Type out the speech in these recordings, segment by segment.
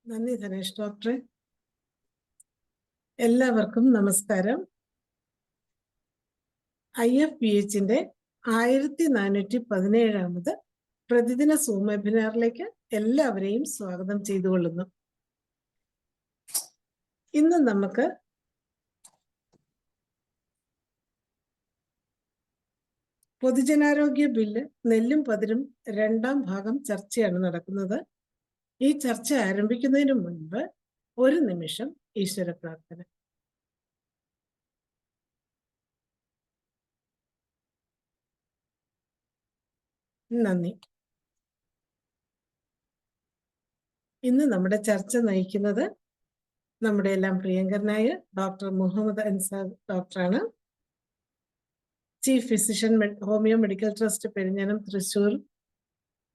നന്ദി ധനേഷ് ഡോക്ടറെ. എല്ലാവർക്കും നമസ്കാരം. IFPHന്റെ 1417 പ്രതിദിന സൂം വെബിനാറിലേക്ക് എല്ലാവരെയും സ്വാഗതം ചെയ്തുകൊള്ളുന്നു. ഇന്ന് നമുക്ക് പൊതുജനാരോഗ്യ ബില്ല് നെല്ലും പതിരും 2ാം ഭാഗം ചർച്ചയാണ് നടക്കുന്നത്. ഈ ചർച്ച ആരംഭിക്കുന്നതിന് മുൻപ് ഒരു നിമിഷം ഈശ്വര പ്രാർത്ഥന. നന്ദി. ഇന്ന് നമ്മുടെ ചർച്ച നയിക്കുന്നത് നമ്മുടെ എല്ലാം പ്രിയങ്കരനായ ഡോക്ടർ മുഹമ്മദ് അൻസാർ ഡോക്ടറാണ്. Chief physician, homeo medical trust Perinjanam, Thrissur.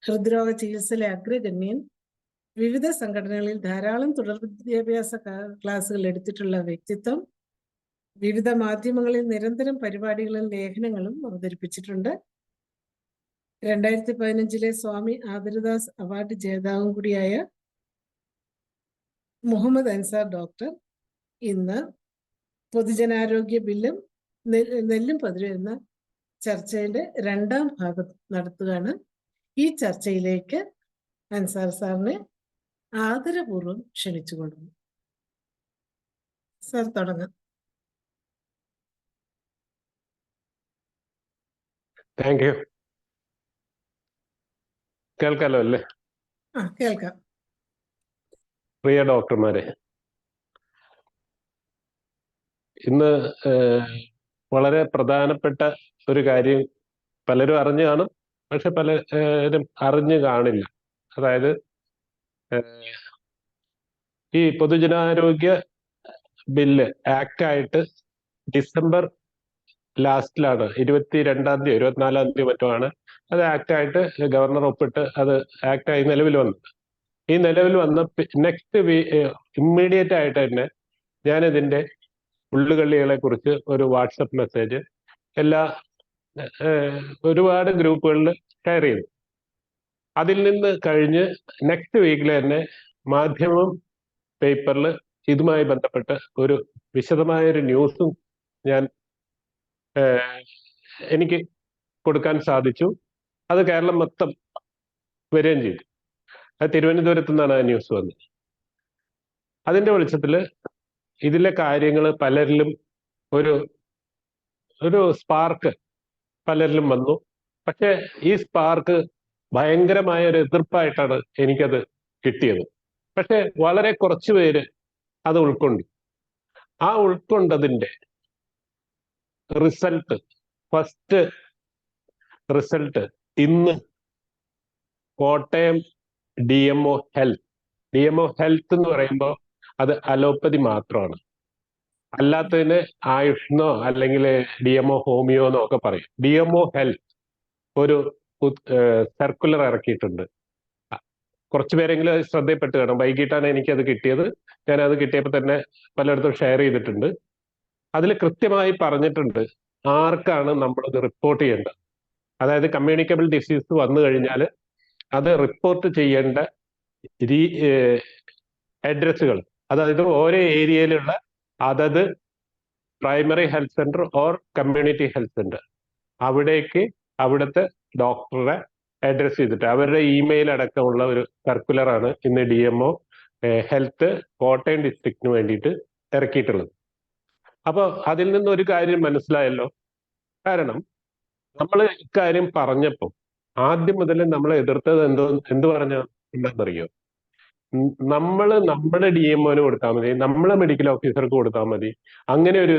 ഹൃദ്രോഗ ചികിത്സയിലെ അഗ്രഗണ്യൻ. വിവിധ സംഘടനകളിൽ ധാരാളം തുടർ വിദ്യാഭ്യാസ ക്ലാസുകൾ എടുത്തിട്ടുള്ള വ്യക്തിത്വം. വിവിധ മാധ്യമങ്ങളിൽ നിരന്തരം പരിപാടികളും ലേഖനങ്ങളും അവതരിപ്പിച്ചിട്ടുണ്ട്. 2015 സ്വാമി ആദരദാസ് അവാർഡ് ജേതാവും കൂടിയായ മുഹമ്മദ് അൻസാർ ഡോക്ടർ ഇന്ന് പൊതുജനാരോഗ്യ ബില്ലും നെല്ലും പതിരും എന്ന ചർച്ചയുടെ 2ാം ഭാഗം നടത്തുകയാണ്. ഈ ചർച്ചയിലേക്ക് അൻസാർ സാറിനെ ആദരപൂർവ്വം ക്ഷണിച്ചുകൊള്ളുന്നു. സാർ തുടങ്ങാം. Thank you. കേൾക്കാലോ അല്ലേ? കേൾക്കാം. പ്രിയ ഡോക്ടർമാരെ, ഇന്ന് വളരെ പ്രധാനപ്പെട്ട ഒരു കാര്യം പലരും അറിഞ്ഞു കാണും, പക്ഷെ പലരും അറിഞ്ഞു കാണില്ല. അതായത് ഈ പൊതുജനാരോഗ്യ ബില്ല് ആക്റ്റായിട്ട് ഡിസംബർ ലാസ്റ്റിലാണ്, 22-ാം തീയതി 24-ാം തീയതി മറ്റുമാണ് അത് ആക്റ്റായിട്ട് ഗവർണർ ഒപ്പിട്ട് അത് ആക്റ്റായി നിലവിൽ വന്നത്. ഈ നിലവിൽ വന്ന നെക്സ്റ്റ് ഇമ്മീഡിയറ്റ് ആയിട്ട് തന്നെ ഞാനിതിൻ്റെ ഉള്ളുകള്ളികളെ കുറിച്ച് ഒരു വാട്സപ്പ് മെസ്സേജ് ഒരുപാട് ഗ്രൂപ്പുകളിൽ ഷെയർ ചെയ്തു. അതിൽ നിന്ന് കഴിഞ്ഞ് നെക്സ്റ്റ് വീക്കിൽ തന്നെ മാധ്യമം പേപ്പറിൽ ഇതുമായി ബന്ധപ്പെട്ട് ഒരു വിശദമായൊരു ന്യൂസും എനിക്ക് കൊടുക്കാൻ സാധിച്ചു. അത് കേരളം മൊത്തം വരികയും ചെയ്തു. അത് തിരുവനന്തപുരത്തു നിന്നാണ് ആ ന്യൂസ് വന്നത്. അതിൻ്റെ വെളിച്ചത്തിൽ ഇതിലെ കാര്യങ്ങൾ പലരിലും ഒരു സ്പാർക്ക് പലരിലും വന്നു. പക്ഷെ ഈ സ്പാർക്ക് ഭയങ്കരമായ ഒരു എതിർപ്പായിട്ടാണ് എനിക്കത് കിട്ടിയത്. പക്ഷെ വളരെ കുറച്ച് പേര് അത് ഉൾക്കൊണ്ടു. ആ ഉൾക്കൊണ്ടതിൻ്റെ ഫസ്റ്റ് റിസൾട്ട് ഇന്ന് കോട്ടയം DMO ഹെൽത്ത് എന്ന് പറയുമ്പോൾ അത് അലോപ്പതി മാത്രമാണ്. അല്ലാത്തതിന് ആയുഷ്ന്നോ അല്ലെങ്കിൽ DMO ഹോമിയോ എന്നോ ഒക്കെ പറയും. DMO ഹെൽത്ത് ഒരു സർക്കുലർ ഇറക്കിയിട്ടുണ്ട്. കുറച്ചു പേരെങ്കിലും അത് ശ്രദ്ധയിൽപ്പെട്ട് കാണും. വൈകിട്ടാണ് എനിക്കത് കിട്ടിയത്. ഞാനത് കിട്ടിയപ്പോൾ തന്നെ പലയിടത്തും ഷെയർ ചെയ്തിട്ടുണ്ട്. അതിൽ കൃത്യമായി പറഞ്ഞിട്ടുണ്ട് ആർക്കാണ് നമ്മളത് റിപ്പോർട്ട് ചെയ്യേണ്ടത്. അതായത് കമ്മ്യൂണിക്കബിൾ ഡിസീസ് വന്നു കഴിഞ്ഞാൽ അത് റിപ്പോർട്ട് ചെയ്യേണ്ട അഡ്രസ്സുകൾ, അതായത് ഓരോ ഏരിയയിലുള്ള അതത് primary health centre or community health centre അവിടേക്ക് അവിടുത്തെ ഡോക്ടറെ അഡ്രസ് ചെയ്തിട്ട് അവരുടെ ഇമെയിൽ അടക്കമുള്ള ഒരു സർക്കുലറാണ് ഇന്ന് DMO ഹെൽത്ത് കോട്ടയം ഡിസ്ട്രിക്റ്റിന് വേണ്ടിയിട്ട് ഇറക്കിയിട്ടുള്ളത്. അപ്പോൾ അതിൽ നിന്നൊരു കാര്യം മനസ്സിലായല്ലോ. കാരണം നമ്മൾ ഇക്കാര്യം പറഞ്ഞപ്പോൾ ആദ്യം മുതൽ നമ്മൾ എതിർത്തത് എന്ത് എന്താണെന്നറിയോ? നമ്മുടെ DMOന് കൊടുത്താൽ മതി, നമ്മളെ മെഡിക്കൽ ഓഫീസർക്ക് കൊടുത്താൽ മതി, അങ്ങനെ ഒരു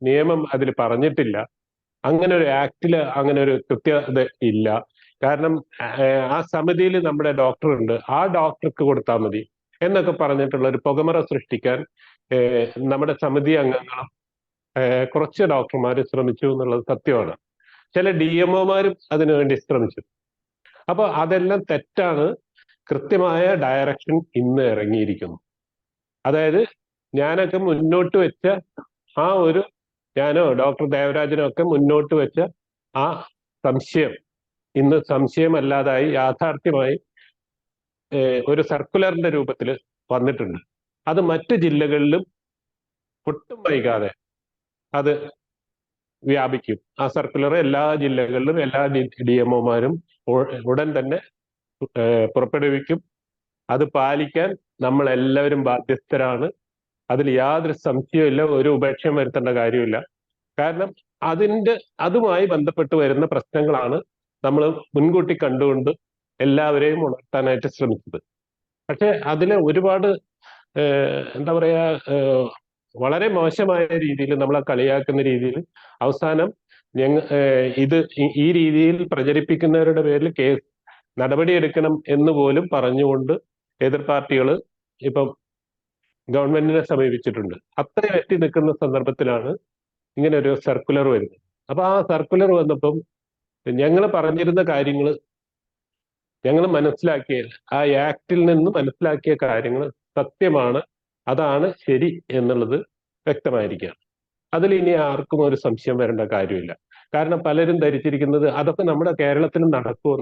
നിയമം അതിൽ പറഞ്ഞിട്ടില്ല. അങ്ങനെ ഒരു ആക്ടില് അങ്ങനെ ഒരു കൃത്യത ഇല്ല. കാരണം ആ സമിതിയിൽ നമ്മുടെ ഡോക്ടർ ഉണ്ട്, ആ ഡോക്ടർക്ക് കൊടുത്താൽ മതി എന്നൊക്കെ പറഞ്ഞിട്ടുള്ള ഒരു പുകമറ സൃഷ്ടിക്കാൻ നമ്മുടെ സമിതി അംഗങ്ങളും കുറച്ച് ഡോക്ടർമാർ ശ്രമിച്ചു എന്നുള്ളത് സത്യമാണ്. ചില DMOമാരും അതിനുവേണ്ടി ശ്രമിച്ചു. അപ്പൊ അതെല്ലാം തെറ്റാണ്. കൃത്യമായ ഡയറക്ഷൻ ഇന്ന് ഇറങ്ങിയിരിക്കുന്നു. അതായത് ഞാനൊക്കെ മുന്നോട്ട് വെച്ച ഞാനോ ഡോക്ടർ ദേവരാജനോ ഒക്കെ മുന്നോട്ട് വെച്ച ആ സംശയം ഇന്ന് സംശയമല്ലാതായി യാഥാർത്ഥ്യമായി ഒരു സർക്കുലറിന്റെ രൂപത്തിൽ വന്നിട്ടുണ്ട്. അത് മറ്റു ജില്ലകളിലും ഒട്ടും വൈകാതെ അത് വ്യാപിക്കും. ആ സർക്കുലർ എല്ലാ ജില്ലകളിലും എല്ലാ DMOമാരും ഉടൻ തന്നെ പുറപ്പെടുവിക്കും. അത് പാലിക്കാൻ നമ്മൾ എല്ലാവരും ബാധ്യസ്ഥരാണ്. അതിൽ യാതൊരു സംശയമില്ല, ഒരു ഉപേക്ഷയും വരുത്തേണ്ട കാര്യമില്ല. കാരണം അതുമായി ബന്ധപ്പെട്ട് വരുന്ന പ്രശ്നങ്ങളാണ് നമ്മൾ മുൻകൂട്ടി കണ്ടുകൊണ്ട് എല്ലാവരെയും ഉണർത്താനായിട്ട് ശ്രമിച്ചത്. പക്ഷെ അതിലെ ഒരുപാട് എന്താ പറയാ, വളരെ മോശമായ രീതിയിൽ നമ്മളെ കളിയാക്കുന്ന രീതിയിൽ അവസാനം ഈ രീതിയിൽ പ്രചരിപ്പിക്കുന്നവരുടെ പേരിൽ നടപടിയെടുക്കണം എന്ന് പോലും പറഞ്ഞുകൊണ്ട് എതിർ പാർട്ടികൾ ഇപ്പം ഗവൺമെന്റിനെ സമീപിച്ചിട്ടുണ്ട്. അത്രയും എത്തി നിൽക്കുന്ന സന്ദർഭത്തിലാണ് ഇങ്ങനെ ഒരു സർക്കുലർ വരുന്നത്. അപ്പൊ ആ സർക്കുലർ വന്നപ്പം ഞങ്ങൾ പറഞ്ഞിരുന്ന കാര്യങ്ങൾ, ഞങ്ങൾ മനസ്സിലാക്കിയ ആ ആക്ടിൽ നിന്ന് മനസ്സിലാക്കിയ കാര്യങ്ങൾ സത്യമാണ്, അതാണ് ശരി എന്നുള്ളത് വ്യക്തമായിരിക്കുകയാണ്. അതിൽ ഇനി ആർക്കും ഒരു സംശയം വരേണ്ട കാര്യമില്ല. കാരണം പലരും ധരിച്ചിരിക്കുന്നത് അതൊക്കെ നമ്മുടെ കേരളത്തിൽ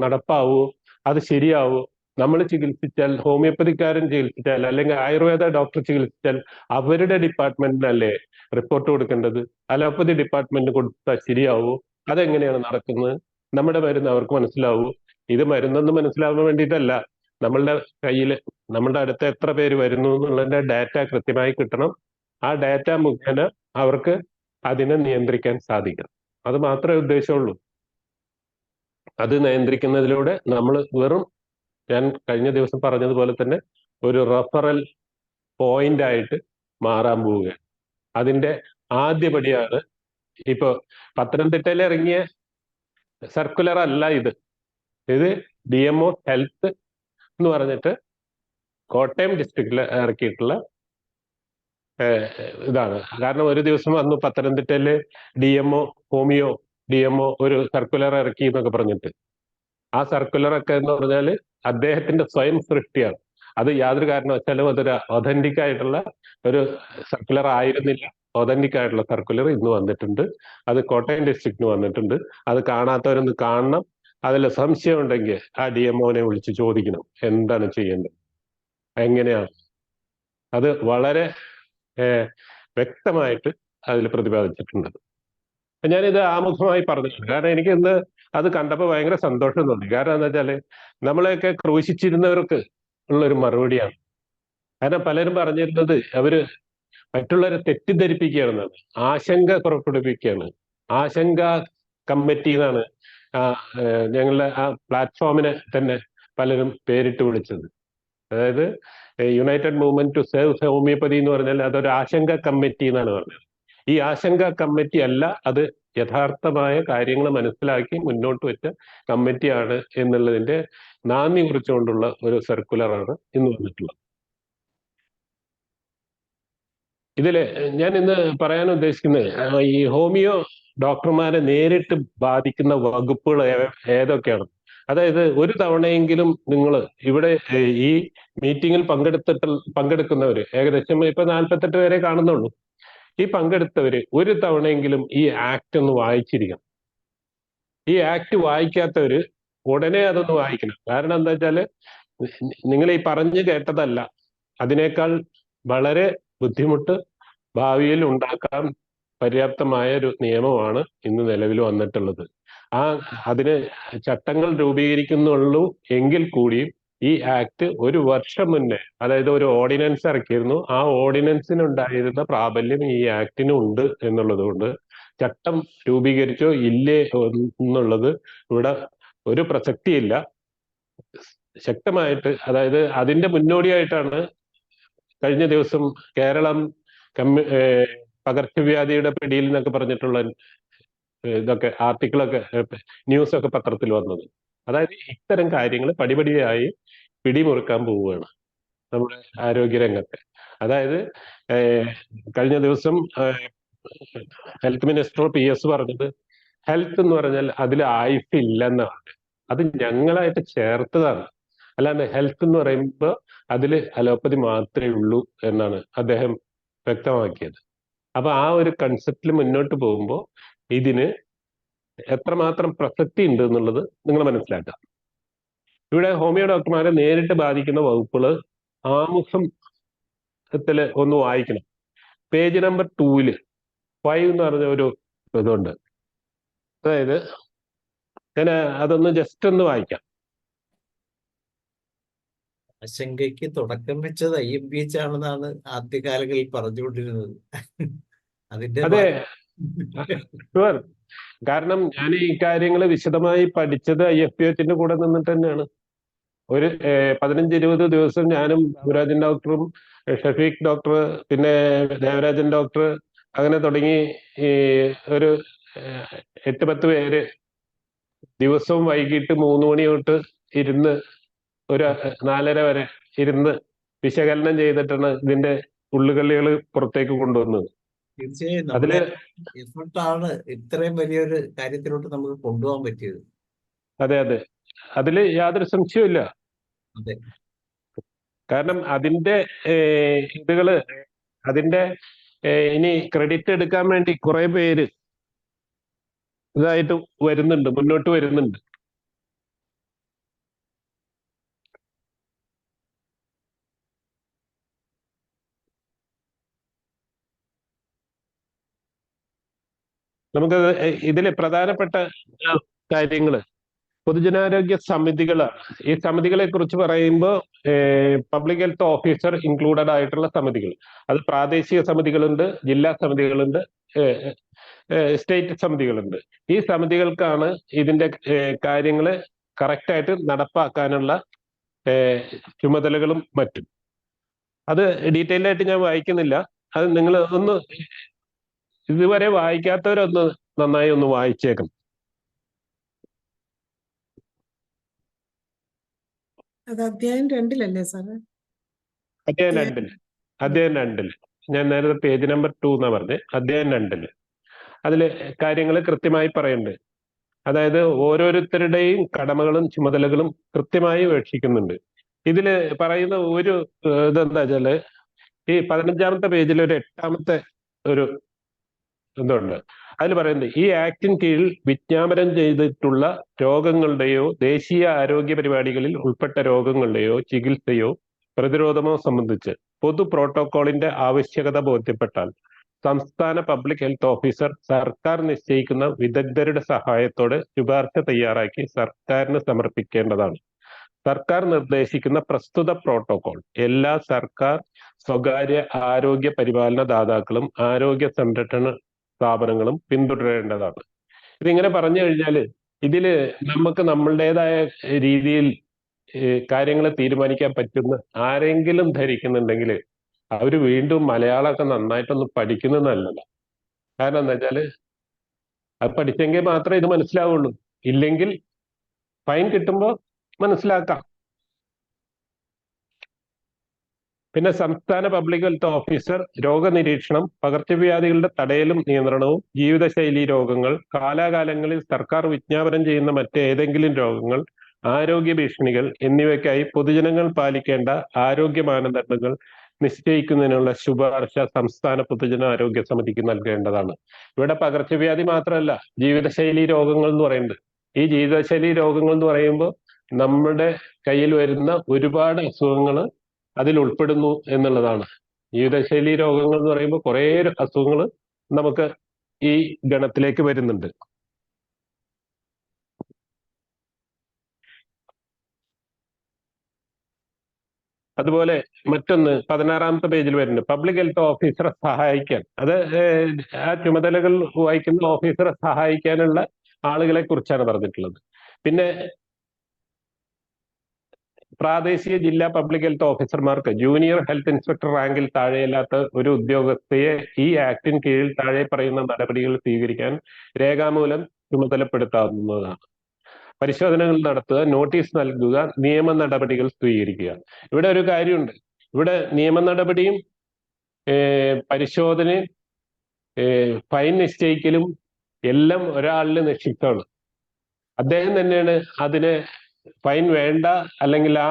നടപ്പാവോ, അത് ശരിയാവോ, നമ്മൾ ചികിത്സിച്ചാൽ, ഹോമിയോപ്പതിക്കാരൻ ചികിത്സിച്ചാൽ അല്ലെങ്കിൽ ആയുർവേദ ഡോക്ടർ ചികിത്സിച്ചാൽ അവരുടെ ഡിപ്പാർട്ട്മെന്റിനല്ലേ റിപ്പോർട്ട് കൊടുക്കേണ്ടത്, അലോപ്പതി ഡിപ്പാർട്ട്മെന്റ് കൊടുത്താൽ ശരിയാവോ, അതെങ്ങനെയാണ് നടക്കുന്നത്, നമ്മുടെ മരുന്ന് അവർക്ക് മനസ്സിലാവൂ. ഇത് മരുന്നൊന്ന് മനസ്സിലാവാൻ വേണ്ടിയിട്ടല്ല, നമ്മളുടെ കയ്യിൽ നമ്മളുടെ അടുത്ത് എത്ര പേര് വരുന്നു എന്നുള്ളതിന്റെ ഡാറ്റ കൃത്യമായി കിട്ടണം. ആ ഡാറ്റ മുഖേന അവർക്ക് അതിനെ നിയന്ത്രിക്കാൻ സാധിക്കണം. അത് മാത്രമേ ഉദ്ദേശമുള്ളൂ. അത് നിയന്ത്രിക്കുന്നതിലൂടെ നമ്മൾ ഞാൻ കഴിഞ്ഞ ദിവസം പറഞ്ഞതുപോലെ തന്നെ ഒരു റെഫറൽ പോയിന്റ് ആയിട്ട് മാറാൻ പോവുകയാണ്. അതിന്റെ ആദ്യപടിയാണ് ഇപ്പൊ പത്തനംതിട്ടയിൽ ഇറങ്ങിയ സർക്കുലർ അല്ല ഇത്. DMO ഹെൽത്ത് എന്ന് പറഞ്ഞിട്ട് കോട്ടയം ഡിസ്ട്രിക്റ്റിൽ ഇറക്കിയിട്ടുള്ള ഇതാണ്. കാരണം ഒരു ദിവസം വന്നു പത്തനംതിട്ടയില് ഹോമിയോ DMO ഒരു സർക്കുലർ ഇറക്കി എന്നൊക്കെ പറഞ്ഞിട്ട്. ആ സർക്കുലറൊക്കെ എന്ന് പറഞ്ഞാൽ അദ്ദേഹത്തിന്റെ സ്വയം സൃഷ്ടിയാണ്. അത് യാതൊരു കാരണവശാലും അതൊരു ഒതന്റിക് ആയിട്ടുള്ള ഒരു സർക്കുലർ ആയിരുന്നില്ല. ഒതന്റിക് ആയിട്ടുള്ള സർക്കുലർ ഇന്ന് വന്നിട്ടുണ്ട്. അത് കോട്ടയം ഡിസ്ട്രിക്റ്റിന് വന്നിട്ടുണ്ട്. അത് കാണാത്തവരൊന്ന് കാണണം. അതിൽ സംശയം ഉണ്ടെങ്കിൽ ആ DMOനെ വിളിച്ച് ചോദിക്കണം എന്താണ് ചെയ്യേണ്ടത്, എങ്ങനെയാണ്. അത് വളരെ വ്യക്തമായിട്ട് അതിൽ പ്രതിപാദിച്ചിട്ടുണ്ട്. ഞാനിത് ആമുഖമായി പറഞ്ഞിട്ടുണ്ട്. കാരണം എനിക്ക് ഇന്ന് അത് കണ്ടപ്പോൾ ഭയങ്കര സന്തോഷം തോന്നി. കാരണം എന്താ വെച്ചാല് നമ്മളെയൊക്കെ ക്രൂശിച്ചിരുന്നവർക്ക് ഉള്ളൊരു മറുപടിയാണ്. കാരണം പലരും പറഞ്ഞിരുന്നത് അവര് മറ്റുള്ളവരെ തെറ്റിദ്ധരിപ്പിക്കുകയാണെന്നാണ്, ആശങ്ക പുറപ്പെടുവിക്കുകയാണ്. ആശങ്ക കമ്മിറ്റി എന്നാണ് ഞങ്ങളുടെ ആ പ്ലാറ്റ്ഫോമിനെ തന്നെ പലരും പേരിട്ട് വിളിച്ചത്. അതായത് united movement to save homeopathy എന്ന് പറഞ്ഞാൽ അതൊരു ആശങ്ക കമ്മിറ്റി എന്നാണ് പറഞ്ഞത്. ഈ ആശങ്ക കമ്മിറ്റി അല്ല, അത് യഥാർത്ഥമായ കാര്യങ്ങൾ മനസ്സിലാക്കി മുന്നോട്ട് വെച്ച കമ്മിറ്റിയാണ് എന്നുള്ളതിന്റെ നാന്ദി കുറിച്ചുകൊണ്ടുള്ള ഒരു സർക്കുലറാണ് ഇന്ന് വന്നിട്ടുള്ളത്. ഇതില് ഞാൻ ഇന്ന് പറയാൻ ഉദ്ദേശിക്കുന്നത് ഈ ഹോമിയോ ഡോക്ടർമാരെ നേരിട്ട് ബാധിക്കുന്ന വകുപ്പുകൾ ഏതൊക്കെയാണ്. അതായത് ഒരു തവണയെങ്കിലും നിങ്ങൾ ഇവിടെ ഈ മീറ്റിങ്ങിൽ പങ്കെടുക്കുന്നവര് ഏകദേശം ഇപ്പൊ 48 പേരെ കാണുന്നുള്ളൂ. ഈ പങ്കെടുത്തവര് ഒരു തവണയെങ്കിലും ഈ ആക്ട് ഒന്ന് വായിച്ചിരിക്കണം. ഈ ആക്ട് വായിക്കാത്തവര് ഉടനെ അതൊന്ന് വായിക്കണം. കാരണം എന്താ വെച്ചാല് നിങ്ങൾ ഈ പറഞ്ഞു കേട്ടതല്ല, അതിനേക്കാൾ വളരെ ബുദ്ധിമുട്ട് ഭാവിയിൽ ഉണ്ടാക്കാൻ പര്യാപ്തമായ ഒരു നിയമമാണ് ഇന്ന് നിലവിൽ വന്നിട്ടുള്ളത്. അതിന് ചട്ടങ്ങൾ രൂപീകരിക്കുന്നുള്ളൂ എങ്കിൽ കൂടിയും ഈ ആക്ട് ഒരു വർഷം മുന്നേ, അതായത് ഒരു ഓർഡിനൻസ് ഇറക്കിയിരുന്നു. ആ ഓർഡിനൻസിനുണ്ടായിരുന്ന പ്രാബല്യം ഈ ആക്ടിനും ഉണ്ട് എന്നുള്ളത് കൊണ്ട് ചട്ടം രൂപീകരിച്ചോ ഇല്ലേ എന്നുള്ളത് ഇവിടെ ഒരു പ്രസക്തിയില്ല. ശക്തമായിട്ട്, അതായത് അതിന്റെ മുന്നോടിയായിട്ടാണ് കഴിഞ്ഞ ദിവസം കേരളം പകർച്ചവ്യാധിയുടെ പിടിയിൽ എന്നൊക്കെ പറഞ്ഞിട്ടുള്ള ഇതൊക്കെ ആർട്ടിക്കിളൊക്കെ ന്യൂസൊക്കെ പത്രത്തിൽ വന്നത്. അതായത് ഇത്തരം കാര്യങ്ങൾ പടിപടിയായി പിടിമുറുക്കാൻ പോവുകയാണ് നമ്മുടെ ആരോഗ്യരംഗത്തെ. അതായത് കഴിഞ്ഞ ദിവസം ഹെൽത്ത് മിനിസ്റ്റർ PS പറഞ്ഞത് ഹെൽത്ത് എന്ന് പറഞ്ഞാൽ അതിൽ ആയുസ് ഇല്ലെന്നാണ്. അത് ഞങ്ങളായിട്ട് ചേർത്തതാണ്. അല്ലാണ്ട് ഹെൽത്ത് എന്ന് പറയുമ്പോൾ അതിൽ അലോപ്പതി മാത്രമേ ഉള്ളൂ എന്നാണ് അദ്ദേഹം വ്യക്തമാക്കിയത്. അപ്പൊ ആ ഒരു കൺസെപ്റ്റിൽ മുന്നോട്ട് പോകുമ്പോൾ ഇതിന് എത്രമാത്രം പ്രസക്തി ഉണ്ട് എന്നുള്ളത് നിങ്ങൾ മനസ്സിലാക്കാം. ഇവിടെ ഹോമിയോ ഡോക്ടർമാരെ നേരിട്ട് ബാധിക്കുന്ന വകുപ്പുകൾ ആമുഖം ഒന്ന് വായിക്കണം. പേജ് നമ്പർ 2 5 എന്ന് പറഞ്ഞ ഒരു ഇതുണ്ട്. അതായത് ഞാൻ അതൊന്ന് ജസ്റ്റ് ഒന്ന് വായിക്കാം. ആശങ്കയ്ക്ക് തുടക്കം വെച്ചത് IMPH ആണെന്നാണ് ആദ്യകാലങ്ങളിൽ പറഞ്ഞുകൊണ്ടിരുന്നത്. അതിന്റെ അതെ, ഷുവർ. കാരണം ഞാൻ ഈ കാര്യങ്ങൾ വിശദമായി പഠിച്ചത് IFPHന്റെ കൂടെ നിന്നിട്ട് തന്നെയാണ്. ഒരു 15-20 ദിവസം ഞാനും ദേവരാജൻ ഡോക്ടറും ഷഫീഖ് ഡോക്ടർ, പിന്നെ ദേവരാജൻ ഡോക്ടർ, അങ്ങനെ തുടങ്ങി ഈ ഒരു 8-10 പേര് ദിവസവും വൈകിട്ട് 3 മണി തൊട്ട് ഇരുന്ന് ഒരു 4:30 വരെ ഇരുന്ന് വിശകലനം ചെയ്തിട്ടാണ് ഇതിന്റെ ഉള്ളുകളികൾ പുറത്തേക്ക് കൊണ്ടുവന്നത്. തീർച്ചയായും അതില് നമ്മുടെ എഫർട്ടാണ് ഇത്രയും വലിയൊരു കാര്യത്തിലോട്ട് നമുക്ക് കൊണ്ടുപോകാൻ പറ്റിയത്. അതെ, അതില് യാതൊരു സംശയവുമില്ല. അതെ, കാരണം അതിന്റെ ഇതുകള് അതിന്റെ ഇനി ക്രെഡിറ്റ് എടുക്കാൻ വേണ്ടി കുറെ പേര് ഇതായിട്ട് വരുന്നുണ്ട്, മുന്നോട്ട് വരുന്നുണ്ട്. നമുക്ക് ഇതിലെ പ്രധാനപ്പെട്ട കാര്യങ്ങള് പൊതുജനാരോഗ്യ സമിതികളാണ്. ഈ സമിതികളെ കുറിച്ച് പറയുമ്പോൾ പബ്ലിക് ഹെൽത്ത് ഓഫീസർ ഇൻക്ലൂഡഡ് ആയിട്ടുള്ള സമിതികൾ, അത് പ്രാദേശിക സമിതികളുണ്ട്, ജില്ലാ സമിതികളുണ്ട്, സ്റ്റേറ്റ് സമിതികളുണ്ട്. ഈ സമിതികൾക്കാണ് ഇതിന്റെ കാര്യങ്ങള് കറക്റ്റായിട്ട് നടപ്പാക്കാനുള്ള ചുമതലകളും മറ്റും. അത് ഡീറ്റെയിൽ ആയിട്ട് ഞാൻ വായിക്കുന്നില്ല. അത് നിങ്ങൾ ഒന്ന് ഇതുവരെ വായിക്കാത്തവരൊന്ന് നന്നായി ഒന്ന് വായിച്ചേക്കണം. അത് അധ്യായം 2-ലല്ലേ സാറ്? അധ്യായം 2-ല് ഞാൻ നേരത്തെ പേജ് നമ്പർ 2 എന്നാ പറഞ്ഞത്. അധ്യായം 2-ല് അതില് കാര്യങ്ങൾ കൃത്യമായി പറയുന്നുണ്ട്. അതായത് ഓരോരുത്തരുടെയും കടമകളും ചുമതലകളും കൃത്യമായി വീക്ഷിക്കുന്നുണ്ട്. ഇതില് പറയുന്ന ഒരു ഇതെന്താ വെച്ചാല്, ഈ 15-ാമത്തെ പേജിൽ ഒരു 8-ാമത്തെ ഒരു ഇതുണ്ട്. അതിൽ പറയുന്നത്, ഈ ആക്ടിന് കീഴിൽ വിജ്ഞാപനം ചെയ്തിട്ടുള്ള രോഗങ്ങളുടെയോ ദേശീയ ആരോഗ്യ പരിപാടികളിൽ ഉൾപ്പെട്ട രോഗങ്ങളുടെയോ ചികിത്സയോ പ്രതിരോധമോ സംബന്ധിച്ച് പൊതു പ്രോട്ടോകോളിന്റെ ആവശ്യകത ബോധ്യപ്പെട്ടാൽ സംസ്ഥാന പബ്ലിക് ഹെൽത്ത് ഓഫീസർ സർക്കാർ നിശ്ചയിക്കുന്ന വിദഗ്ധരുടെ സഹായത്തോടെ ശുപാർശ തയ്യാറാക്കി സർക്കാരിന് സമർപ്പിക്കേണ്ടതാണ്. സർക്കാർ നിർദ്ദേശിക്കുന്ന പ്രസ്തുത പ്രോട്ടോകോൾ എല്ലാ സർക്കാർ, സ്വകാര്യ ആരോഗ്യ പരിപാലന ദാതാക്കളും ആരോഗ്യ സംരക്ഷണ സ്ഥാപനങ്ങളും പിന്തുടരേണ്ടതാണ്. ഇതിങ്ങനെ പറഞ്ഞു കഴിഞ്ഞാൽ ഇതില് നമുക്ക് നമ്മളുടേതായ രീതിയിൽ കാര്യങ്ങൾ തീരുമാനിക്കാൻ പറ്റുന്ന ആരെങ്കിലും ധരിക്കുന്നുണ്ടെങ്കിൽ അവര് വീണ്ടും മലയാളമൊക്കെ നന്നായിട്ടൊന്ന് പഠിക്കുന്നത് നല്ലതാണ്. കാരണം എന്താ വെച്ചാല് അത് പഠിച്ചെങ്കിൽ മാത്രമേ ഇത് മനസ്സിലാവുള്ളൂ. ഇല്ലെങ്കിൽ ഫൈൻ കിട്ടുമ്പോൾ മനസ്സിലാക്കാം. പിന്നെ സംസ്ഥാന പബ്ലിക് ഹെൽത്ത് ഓഫീസർ രോഗനിരീക്ഷണം, പകർച്ചവ്യാധികളുടെ തടയലും നിയന്ത്രണവും, ജീവിതശൈലി രോഗങ്ങൾ, കാലാകാലങ്ങളിൽ സർക്കാർ വിജ്ഞാപനം ചെയ്യുന്ന മറ്റേതെങ്കിലും രോഗങ്ങൾ, ആരോഗ്യ ഭീഷണികൾ എന്നിവയ്ക്കായി പൊതുജനങ്ങൾ പാലിക്കേണ്ട ആരോഗ്യ മാനദണ്ഡങ്ങൾ നിശ്ചയിക്കുന്നതിനുള്ള ശുപാർശ സംസ്ഥാന പൊതുജന ആരോഗ്യ സമിതിക്ക് നൽകേണ്ടതാണ്. ഇവിടെ പകർച്ചവ്യാധി മാത്രമല്ല, ജീവിതശൈലി രോഗങ്ങൾ എന്ന് പറയുന്നുണ്ട്. ഈ ജീവിതശൈലി രോഗങ്ങൾ എന്ന് പറയുമ്പോൾ നമ്മുടെ കയ്യിൽ വരുന്ന ഒരുപാട് അസുഖങ്ങൾ അതിൽ ഉൾപ്പെടുന്നു എന്നുള്ളതാണ്. ജീവിതശൈലി രോഗങ്ങൾ എന്ന് പറയുമ്പോൾ കുറേ അസുഖങ്ങൾ നമുക്ക് ഈ ഗണത്തിലേക്ക് വരുന്നുണ്ട്. അതുപോലെ മറ്റൊന്ന് 16-ാമത്തെ പേജിൽ വരുന്നുണ്ട്, പബ്ലിക് ഹെൽത്ത് ഓഫീസറെ സഹായിക്കാൻ. അത് ആ ചുമതലകൾ വഹിക്കുന്ന ഓഫീസറെ സഹായിക്കാനുള്ള ആളുകളെ കുറിച്ചാണ് പറഞ്ഞിട്ടുള്ളത്. പിന്നെ പ്രാദേശിക ജില്ലാ പബ്ലിക് ഹെൽത്ത് ഓഫീസർമാർക്ക് ജൂനിയർ ഹെൽത്ത് ഇൻസ്പെക്ടർ റാങ്കിൽ താഴെയല്ലാത്ത ഒരു ഉദ്യോഗസ്ഥയെ ഈ ആക്ടിന് കീഴിൽ താഴെ പറയുന്ന നടപടികൾ സ്വീകരിക്കാൻ രേഖാമൂലം ചുമതലപ്പെടുത്താവുന്നതാണ്. പരിശോധനകൾ നടത്തുക, നോട്ടീസ് നൽകുക, നിയമ നടപടികൾ സ്വീകരിക്കുക. ഇവിടെ ഒരു കാര്യമുണ്ട്. ഇവിടെ നിയമ നടപടിയും പരിശോധനയും ഫൈൻ നിശ്ചയിക്കലും എല്ലാം ഒരാളിന് നിക്ഷിപ്തമാണ്. അദ്ദേഹം തന്നെയാണ് അതിന് ഫൈൻ വേണ്ട അല്ലെങ്കിൽ ആ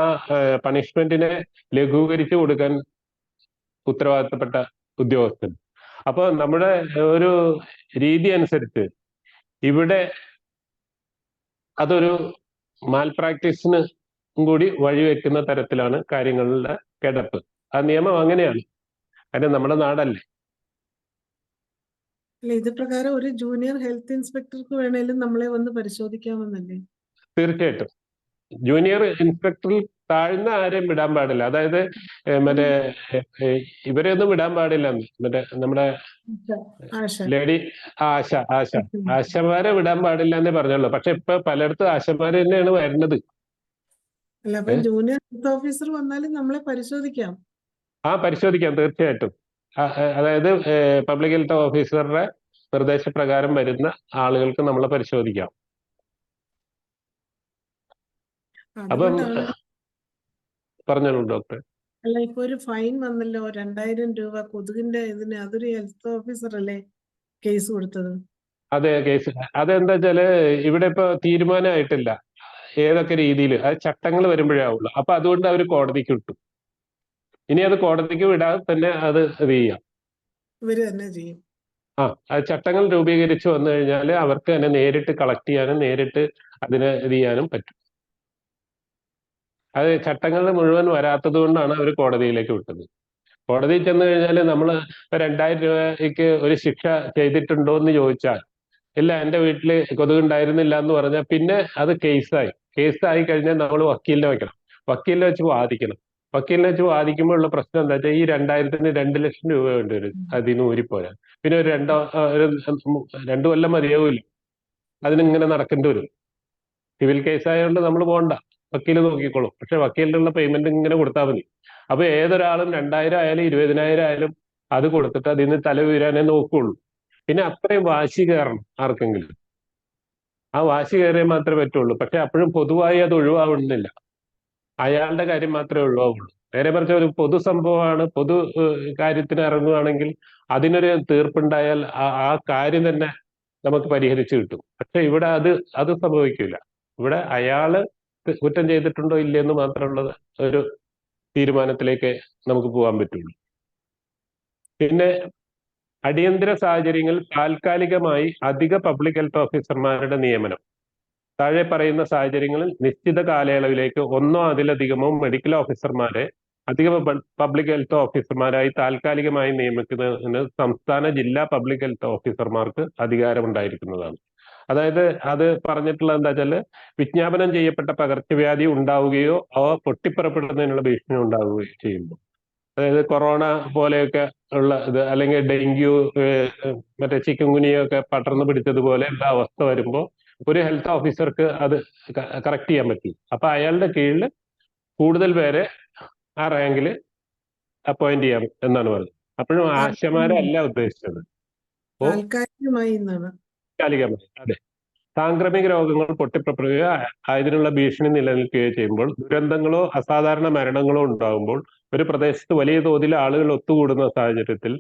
പണിഷ്മെന്റിനെ ലഘൂകരിച്ചു കൊടുക്കാൻ ഉത്തരവാദിത്തപ്പെട്ട ഉദ്യോഗസ്ഥൻ. അപ്പൊ നമ്മുടെ ഒരു രീതി അനുസരിച്ച് ഇവിടെ അതൊരു മാൽ പ്രാക്ടീസിന് കൂടി വഴിവെക്കുന്ന തരത്തിലാണ് കാര്യങ്ങളുടെ കിടപ്പ്. ആ നിയമം അങ്ങനെയാണ്. അതിന് നമ്മുടെ നാടല്ലേ. അല്ല, ഇത് പ്രകാരം ഒരു ജൂനിയർ ഹെൽത്ത് ഇൻസ്പെക്ടർക്ക് വേണേലും നമ്മളെ വന്ന് പരിശോധിക്കാമെന്നല്ലേ? തീർച്ചയായിട്ടും ജൂനിയർ ഇൻസ്പെക്ടറിൽ താഴ്ന്ന ആരെയും വിടാൻ പാടില്ല. അതായത് മറ്റേ ഇവരെയൊന്നും വിടാൻ പാടില്ല. മറ്റേ നമ്മുടെ ആശ. ലേഡി ആശ ആശ ആശമാരെ വിടാൻ പാടില്ല എന്നേ പറഞ്ഞുള്ളൂ. പക്ഷെ ഇപ്പൊ പലയിടത്തും ആശമാര് തന്നെയാണ് വരുന്നത്. അല്ല, അപ്പം ജൂനിയർ ഹെൽത്ത് ഓഫീസർ വന്നാലും നമ്മളെ പരിശോധിക്കാം. പരിശോധിക്കാം തീർച്ചയായിട്ടും. അതായത് പബ്ലിക് ഹെൽത്ത് ഓഫീസറുടെ നിർദ്ദേശപ്രകാരം വരുന്ന ആളുകൾക്ക് നമ്മളെ പരിശോധിക്കാം. അപ്പം അതുകൊണ്ടാണ് പറഞ്ഞോളൂ ഡോക്ടർ. അല്ല, ഇപ്പൊ ഒരു ഫൈൻ വന്നല്ലോ, 2000 രൂപ കൊതുകിന്റെ ഇതിന്. അതൊരു ഹെൽത്ത് ഓഫീസർ അല്ലേ കേസ് കൊടുത്തത്? അതെ, കേസ്. അതെന്താ വെച്ചാല് ഇവിടെ ഇപ്പൊ തീരുമാനമായിട്ടില്ല ഏതൊക്കെ രീതിയിൽ. അത് ചട്ടങ്ങൾ വരുമ്പോഴേ ആവുള്ളൂ. അപ്പൊ അതുകൊണ്ട് അവർ കോടതിക്ക് വിട്ടു. ഇനി അത് കോടതിക്ക് വിടാതെ തന്നെ അത് ചെയ്യാം. ഇവര് തന്നെ ചെയ്യും. അത് ചട്ടങ്ങൾ രൂപീകരിച്ച് വന്നു കഴിഞ്ഞാൽ അവർക്ക് തന്നെ നേരിട്ട് കളക്ട് ചെയ്യാനും നേരിട്ട് അതിനെ ഇത് ചെയ്യാനും പറ്റും. അത് ചട്ടങ്ങൾ മുഴുവൻ വരാത്തത് കൊണ്ടാണ് അവർ കോടതിയിലേക്ക് വിട്ടത്. കോടതിയിൽ ചെന്ന് കഴിഞ്ഞാൽ നമ്മൾ 2000 രൂപയ്ക്ക് ഒരു ശിക്ഷ ചെയ്തിട്ടുണ്ടോ എന്ന് ചോദിച്ചാൽ ഇല്ല, എന്റെ വീട്ടിൽ കൊതുകുണ്ടായിരുന്നില്ല എന്ന് പറഞ്ഞാൽ പിന്നെ അത് കേസായി കഴിഞ്ഞാൽ നമ്മൾ വക്കീലിനെ വെക്കണം. വക്കീലിനെ വെച്ച് വാദിക്കണം. വക്കീലിനെ വെച്ച് വാദിക്കുമ്പോൾ ഉള്ള പ്രശ്നം എന്താ വെച്ചാൽ ഈ 2000-ന് 2 ലക്ഷം രൂപ വേണ്ടി വരും അതിന് ഊരിപ്പോരാൻ. പിന്നെ ഒരു 2 കൊല്ലം മതിയാവില്ല, അതിനിങ്ങനെ നടക്കേണ്ടി വരും. സിവിൽ കേസ് ആയതുകൊണ്ട് നമ്മൾ പോകണ്ട, വക്കീൽ നോക്കിക്കോളും. പക്ഷെ വക്കീലിനുള്ള പേയ്മെന്റ് ഇങ്ങനെ കൊടുത്താൽ മതി. അപ്പൊ ഏതൊരാളും 2000 ആയാലും 20,000 ആയാലും അത് കൊടുത്തിട്ട് അതിന് തല വീരാനേ നോക്കുള്ളൂ. പിന്നെ അത്രയും വാശി കയറണം ആർക്കെങ്കിലും. ആ വാശി കയറിയാൽ മാത്രമേ പറ്റുള്ളൂ. പക്ഷെ അപ്പോഴും പൊതുവായി അത് ഒഴിവാകുന്നില്ല, അയാളുടെ കാര്യം മാത്രമേ ഒഴിവാകുള്ളൂ. നേരെ മറിച്ച് ഒരു പൊതു സംഭവമാണ്, പൊതു കാര്യത്തിന് ഇറങ്ങുകയാണെങ്കിൽ അതിനൊരു തീർപ്പുണ്ടായാൽ ആ കാര്യം തന്നെ നമുക്ക് പരിഹരിച്ചു കിട്ടും. പക്ഷെ ഇവിടെ അത് സംഭവിക്കില്ല. ഇവിടെ അയാള് കുറ്റം ചെയ്തിട്ടുണ്ടോ ഇല്ലെന്ന് മാത്രമുള്ള ഒരു തീരുമാനത്തിലേക്ക് നമുക്ക് പോകാൻ പറ്റുള്ളൂ. പിന്നെ അടിയന്തര സാഹചര്യങ്ങളിൽ താൽക്കാലികമായി അധിക പബ്ലിക് ഹെൽത്ത് ഓഫീസർമാരുടെ നിയമനം. താഴെ പറയുന്ന സാഹചര്യങ്ങളിൽ നിശ്ചിത കാലയളവിലേക്ക് ഒന്നോ അതിലധികമോ മെഡിക്കൽ ഓഫീസർമാരെ അധിക പബ്ലിക് ഹെൽത്ത് ഓഫീസർമാരായി താൽക്കാലികമായി നിയമിക്കുന്നതിന് സംസ്ഥാന ജില്ലാ പബ്ലിക് ഹെൽത്ത് ഓഫീസർമാർക്ക് അധികാരമുണ്ടായിരിക്കുന്നതാണ്. അതായത് അത് പറഞ്ഞിട്ടുള്ളത് എന്താ വെച്ചാല്, വിജ്ഞാപനം ചെയ്യപ്പെട്ട പകർച്ചവ്യാധി ഉണ്ടാവുകയോ അവ പൊട്ടിപ്പുറപ്പെടുന്നതിനുള്ള ഭീഷണി ഉണ്ടാവുകയോ ചെയ്യുമ്പോൾ, അതായത് കൊറോണ പോലെയൊക്കെ ഉള്ള ഇത്, അല്ലെങ്കിൽ ഡെങ്കു, മറ്റേ ചിക്കൻ ഗുനിയൊക്കെ പടർന്നു പിടിച്ചതുപോലെ ഉള്ള അവസ്ഥ വരുമ്പോൾ ഒരു ഹെൽത്ത് ഓഫീസർക്ക് അത് കറക്റ്റ് ചെയ്യാൻ പറ്റും. അപ്പൊ അയാളുടെ കീഴിൽ കൂടുതൽ പേരെ ആ റാങ്കിൽ അപ്പോയിന്റ് ചെയ്യാം എന്നാണ് പറയുന്നത്. അപ്പോഴും ആശമാരല്ല ഉദ്ദേശിച്ചത്. താൽക്കാലികമായി എന്നാണ്. താൽക്കാലികമായി, അതെ. സാംക്രമിക രോഗങ്ങൾ പൊട്ടിപ്പുറപ്പെടുകയോ അതിനുള്ള ഭീഷണി നിലനിൽക്കുകയോ ചെയ്യുമ്പോൾ, ദുരന്തങ്ങളോ അസാധാരണ മരണങ്ങളോ ഉണ്ടാകുമ്പോൾ, ഒരു പ്രദേശത്ത് വലിയ തോതിൽ ആളുകൾ ഒത്തുകൂടുന്ന സാഹചര്യത്തിൽ,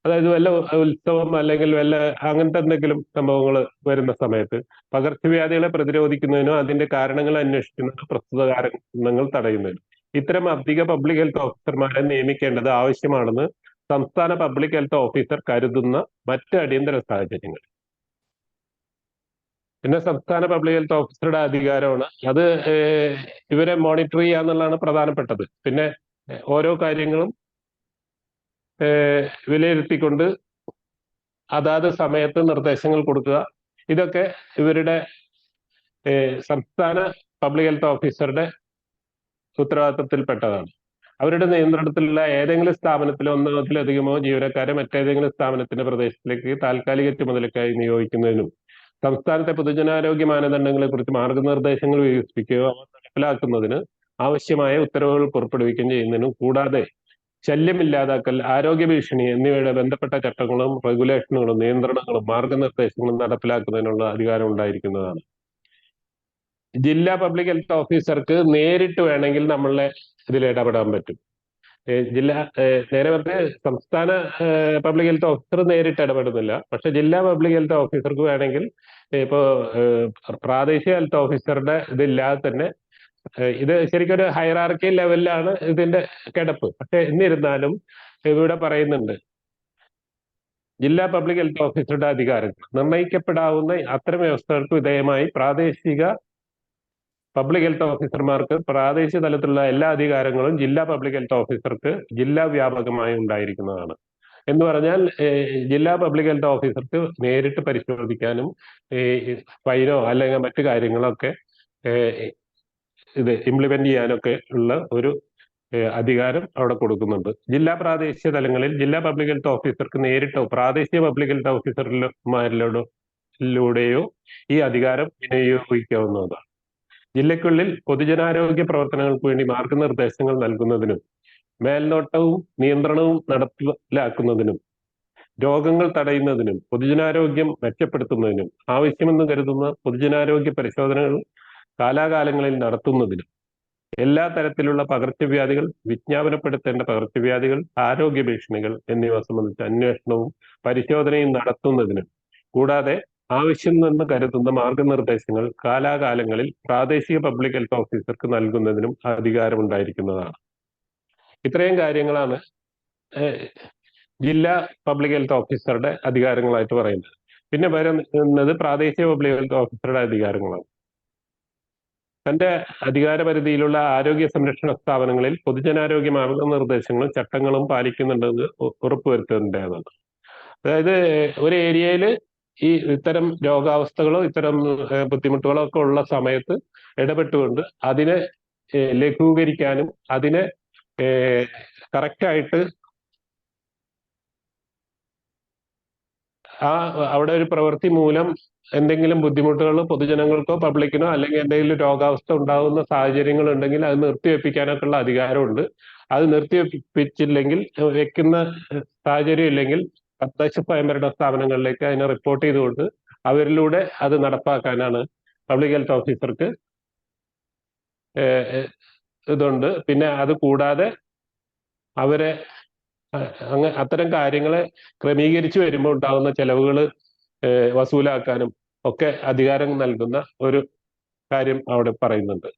അതായത് വല്ല ഉത്സവം അല്ലെങ്കിൽ വല്ല അങ്ങനത്തെ എന്തെങ്കിലും സംഭവങ്ങൾ വരുന്ന സമയത്ത് പകർച്ചവ്യാധികളെ പ്രതിരോധിക്കുന്നതിനോ അതിന്റെ കാരണങ്ങൾ അന്വേഷിക്കുന്നതിനോ പ്രസ്തുത കാരണങ്ങൾ തടയുന്നതിനും ഇത്തരം അധിക പബ്ലിക് ഹെൽത്ത് ഓഫീസർമാരെ നിയമിക്കേണ്ടത് ആവശ്യമാണെന്ന് സംസ്ഥാന പബ്ലിക് ഹെൽത്ത് ഓഫീസർ കരുതുന്ന മറ്റ് അടിയന്തര സാഹചര്യങ്ങൾ. പിന്നെ സംസ്ഥാന പബ്ലിക് ഹെൽത്ത് ഓഫീസറുടെ അധികാരമാണ് അത് ഇവരെ മോണിറ്റർ ചെയ്യുക എന്നുള്ളതാണ് പ്രധാനപ്പെട്ടത്. പിന്നെ ഓരോ കാര്യങ്ങളും വിലയിരുത്തിക്കൊണ്ട് അതാത് സമയത്ത് നിർദ്ദേശങ്ങൾ കൊടുക്കുക. ഇതൊക്കെ ഇവരുടെ സംസ്ഥാന പബ്ലിക് ഹെൽത്ത് ഓഫീസറുടെ ഉത്തരവാദിത്തത്തിൽപ്പെട്ടതാണ്. അവരുടെ നിയന്ത്രണത്തിലുള്ള ഏതെങ്കിലും സ്ഥാപനത്തിലോ ഒന്നിലധികമോ ജീവനക്കാരെ മറ്റേതെങ്കിലും സ്ഥാപനത്തിന്റെ പ്രദേശത്തേക്ക് താൽക്കാലിക ചുമതലക്കായി നിയോഗിക്കുന്നതിനും സംസ്ഥാനത്തെ പൊതുജനാരോഗ്യ മാനദണ്ഡങ്ങളെ കുറിച്ച് മാർഗനിർദ്ദേശങ്ങൾ വികസിപ്പിക്കുകയോ അവ നടപ്പിലാക്കുന്നതിന് ആവശ്യമായ ഉത്തരവുകൾ പുറപ്പെടുവിക്കുകയും ചെയ്യുന്നതിനും, കൂടാതെ ശല്യം ഇല്ലാതാക്കൽ, ആരോഗ്യ ഭീഷണി എന്നിവയുടെ ബന്ധപ്പെട്ട ചട്ടങ്ങളും റെഗുലേഷനുകളും നിയന്ത്രണങ്ങളും മാർഗനിർദ്ദേശങ്ങളും നടപ്പിലാക്കുന്നതിനുള്ള അധികാരം ഉണ്ടായിരിക്കുന്നതാണ്. ജില്ലാ പബ്ലിക് ഹെൽത്ത് ഓഫീസർക്ക് നേരിട്ട് വേണമെങ്കിൽ നമ്മളെ ഇതിൽ ഇടപെടാൻ പറ്റും. നേരെ പറഞ്ഞ സംസ്ഥാന പബ്ലിക് ഹെൽത്ത് ഓഫീസർ നേരിട്ട് ഇടപെടുന്നില്ല. പക്ഷെ ജില്ലാ പബ്ലിക് ഹെൽത്ത് ഓഫീസർക്ക് വേണമെങ്കിൽ ഇപ്പോ പ്രാദേശിക ഹെൽത്ത് ഓഫീസറുടെ ഇതില്ലാതെ തന്നെ, ഇത് ശരിക്കും ഒരു ഹൈറാർക്കി ലെവലിലാണ് ഇതിന്റെ കിടപ്പ്. പക്ഷെ എന്നിരുന്നാലും ഇവിടെ പറയുന്നുണ്ട് ജില്ലാ പബ്ലിക് ഹെൽത്ത് ഓഫീസറുടെ അധികാരങ്ങൾ നിർണ്ണയിക്കപ്പെടാവുന്ന അത്തരം വ്യവസ്ഥകൾക്ക് വിധേയമായി പ്രാദേശിക പബ്ലിക് ഹെൽത്ത് ഓഫീസർമാർക്ക് പ്രാദേശിക തലത്തിലുള്ള എല്ലാ അധികാരങ്ങളും ജില്ലാ പബ്ലിക് ഹെൽത്ത് ഓഫീസർക്ക് ജില്ലാ വ്യാപകമായി ഉണ്ടായിരിക്കുന്നതാണ്. എന്ന് പറഞ്ഞാൽ ജില്ലാ പബ്ലിക് ഹെൽത്ത് ഓഫീസർക്ക് നേരിട്ട് പരിശോധിക്കാനും ഫൈനോ അല്ലെങ്കിൽ മറ്റു കാര്യങ്ങളൊക്കെ ഇത് ഇംപ്ലിമെന്റ് ചെയ്യാനൊക്കെ ഉള്ള ഒരു അധികാരം അവിടെ കൊടുക്കുന്നുണ്ട്. ജില്ലാ പ്രാദേശിക തലങ്ങളിൽ ജില്ലാ പബ്ലിക് ഹെൽത്ത് ഓഫീസർക്ക് നേരിട്ടോ പ്രാദേശിക പബ്ലിക് ഹെൽത്ത് ഓഫീസർമാരിലൂടെയോ ഈ അധികാരം വിനിയോഗിക്കാവുന്നതാണ്. ജില്ലയ്ക്കുള്ളിൽ പൊതുജനാരോഗ്യ പ്രവർത്തനങ്ങൾക്ക് വേണ്ടി മാർഗനിർദ്ദേശങ്ങൾ നൽകുന്നതിനും മേൽനോട്ടവും നിയന്ത്രണവും നടപ്പിലാക്കുന്നതിനും രോഗങ്ങൾ തടയുന്നതിനും പൊതുജനാരോഗ്യം മെച്ചപ്പെടുത്തുന്നതിനും ആവശ്യമെന്ന് കരുതുന്ന പൊതുജനാരോഗ്യ പരിശോധനകൾ കാലാകാലങ്ങളിൽ നടത്തുന്നതിനും എല്ലാ തരത്തിലുള്ള പകർച്ചവ്യാധികൾ, വിജ്ഞാപനപ്പെടുത്തേണ്ട പകർച്ചവ്യാധികൾ, ആരോഗ്യ ഭീഷണികൾ എന്നിവ സംബന്ധിച്ച അന്വേഷണവും പരിശോധനയും നടത്തുന്നതിനും കൂടാതെ ആവശ്യമെന്ന് കരുതുന്ന മാർഗനിർദ്ദേശങ്ങൾ കാലാകാലങ്ങളിൽ പ്രാദേശിക പബ്ലിക് ഹെൽത്ത് ഓഫീസർക്ക് നൽകുന്നതിനും അധികാരമുണ്ടായിരിക്കുന്നതാണ്. ഇത്രയും കാര്യങ്ങളാണ് ജില്ലാ പബ്ലിക് ഹെൽത്ത് ഓഫീസറുടെ അധികാരങ്ങളായിട്ട് പറയുന്നത്. പിന്നെ വരുന്നത് പ്രാദേശിക പബ്ലിക് ഹെൽത്ത് ഓഫീസറുടെ അധികാരങ്ങളാണ്. തന്റെ അധികാരപരിധിയിലുള്ള ആരോഗ്യ സംരക്ഷണ സ്ഥാപനങ്ങളിൽ പൊതുജനാരോഗ്യ മാർഗനിർദ്ദേശങ്ങളും ചട്ടങ്ങളും പാലിക്കുന്നുണ്ടെന്ന് ഉറപ്പുവരുത്തേണ്ടതാണ്. അതായത് ഒരു ഏരിയയിൽ ഈ ഇത്തരം രോഗാവസ്ഥകളോ ഇത്തരം ബുദ്ധിമുട്ടുകളോ ഒക്കെ ഉള്ള സമയത്ത് ഇടപെട്ടുകൊണ്ട് അതിനെ ലഘൂകരിക്കാനും അതിനെ കറക്റ്റായിട്ട് അവിടെ ഒരു പ്രവൃത്തി മൂലം എന്തെങ്കിലും ബുദ്ധിമുട്ടുകൾ പൊതുജനങ്ങൾക്കോ പബ്ലിക്കിനോ അല്ലെങ്കിൽ എന്തെങ്കിലും രോഗാവസ്ഥ ഉണ്ടാകുന്ന സാഹചര്യങ്ങൾ ഉണ്ടെങ്കിൽ അത് നിർത്തിവെപ്പിക്കാനൊക്കെ ഉള്ള അധികാരമുണ്ട്. അത് നിർത്തിവെപ്പിച്ചില്ലെങ്കിൽ വെക്കുന്ന സാഹചര്യം ഇല്ലെങ്കിൽ തദ്ദേശ സ്വയംഭരണ സ്ഥാപനങ്ങളിലേക്ക് അതിനെ റിപ്പോർട്ട് ചെയ്തുകൊണ്ട് അവരിലൂടെ അത് നടപ്പാക്കാനാണ് പബ്ലിക് ഹെൽത്ത് ഓഫീസർക്ക് ഇതുണ്ട്. പിന്നെ അത് കൂടാതെ അവരെ അത്തരം കാര്യങ്ങളെ ക്രമീകരിച്ചു വരുമ്പോൾ ഉണ്ടാകുന്ന ചെലവുകൾ വസൂലാക്കാനും ഒക്കെ അധികാരം നൽകുന്ന ഒരു കാര്യം അവിടെ പറയുന്നുണ്ട്.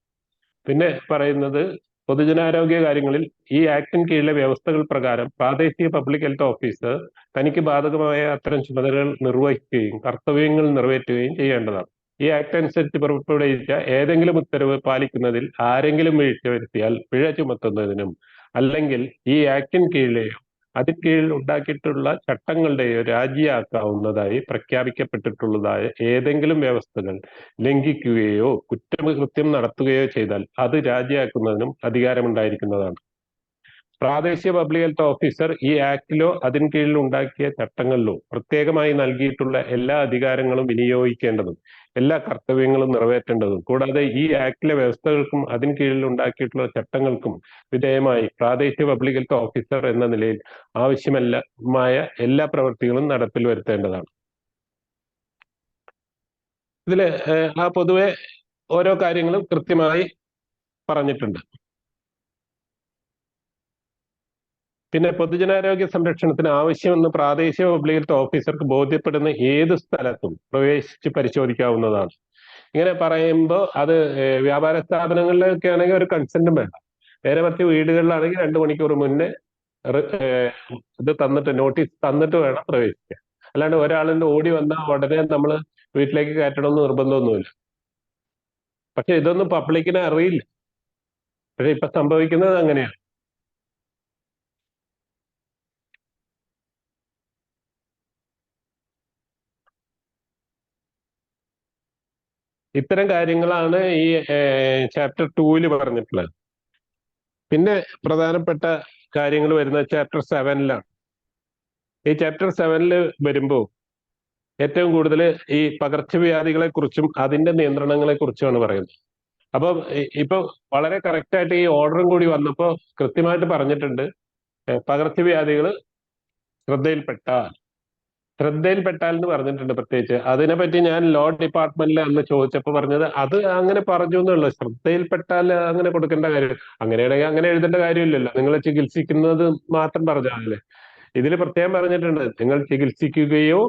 പിന്നെ പറയുന്നത് പൊതുജനാരോഗ്യ കാര്യങ്ങളിൽ ഈ ആക്ടിന് കീഴിലെ വ്യവസ്ഥകൾ പ്രകാരം പ്രാദേശിക പബ്ലിക് ഹെൽത്ത് ഓഫീസർ തനിക്ക് ബാധകമായ അത്തരം ചുമതലകൾ നിർവഹിക്കുകയും കർത്തവ്യങ്ങൾ നിറവേറ്റുകയും ചെയ്യേണ്ടതാണ്. ഈ ആക്ട് അനുസരിച്ച് പുറപ്പെടുവിച്ച ഏതെങ്കിലും ഉത്തരവ് പാലിക്കുന്നതിൽ ആരെങ്കിലും വീഴ്ച വരുത്തിയാൽ പിഴ ചുമത്തുന്നതിനും അല്ലെങ്കിൽ ഈ ആക്ടിന് കീഴിലെയോ അതിന് കീഴിൽ ഉണ്ടാക്കിയിട്ടുള്ള ചട്ടങ്ങളുടെയോ രാജിയാക്കാവുന്നതായി പ്രഖ്യാപിക്കപ്പെട്ടിട്ടുള്ളതായ ഏതെങ്കിലും വ്യവസ്ഥകൾ ലംഘിക്കുകയോ കുറ്റകൃത്യം നടത്തുകയോ ചെയ്താൽ അത് രാജിയാക്കുന്നതിനും അധികാരമുണ്ടായിരിക്കുന്നതാണ്. പ്രാദേശിക പബ്ലിക് ഹെൽത്ത് ഓഫീസർ ഈ ആക്ടിലോ അതിന് കീഴിൽ ഉണ്ടാക്കിയ ചട്ടങ്ങളിലോ പ്രത്യേകമായി നൽകിയിട്ടുള്ള എല്ലാ അധികാരങ്ങളും വിനിയോഗിക്കേണ്ടതും എല്ലാ കർത്തവ്യങ്ങളും നിറവേറ്റേണ്ടതും കൂടാതെ ഈ ആക്ടിലെ വ്യവസ്ഥകൾക്കും അതിന് കീഴിൽ ഉണ്ടാക്കിയിട്ടുള്ള ചട്ടങ്ങൾക്കും വിധേയമായി പ്രാദേശിക പബ്ലിക് ഹെൽത്ത് ഓഫീസർ എന്ന നിലയിൽ ആവശ്യമായ എല്ലാ പ്രവൃത്തികളും നടപ്പിൽ വരുത്തേണ്ടതാണ്. ഇതില് പൊതുവെ ഓരോ കാര്യങ്ങളും കൃത്യമായി പറഞ്ഞിട്ടുണ്ട്. പിന്നെ പൊതുജനാരോഗ്യ സംരക്ഷണത്തിന് ആവശ്യമെന്ന് പ്രാദേശിക പബ്ലിക് ഹെൽത്ത് ഓഫീസർക്ക് ബോധ്യപ്പെടുന്ന ഏത് സ്ഥലത്തും പ്രവേശിച്ച് പരിശോധിക്കാവുന്നതാണ്. ഇങ്ങനെ പറയുമ്പോൾ അത് വ്യാപാര സ്ഥാപനങ്ങളിലൊക്കെ ആണെങ്കിൽ ഒരു കൺസെന്റും വേണ്ട. നേരെ മറിച്ച് വീടുകളിലാണെങ്കിൽ 2 മണിക്കൂർ മുന്നേ ഇത് തന്നിട്ട് നോട്ടീസ് തന്നിട്ട് വേണം പ്രവേശിക്കാൻ. അല്ലാണ്ട് ഒരാളിന്റെ ഓടി വന്നാൽ ഉടനെ നമ്മൾ വീട്ടിലേക്ക് കയറ്റണമെന്ന് നിർബന്ധമൊന്നുമില്ല. പക്ഷെ ഇതൊന്നും പബ്ലിക്കിനെ അറിയില്ല. പക്ഷെ ഇപ്പൊ സംഭവിക്കുന്നത് അങ്ങനെയാണ്. ഇത്തരം കാര്യങ്ങളാണ് ഈ ചാപ്റ്റർ 2 പറഞ്ഞിട്ടുള്ളത്. പിന്നെ പ്രധാനപ്പെട്ട കാര്യങ്ങൾ വരുന്നത് ചാപ്റ്റർ 7 ഈ ചാപ്റ്റർ 7 വരുമ്പോൾ ഏറ്റവും കൂടുതൽ ഈ പകർച്ചവ്യാധികളെ കുറിച്ചും അതിന്റെ നിയന്ത്രണങ്ങളെ കുറിച്ചുമാണ് പറയുന്നത്. അപ്പൊ ഇപ്പൊ വളരെ കറക്റ്റ് ആയിട്ട് ഈ ഓർഡറും കൂടി വന്നപ്പോൾ കൃത്യമായിട്ട് പറഞ്ഞിട്ടുണ്ട്. പകർച്ചവ്യാധികൾ ശ്രദ്ധയിൽപ്പെട്ടാൽ എന്ന് പറഞ്ഞിട്ടുണ്ട്. പ്രത്യേകിച്ച് അതിനെപ്പറ്റി ഞാൻ ലോ ഡിപ്പാർട്ട്മെന്റിൽ അന്ന് ചോദിച്ചപ്പോൾ പറഞ്ഞത് അത് അങ്ങനെ പറഞ്ഞു എന്നുള്ളൂ. ശ്രദ്ധയിൽപ്പെട്ടാൽ അങ്ങനെ കൊടുക്കേണ്ട കാര്യം, അങ്ങനെയാണെങ്കിൽ അങ്ങനെ എഴുതേണ്ട കാര്യമില്ലല്ലോ. നിങ്ങൾ ചികിത്സിക്കുന്നത് മാത്രം പറഞ്ഞാലേ. ഇതിൽ പ്രത്യേകം പറഞ്ഞിട്ടുണ്ട്, നിങ്ങൾ ചികിത്സിക്കുകയോ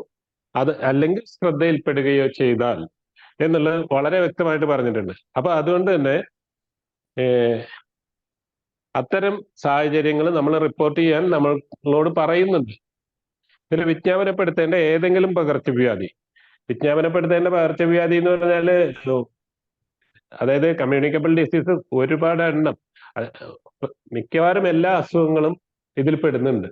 അത് അല്ലെങ്കിൽ ശ്രദ്ധയിൽപ്പെടുകയോ ചെയ്താൽ എന്നുള്ളത് വളരെ വ്യക്തമായിട്ട് പറഞ്ഞിട്ടുണ്ട്. അപ്പൊ അതുകൊണ്ട് തന്നെ അത്തരം സാഹചര്യങ്ങൾ നമ്മൾ റിപ്പോർട്ട് ചെയ്യാൻ നമ്മളോട് പറയുന്നുണ്ട്. ഇതിൽ വിജ്ഞാപനപ്പെടുത്തേണ്ട ഏതെങ്കിലും പകർച്ചവ്യാധി എന്ന് പറഞ്ഞാല് അതായത് കമ്മ്യൂണിക്കബിൾ ഡിസീസ് ഒരുപാട് എണ്ണം, അഹ് മിക്കവാറും എല്ലാ അസുഖങ്ങളും ഇതിൽ പെടുന്നുണ്ട്.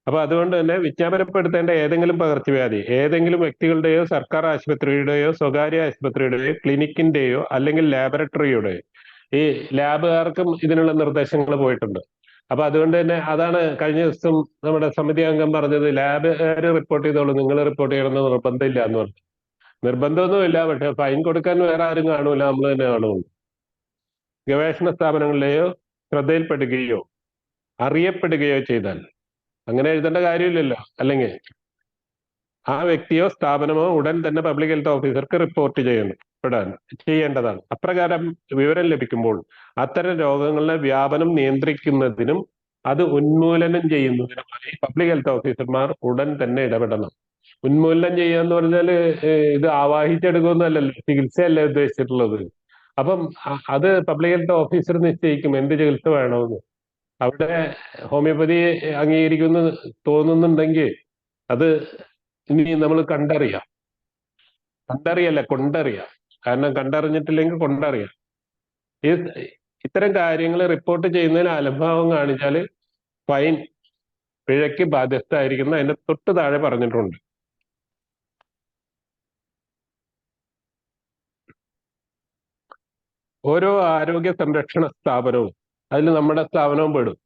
അപ്പൊ അതുകൊണ്ട് തന്നെ വിജ്ഞാപനപ്പെടുത്തേണ്ട ഏതെങ്കിലും പകർച്ചവ്യാധി ഏതെങ്കിലും വ്യക്തികളുടെയോ സർക്കാർ ആശുപത്രിയുടെയോ സ്വകാര്യ ആശുപത്രിയുടെയോ ക്ലിനിക്കിന്റെയോ അല്ലെങ്കിൽ ലാബറട്ടറിയുടെയോ, ഈ ലാബുകാർക്കും ഇതിനുള്ള നിർദ്ദേശങ്ങൾ പോയിട്ടുണ്ട്. അപ്പൊ അതുകൊണ്ട് തന്നെ അതാണ് കഴിഞ്ഞ ദിവസം നമ്മുടെ സമിതി അംഗം പറഞ്ഞത്, ലാബുകാർ റിപ്പോർട്ട് ചെയ്തോളൂ, നിങ്ങൾ റിപ്പോർട്ട് ചെയ്യണമെന്ന് നിർബന്ധമില്ല എന്ന് പറഞ്ഞു. നിർബന്ധമൊന്നുമില്ല, പക്ഷെ ഫൈൻ കൊടുക്കാൻ വേറെ ആരും കാണൂല, നമ്മൾ തന്നെ കാണുള്ളൂ. ഗവേഷണ സ്ഥാപനങ്ങളിലെയോ ശ്രദ്ധയിൽപ്പെടുകയോ അറിയപ്പെടുകയോ ചെയ്താൽ, അങ്ങനെ എഴുതേണ്ട കാര്യമില്ലല്ലോ, അല്ലെങ്കിൽ ആ വ്യക്തിയോ സ്ഥാപനമോ ഉടൻ തന്നെ പബ്ലിക് ഹെൽത്ത് ഓഫീസർക്ക് റിപ്പോർട്ട് ചെയ്യേണ്ടതാണ്. അപ്രകാരം വിവരം ലഭിക്കുമ്പോൾ അത്തരം രോഗങ്ങളുടെ വ്യാപനം നിയന്ത്രിക്കുന്നതിനും അത് ഉന്മൂലനം ചെയ്യുന്നതിനുമായി പബ്ലിക് ഹെൽത്ത് ഓഫീസർമാർ ഉടൻ തന്നെ ഇടപെടണം. ഉന്മൂലനം ചെയ്യുക എന്ന് പറഞ്ഞാല് ഇത് ആവാഹിച്ചെടുക്കുന്നതല്ലല്ലോ, ചികിത്സയല്ലേ ഉദ്ദേശിച്ചിട്ടുള്ളത്. അപ്പം അത് പബ്ലിക് ഹെൽത്ത് ഓഫീസർ നിശ്ചയിക്കും എന്ത് ചികിത്സ വേണമെന്ന്. അവിടെ ഹോമിയോപ്പതി അംഗീകരിക്കുമെന്ന് തോന്നുന്നുണ്ടെങ്കിൽ അത് ഇനി നമ്മൾ കൊണ്ടറിയാം. കാരണം കണ്ടറിഞ്ഞിട്ടില്ലെങ്കിൽ കൊണ്ടറിയാം. ഈ ഇത്തരം കാര്യങ്ങൾ റിപ്പോർട്ട് ചെയ്യുന്നതിന് അലംഭാവം കാണിച്ചാൽ ഫൈൻ, പിഴയ്ക്ക് ബാധ്യസ്ഥരായിരിക്കുന്ന അതിന്റെ തൊട്ട് താഴെ പറഞ്ഞിട്ടുണ്ട്. ഓരോ ആരോഗ്യ സംരക്ഷണ സ്ഥാപനവും, അതിൽ നമ്മുടെ സ്ഥാപനവും പെടും,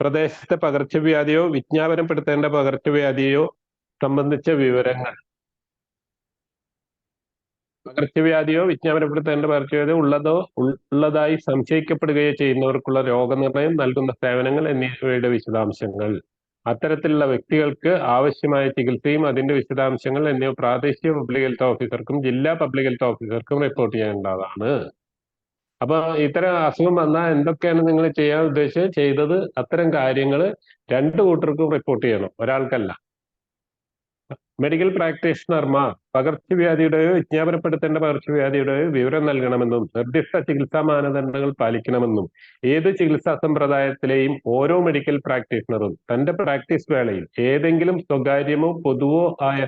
പ്രദേശത്തെ പകർച്ചവ്യാധിയോ വിജ്ഞാപനപ്പെടുത്തേണ്ട പകർച്ചവ്യാധിയോ സംബന്ധിച്ച വിവരങ്ങൾ, വിജ്ഞാപനപ്പെടുത്തേണ്ട പകർച്ചവ്യാധിയോ ഉള്ളതായി സംശയിക്കപ്പെടുകയോ ചെയ്യുന്നവർക്കുള്ള രോഗനിർണയം, നൽകുന്ന സേവനങ്ങൾ എന്നിവയുടെ വിശദാംശങ്ങൾ, അത്തരത്തിലുള്ള വ്യക്തികൾക്ക് ആവശ്യമായ ചികിത്സയും അതിന്റെ വിശദാംശങ്ങൾ എന്നിവ പ്രാദേശിക പബ്ലിക് ഹെൽത്ത് ഓഫീസർക്കും ജില്ലാ പബ്ലിക് ഹെൽത്ത് ഓഫീസർക്കും റിപ്പോർട്ട് ചെയ്യേണ്ടതാണ്. അപ്പൊ ഇത്തരം അസുഖം വന്നാൽ എന്തൊക്കെയാണ് നിങ്ങൾ ചെയ്യാൻ ഉദ്ദേശിച്ചത്, ചെയ്തത്, അത്തരം കാര്യങ്ങൾ രണ്ടു കൂട്ടർക്കും റിപ്പോർട്ട് ചെയ്യണം, ഒരാൾക്കല്ല. മെഡിക്കൽ പ്രാക്ടീഷണർമാർ പകർച്ചവ്യാധിയുടെയോ വിജ്ഞാപനപ്പെടുത്തേണ്ട പകർച്ചവ്യാധിയുടെയോ വിവരം നൽകണമെന്നും നിർദ്ദിഷ്ട ചികിത്സാ മാനദണ്ഡങ്ങൾ പാലിക്കണമെന്നും ഏത് ചികിത്സാ സമ്പ്രദായത്തിലെയും ഓരോ മെഡിക്കൽ പ്രാക്ടീഷണറും തന്റെ പ്രാക്ടീസ് വേളയിൽ ഏതെങ്കിലും സ്വകാര്യമോ പൊതുവോ ആയ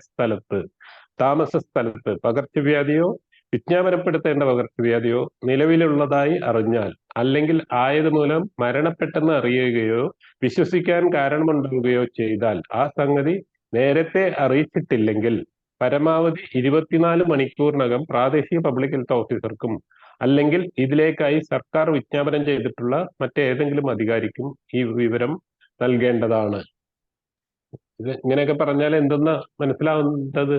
താമസ സ്ഥലത്ത് പകർച്ചവ്യാധിയോ വിജ്ഞാപനപ്പെടുത്തേണ്ട പകർച്ചവ്യാധിയോ നിലവിലുള്ളതായി അറിഞ്ഞാൽ, അല്ലെങ്കിൽ ആയതുമൂലം മരണപ്പെട്ടെന്ന് അറിയുകയോ വിശ്വസിക്കാൻ കാരണമുണ്ടാവുകയോ ചെയ്താൽ, ആ സംഗതി നേരത്തെ അറിയിച്ചിട്ടില്ലെങ്കിൽ പരമാവധി 24 മണിക്കൂറിനകം പ്രാദേശിക പബ്ലിക് ഹെൽത്ത് ഓഫീസർക്കും അല്ലെങ്കിൽ ഇതിലേക്കായി സർക്കാർ വിജ്ഞാപനം ചെയ്തിട്ടുള്ള മറ്റേതെങ്കിലും അധികാരിക്കും ഈ വിവരം നൽകേണ്ടതാണ്. ഇത് ഇങ്ങനെയൊക്കെ പറഞ്ഞാൽ എന്തെന്നാ മനസ്സിലാവുന്നത്?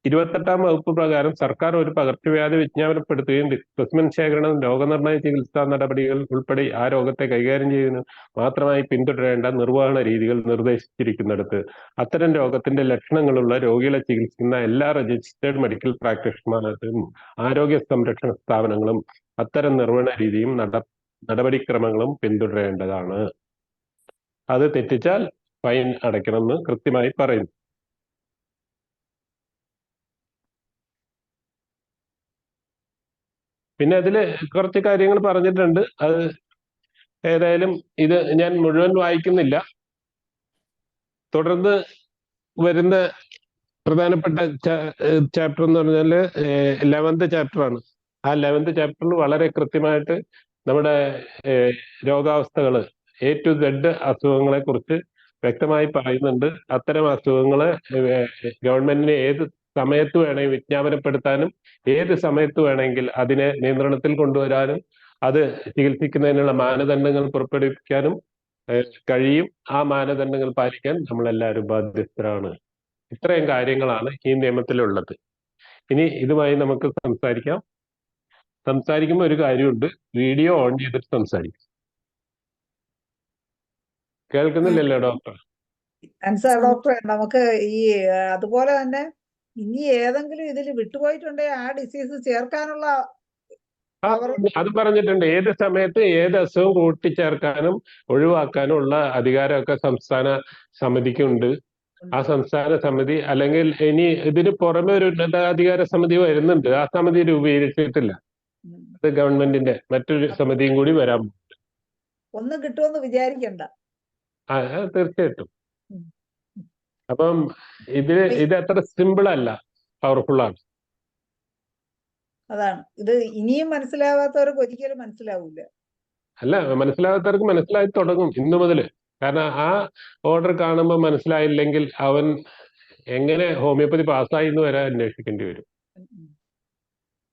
28ാം വകുപ്പ് പ്രകാരം സർക്കാർ ഒരു പകർച്ചവ്യാധി വിജ്ഞാപനപ്പെടുത്തുകയും സ്പെസിമെൻ ശേഖരണം, രോഗനിർണയ ചികിത്സാ നടപടികൾ ഉൾപ്പെടെ ആ രോഗത്തെ കൈകാര്യം ചെയ്യുന്നതിന് മാത്രമായി പിന്തുടരേണ്ട നിർവഹണ രീതികൾ നിർദ്ദേശിച്ചിരിക്കുന്നിടത്ത് അത്തരം രോഗത്തിന്റെ ലക്ഷണങ്ങളുള്ള രോഗികളെ ചികിത്സിക്കുന്ന എല്ലാ രജിസ്റ്റേർഡ് മെഡിക്കൽ പ്രാക്ടീഷണർമാരും ആരോഗ്യ സംരക്ഷണ സ്ഥാപനങ്ങളും അത്തരം നിർവഹണ രീതിയും നടപടിക്രമങ്ങളും പിന്തുടരേണ്ടതാണ്. അത് തെറ്റിച്ചാൽ ഫൈൻ അടയ്ക്കണമെന്ന് കൃത്യമായി പറയുന്നു. പിന്നെ അതില് കുറച്ച് കാര്യങ്ങൾ പറഞ്ഞിട്ടുണ്ട്. അത് ഏതായാലും ഇത് ഞാൻ മുഴുവൻ വായിക്കുന്നില്ല. തുടർന്ന് വരുന്ന പ്രധാനപ്പെട്ട ചാപ്റ്റർ എന്ന് പറഞ്ഞാൽ 11th ചാപ്റ്ററാണ്. ആ 11th ചാപ്റ്ററിൽ വളരെ കൃത്യമായിട്ട് നമ്മുടെ രോഗാവസ്ഥകൾ A to Z അസുഖങ്ങളെ കുറിച്ച് വ്യക്തമായി പറയുന്നുണ്ട്. അത്തരം അസുഖങ്ങളെ ഗവൺമെന്റിന് ഏത് സമയത്ത് വേണമെങ്കിൽ വിജ്ഞാപനപ്പെടുത്താനും ഏത് സമയത്ത് വേണമെങ്കിൽ അതിനെ നിയന്ത്രണത്തിൽ കൊണ്ടുവരാനും അത് ചികിത്സിക്കുന്നതിനുള്ള മാനദണ്ഡങ്ങൾ പുറപ്പെടുവിക്കാനും കഴിയും. ആ മാനദണ്ഡങ്ങൾ പാലിക്കാൻ നമ്മളെല്ലാവരും ബാധ്യസ്ഥരാണ്. ഇത്രയും കാര്യങ്ങളാണ് ഈ നിയമത്തിലുള്ളത്. ഇനി ഇതുമായി നമുക്ക് സംസാരിക്കുമ്പോൾ ഒരു കാര്യമുണ്ട്, വീഡിയോ ഓൺ ചെയ്തിട്ട് സംസാരിക്കും. കേൾക്കുന്നില്ലല്ലോ ഡോക്ടർ? ഡോക്ടറെ, നമുക്ക് ഈ അതുപോലെ തന്നെ ഇനി ഏതെങ്കിലും ഇതിൽ വിട്ടുപോയിട്ടുണ്ടെങ്കിൽ ആ ഡിസീസ് ചേർക്കാനുള്ള അത് പറഞ്ഞിട്ടുണ്ട്. ഏത് സമയത്ത് ഏത് അസുഖം കൂട്ടിച്ചേർക്കാനും ഒഴിവാക്കാനും ഉള്ള അധികാരമൊക്കെ സംസ്ഥാന സമിതിക്കുണ്ട്. ആ സംസ്ഥാന സമിതി അല്ലെങ്കിൽ ഇനി ഇതിന് പുറമെ ഒരു ഉന്നതാധികാര സമിതി വരുന്നുണ്ട്. ആ സമിതി രൂപീകരിച്ചിട്ടില്ല. അത് ഗവൺമെന്റിന്റെ മറ്റൊരു സമിതിയും കൂടി വരാൻ ഒന്നും കിട്ടുമെന്ന് വിചാരിക്കണ്ട. തീർച്ചയായിട്ടും. അപ്പം ഇത് അത്ര സിമ്പിൾ അല്ല, പവർഫുൾ ആണ്. അതാണ് ഇത് ഇനിയും മനസ്സിലാവാത്തവർക്ക് ഒരിക്കലും മനസ്സിലാവൂല. അല്ല, മനസ്സിലാകാത്തവർക്ക് മനസ്സിലായി തുടങ്ങും ഇന്നു മുതൽ. കാരണം ആ ഓർഡർ കാണുമ്പോൾ മനസ്സിലായില്ലെങ്കിൽ അവൻ എങ്ങനെ ഹോമിയോപ്പതി പാസ്സായി എന്ന് വരെ അന്വേഷിക്കേണ്ടി വരും. ഉം.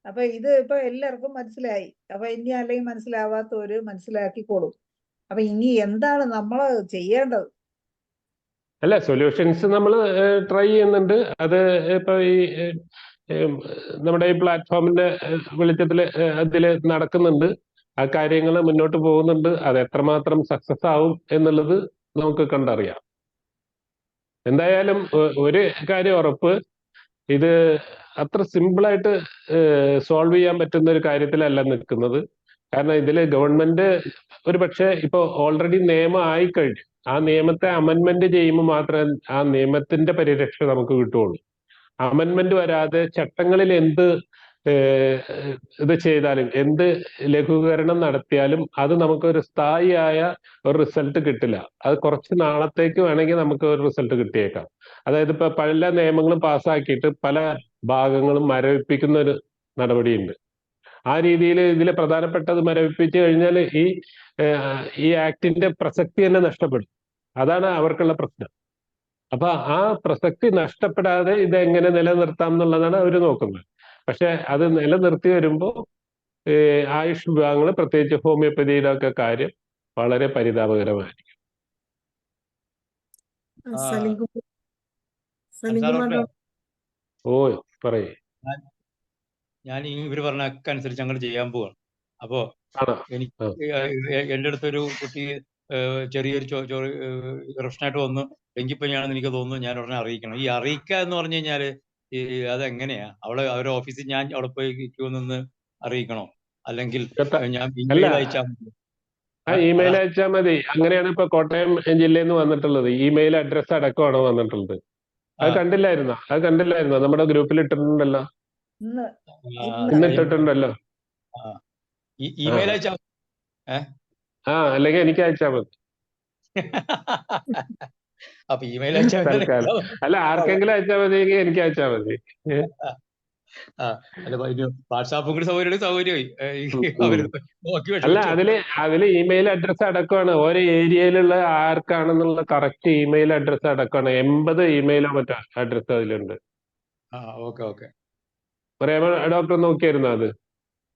അപ്പൊ ഇത് ഇപ്പൊ എല്ലാവർക്കും മനസ്സിലായി. അപ്പൊ ഇനി അല്ലെങ്കിൽ മനസ്സിലാവാത്തവര് മനസ്സിലാക്കിക്കോളും. അപ്പൊ ഇനി എന്താണ് നമ്മൾ ചെയ്യേണ്ടത്? അല്ല, സൊല്യൂഷൻസ് നമ്മൾ ട്രൈ ചെയ്യുന്നുണ്ട്. അത് ഇപ്പൊ ഈ നമ്മുടെ ഈ പ്ലാറ്റ്ഫോമിന്റെ വെളിച്ചത്തിൽ അതിൽ നടക്കുന്നുണ്ട്. ആ കാര്യങ്ങൾ മുന്നോട്ട് പോകുന്നുണ്ട്. അത് എത്രമാത്രം സക്സസ് ആവും എന്നുള്ളത് നമുക്ക് കണ്ടറിയാം. എന്തായാലും ഒരു കാര്യം ഉറപ്പ്, ഇത് അത്ര സിമ്പിളായിട്ട് സോൾവ് ചെയ്യാൻ പറ്റുന്ന ഒരു കാര്യത്തിലല്ല നിൽക്കുന്നത്. കാരണം ഇതിൽ ഗവൺമെന്റ് ഒരു പക്ഷേ ഇപ്പൊ ഓൾറെഡി നിയമം ആയിക്കഴിഞ്ഞു. ആ നിയമത്തെ അമെൻമെന്റ് ചെയ്യുമ്പോൾ മാത്രമേ ആ നിയമത്തിന്റെ പരിരക്ഷ നമുക്ക് കിട്ടുള്ളൂ. അമെൻമെന്റ് വരാതെ ചട്ടങ്ങളിൽ എന്ത് ഇത് ചെയ്താലും, എന്ത് ലഘൂകരണം നടത്തിയാലും അത് നമുക്കൊരു സ്ഥായിയായ ഒരു റിസൾട്ട് കിട്ടില്ല. അത് കുറച്ച് നാളത്തേക്ക് വേണമെങ്കിൽ നമുക്ക് ഒരു റിസൾട്ട് കിട്ടിയേക്കാം. അതായത് ഇപ്പൊ പല നിയമങ്ങളും പാസ്സാക്കിയിട്ട് പല ഭാഗങ്ങളും മരവിപ്പിക്കുന്ന ഒരു നടപടിയുണ്ട്. ആ രീതിയിൽ ഇതിൽ പ്രധാനപ്പെട്ടത് മരവിപ്പിച്ചു കഴിഞ്ഞാൽ ഈ ആക്ടിന്റെ പ്രസക്തി തന്നെ നഷ്ടപ്പെടും. അതാണ് അവർക്കുള്ള പ്രശ്നം. അപ്പൊ ആ പ്രസക്തി നഷ്ടപ്പെടാതെ ഇത് എങ്ങനെ നിലനിർത്താം എന്നുള്ളതാണ് അവർ നോക്കുന്നത്. പക്ഷെ അത് നിലനിർത്തി വരുമ്പോൾ ആയുഷ് വിഭാഗങ്ങൾ, പ്രത്യേകിച്ച് ഹോമിയോപ്പതിയുടെ ഒക്കെ കാര്യം വളരെ പരിതാപകരമായിരിക്കും. ഓ, പറയേ. ഞാൻ ഇവര് പറഞ്ഞൊക്കെ അനുസരിച്ച് ഞങ്ങൾ ചെയ്യാൻ പോവാണ്. അപ്പോ ആണോ? എനിക്ക് എൻ്റെ അടുത്തൊരു കുട്ടി ചെറിയൊരു പ്രശ്നമായിട്ട് വന്നു, ഡെങ്കിപ്പനിയാണെന്ന് എനിക്ക് തോന്നുന്നു. ഞാൻ ഉടനെ അറിയിക്കണം. ഈ അറിയിക്കുക എന്ന് പറഞ്ഞു കഴിഞ്ഞാല് അതെങ്ങനെയാ? അവരുടെ ഓഫീസിൽ ഞാൻ അവിടെ പോയി ക്യൂ നിന്ന് അറിയിക്കണോ? അല്ലെങ്കിൽ ഞാൻ ഇമെയിൽ അയച്ചാൽ മതി? ഇമെയിൽ അയച്ചാൽ മതി. അങ്ങനെയാണ് ഇപ്പൊ കോട്ടയം ജില്ലയിൽ നിന്ന് വന്നിട്ടുള്ളത്. ഇമെയിൽ അഡ്രസ് അടക്കമാണ് വന്നിട്ടുള്ളത്. അത് കണ്ടില്ലായിരുന്നോ? നമ്മുടെ ഗ്രൂപ്പിൽ ഇട്ടിട്ടുണ്ടല്ലോ, ഇന്നിട്ടിട്ടുണ്ടല്ലോ. ഇമെയിൽ അയച്ചാൽ അല്ലെങ്കിൽ എനിക്ക് അയച്ചാൽ മതി. അപ്പൊ ഇമെയിൽ അയച്ചാൽ അല്ല, ആർക്കെങ്കിലും അയച്ചാൽ മതി, എനിക്ക് അയച്ചാൽ മതി. വാട്സാപ്പും കൂടി സൗകര്യമായി. അല്ല, അതില് ഇമെയിൽ അഡ്രസ് അടക്കമാണ്. ഓരോ ഏരിയയിലുള്ള ആർക്കാണെന്നുള്ള കറക്റ്റ് ഇമെയിൽ അഡ്രസ് അടക്കമാണ്. 80 ഇമെയിലോ മറ്റോ അഡ്രസ് അതിലുണ്ട്. ഡോക്ടർ നോക്കിയായിരുന്നോ അത്?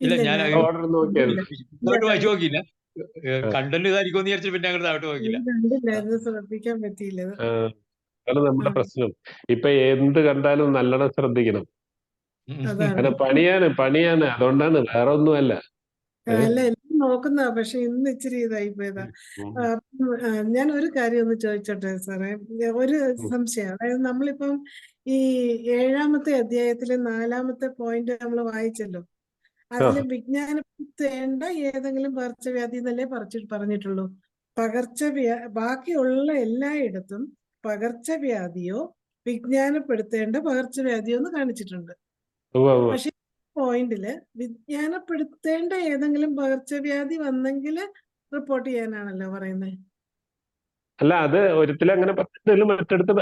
ഇല്ല, ഞാൻ ഓർഡർ നോക്കിയായിരുന്നു. വായിച്ചു നോക്കിയില്ല. കണ്ടന്റ് ഇതായിരിക്കും വിചാരിച്ചു പിന്നെ അങ്ങോട്ട് താഴോട്ട് നോക്കില്ല. ശ്രദ്ധിക്കാൻ പറ്റിയില്ല. അതാണ് നമ്മുടെ പ്രശ്നം. ഇപ്പൊ എന്ത് കണ്ടാലും നല്ലോണം ശ്രദ്ധിക്കണം. കാരണം പണിയാണ്. അതുകൊണ്ടാണ്, വേറെ ഒന്നുമല്ല. അല്ല, എല്ലാം നോക്കുന്ന, പക്ഷെ ഇന്ന് ഇച്ചിരി ഇതായി പോയതാ. ഞാൻ ഒരു കാര്യം ഒന്ന് ചോദിച്ചോട്ടെ സാറേ, ഒരു സംശയം. അതായത് നമ്മളിപ്പം ഈ 7ാമത്തെ അധ്യായത്തിലെ 4ാമത്തെ പോയിന്റ് നമ്മൾ വായിച്ചല്ലോ. അതിൽ വിജ്ഞാനപ്പെടുത്തേണ്ട ഏതെങ്കിലും പകർച്ചവ്യാധി എന്നല്ലേ പറഞ്ഞിട്ടുള്ളൂ. ബാക്കിയുള്ള എല്ലായിടത്തും പകർച്ചവ്യാധിയോ വിജ്ഞാനപ്പെടുത്തേണ്ട പകർച്ചവ്യാധിയോ എന്ന് കാണിച്ചിട്ടുണ്ട്. പക്ഷെ പോയിന്റില് വിജ്ഞാനപ്പെടുത്തേണ്ട ഏതെങ്കിലും പകർച്ചവ്യാധി വന്നെങ്കിൽ റിപ്പോർട്ട് ചെയ്യാനാണല്ലോ പറയുന്നത്. അല്ല, അത് ഒരിക്കലും അങ്ങനെ പറഞ്ഞിട്ടില്ല. മറ്റടുത്ത്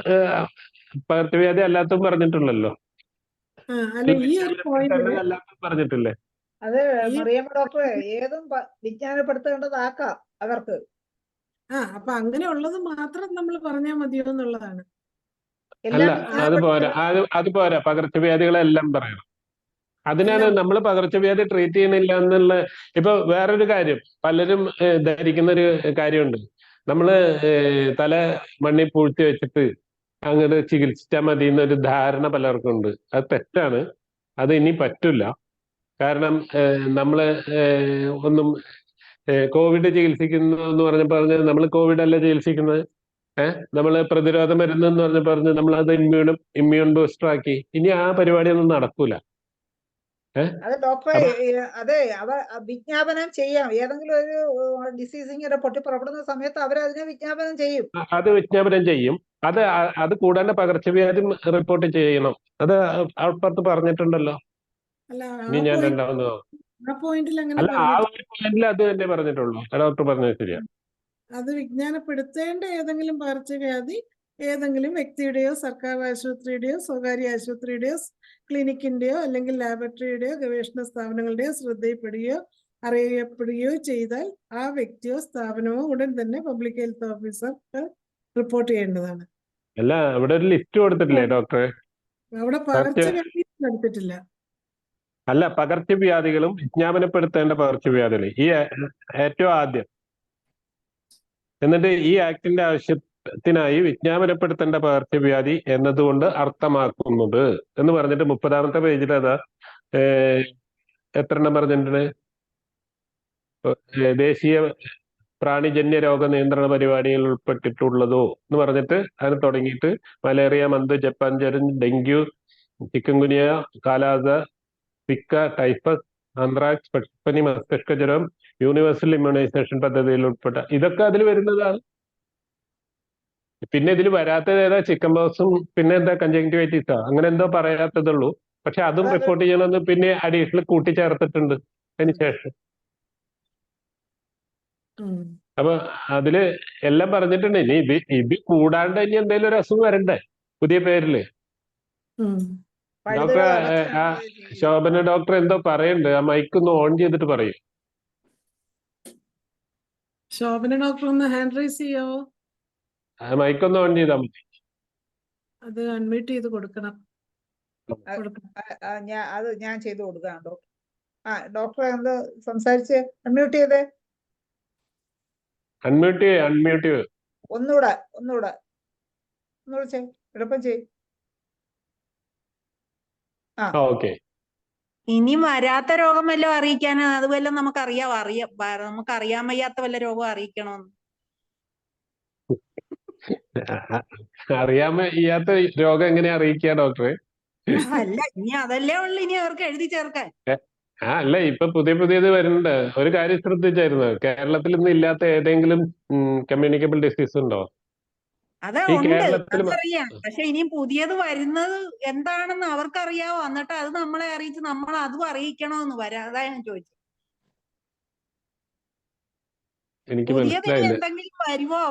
പകർച്ചവ്യാധി അല്ലാത്തതും പറഞ്ഞിട്ടുള്ളല്ലോ. അല്ല, ഈ ഒരു പോയിന്റില് പറഞ്ഞിട്ടില്ലേ? അത് മറിയമ്മ ഡോക്ടറെ ഏതും വിജ്ഞാനപ്പെടുത്തേണ്ടതാക്കാം അവർക്ക്. അപ്പൊ അങ്ങനെയുള്ളത് മാത്രം നമ്മൾ പറഞ്ഞാൽ മതിയോ എന്നുള്ളതാണ്. അല്ല, അത് പോരാ. പകർച്ചവ്യാധികളെല്ലാം പറയണം. അതിനാണ് നമ്മൾ പകർച്ചവ്യാധി ട്രീറ്റ് ചെയ്യണില്ല എന്നുള്ള. ഇപ്പൊ വേറൊരു കാര്യം പലരും ധരിക്കുന്ന ഒരു കാര്യമുണ്ട്. നമ്മള് തല മണ്ണി പൂഴ്ത്തി വെച്ചിട്ട് അങ്ങോട്ട് ചികിത്സിച്ചാൽ മതി എന്നൊരു ധാരണ പലർക്കും ഉണ്ട്. അത് തെറ്റാണ്. അത് ഇനി പറ്റില്ല. കാരണം നമ്മള് ഒന്നും കോവിഡ് ചികിത്സിക്കുന്നു എന്ന് പറഞ്ഞ് നമ്മൾ കോവിഡ് അല്ല ചികിത്സിക്കുന്നത്. നമ്മള് പ്രതിരോധ മരുന്ന് എന്ന് പറഞ്ഞ് നമ്മൾ അത് ഇമ്മ്യൂൺ ബൂസ്റ്റർ ആക്കി. ഇനി ആ പരിപാടിയൊന്നും നടക്കൂല. അത് ഡോക്ടറെ വിജ്ഞാപനം ചെയ്യാം. ഏതെങ്കിലും ഒരു ഡിസീസ് ഇങ്ങനെ പൊട്ടിപ്പുറപ്പെടുന്ന സമയത്ത് അവരതിനെ വിജ്ഞാപനം ചെയ്യും. അത് വിജ്ഞാപനം ചെയ്യും. അത് കൂടാതെ പകർച്ചവ്യാധി റിപ്പോർട്ട് ചെയ്യണം. അത് അപ്പുറത്ത് പറഞ്ഞിട്ടുണ്ടല്ലോ. ഇനി ഞാൻ രണ്ടാമത് അല്ല, ആ ഒരു പോയിന്റിൽ അത് തന്നെ പറഞ്ഞിട്ടുള്ളൂ. ഡോക്ടർ പറഞ്ഞത് ശരിയാ. അത് വിജ്ഞാനപ്പെടുത്തേണ്ട ഏതെങ്കിലും പകർച്ചവ്യാധി ഏതെങ്കിലും വ്യക്തിയുടെയോ സർക്കാർ ആശുപത്രിയുടെയോ സ്വകാര്യ ആശുപത്രിയുടെയോ ക്ലിനിക്കിന്റെയോ അല്ലെങ്കിൽ ലാബറട്ടറിയുടെയോ ഗവേഷണ സ്ഥാപനങ്ങളുടെയോ ശ്രദ്ധയിൽപ്പെടുകയോ അറിയപ്പെടുകയോ ചെയ്താൽ ആ വ്യക്തിയോ സ്ഥാപനമോ ഉടൻ തന്നെ പബ്ലിക് ഹെൽത്ത് ഓഫീസർക്ക് റിപ്പോർട്ട് ചെയ്യേണ്ടതാണ്. അല്ല, അവിടെ ഒരു ലിസ്റ്റ് കൊടുത്തിട്ടില്ലേ ഡോക്ടറെ? അവിടെ പകർച്ചവ്യാധി നടത്തിയിട്ടില്ല. അല്ല, പകർച്ചവ്യാധികളും വിജ്ഞാപനപ്പെടുത്തേണ്ട പകർച്ചവ്യാധികൾ ഈ ഏറ്റവും ആദ്യം. എന്നിട്ട് ഈ ആക്ടിന്റെ ആവശ്യത്തിനായി വിജ്ഞാപനപ്പെടുത്തേണ്ട പകർച്ചവ്യാധി എന്നതുകൊണ്ട് അർത്ഥമാക്കുന്നത് എന്ന് പറഞ്ഞിട്ട് 30ാമത്തെ പേജിൽ അതാ എത്ര എണ്ണം പറഞ്ഞിട്ടുണ്ട്? ദേശീയ പ്രാണിജന്യ രോഗ നിയന്ത്രണ പരിപാടിയിൽ ഉൾപ്പെട്ടിട്ടുള്ളതോ എന്ന് പറഞ്ഞിട്ട് അതിന് തുടങ്ങിയിട്ട് മലേറിയ, മന്ത്, ജപ്പാൻ ജ്വരം, ഡെങ്കു, ചിക്കൻ ഗുനിയ, കാലാസ, പിക്ക, ടൈഫസ്, ആന്ത്രാക്സ്, പക്ഷിപ്പനി, മസ്തിഷ്ക ജ്വരം, യൂണിവേഴ്സൽ ഇമ്മ്യൂണൈസേഷൻ പദ്ധതിയിൽ ഉൾപ്പെട്ട ഇതൊക്കെ അതിൽ വരുന്നതാണ്. പിന്നെ ഇതിൽ വരാത്തത് ഏതാ? ചിക്കൻ ബോക്സും പിന്നെ എന്താ കൺജങ്ക്റ്റിവൈറ്റിസോ അങ്ങനെ എന്തോ പറയാത്തതുള്ളൂ. പക്ഷെ അതും റിപ്പോർട്ട് ചെയ്യണമെന്ന് പിന്നെ അഡീഷണൽ കൂട്ടിച്ചേർത്തിട്ടുണ്ട് അതിന് ശേഷം. അപ്പൊ അതില് എല്ലാം പറഞ്ഞിട്ടുണ്ട്. ഇനി ഇത് കൂടാണ്ട് ഇനി എന്തെങ്കിലും ഒരു അസുഖം വരണ്ടേ പുതിയ പേരില്? ഡോക്ടർ ശോഭന ഡോക്ടർ എന്തോ പറയുന്നുണ്ട്. ആ മൈക്ക് ഒന്ന് ഓൺ ചെയ്തിട്ട് പറയും. ശോഭന ഡോക്ടർ ഒന്ന് ഹാൻഡ് റൈസ് ചെയ്യാവോ? ആ മൈക്ക് ഒന്ന് ഓൺ ചെയ്താൽ മതി. അത് അൺമ്യൂട്ട് ചെയ്ത് കൊടുക്കണം. ഞാൻ ചെയ്തു കൊടുക്കാം ഡോക്ടർ. ഡോക്ടർ എന്തോ സംസാരിച്ച് അൺമ്യൂട്ട് ചെയ്തേ. അൺമ്യൂട്ട് ഒന്നുകൂടെ ചെയ്, എളുപ്പം ചെയ്. ഓക്കെ. ഇനി വരാത്ത രോഗം വല്ലതും അറിയിക്കാനോ അത് വല്ലതും നമുക്ക് അറിയാൻ വയ്യാത്ത വല്ല രോഗം അറിയിക്കണമെന്ന്? അറിയാൻ വയ്യാത്ത രോഗം എങ്ങനെ അറിയിക്കുക ഡോക്ടറെ? അല്ല, ഇനി അതല്ലേ ഉള്ളു ഇനി അവർക്ക് എഴുതി ചേർക്കാൻ. അല്ല, ഇപ്പൊ പുതിയത് വരുന്നുണ്ട്. ഒരു കാര്യം ശ്രദ്ധിച്ചായിരുന്നു, കേരളത്തിൽ ഇന്ന് ഇല്ലാത്ത ഏതെങ്കിലും കമ്മ്യൂണിക്കബിൾ ഡിസീസ് ഉണ്ടോ? അതെ, ഈ ഉണ്ട്, കേരളത്തിൽ അതറിയാം. പക്ഷെ ഇനിയും പുതിയത് വരുന്നത് എന്താണെന്ന് അവർക്കറിയാവോ? എന്നിട്ട് അത് നമ്മളെ അറിയിച്ച് നമ്മൾ അതും അറിയിക്കണമെന്ന് അതാ ഞാൻ ചോദിച്ചത്. എനിക്ക് പുതിയത് ഇനി മനസ്സിലായില്ല. എന്തെങ്കിലും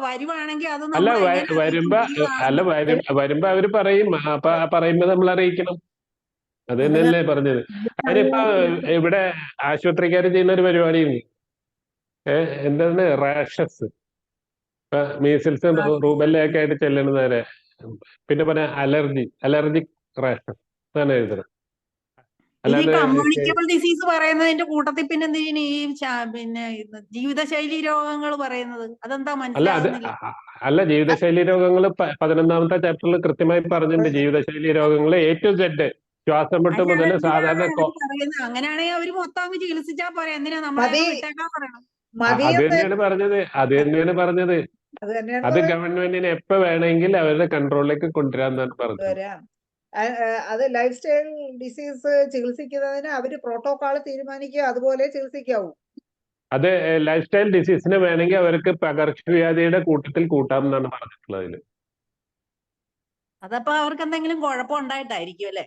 വരുവാണെങ്കിൽ അത് അല്ല, നമ്മൾ എങ്ങനെ വരുമ്പോ അവര് പറയും. അപ്പൊ പറയുമ്പോ നമ്മൾ അറിയിക്കണം. അത് തന്നെയല്ലേ പറഞ്ഞത്. അതിനിപ്പോ ഇവിടെ ആശുപത്രിക്കാർ ചെയ്യുന്ന ഒരു പരിപാടിയുണ്ട്. എന്താണ് റാഷസ്, മീസിൽസ്, റൂബല്ലയൊക്കെ ആയിട്ട് ചെല്ലണ നേരെ. പിന്നെ പറഞ്ഞ അലർജിക് റാഷസ് എന്നാണ് എഴുതുന്നത്. ഈ കമ്മ്യൂണിക്കബിൾ ഡിസീസ് പറയുന്നതിന്റെ കൂട്ടത്തിൽ പിന്നെ എന്തിനാ ഈ പിന്നെ ജീവിതശൈലി രോഗങ്ങൾ പറയുന്നത്? അതെന്താ മനസ്സിലാവുന്നില്ല. അല്ല, ജീവിതശൈലി രോഗങ്ങൾ 11ാമത്തെ ചാപ്റ്ററിൽ കൃത്യമായി പറഞ്ഞിട്ടുണ്ട്. ജീവിതശൈലി രോഗങ്ങൾ A to Z, ശ്വാസം മുട്ട് മുതൽ സാധാരണ. അങ്ങനെയാണെങ്കിൽ അവര് മൊത്തം അങ്ങ് ചികിത്സിച്ചാ പോരെ, എന്തിനാ നമ്മളെ വിട്ടേക്കാൻ പറയണം? അത് തന്നെയാണ് പറഞ്ഞത്. അത് ഗവൺമെന്റിന് എപ്പോ വേണമെങ്കിൽ അവരുടെ കൺട്രോളിലേക്ക് കൊണ്ടുവരാന്നാണ് പറഞ്ഞത്. അത് ലൈഫ് സ്റ്റൈൽ ഡിസീസ് ചികിത്സിക്കുന്നതിന് അവര് പ്രോട്ടോകോൾ തീരുമാനിക്കുക, അതുപോലെ ചികിത്സിക്കാവൂ. അത് ലൈഫ് സ്റ്റൈൽ ഡിസീസിന് വേണമെങ്കിൽ അവർക്ക് പകർച്ചവ്യാധിയുടെ കൂട്ടത്തിൽ കൂട്ടാമെന്നാണ് പറഞ്ഞിട്ടുള്ളത് അതില്. അതപ്പോ അവർക്ക് എന്തെങ്കിലും കുഴപ്പം ഉണ്ടായിട്ടായിരിക്കും അല്ലെ?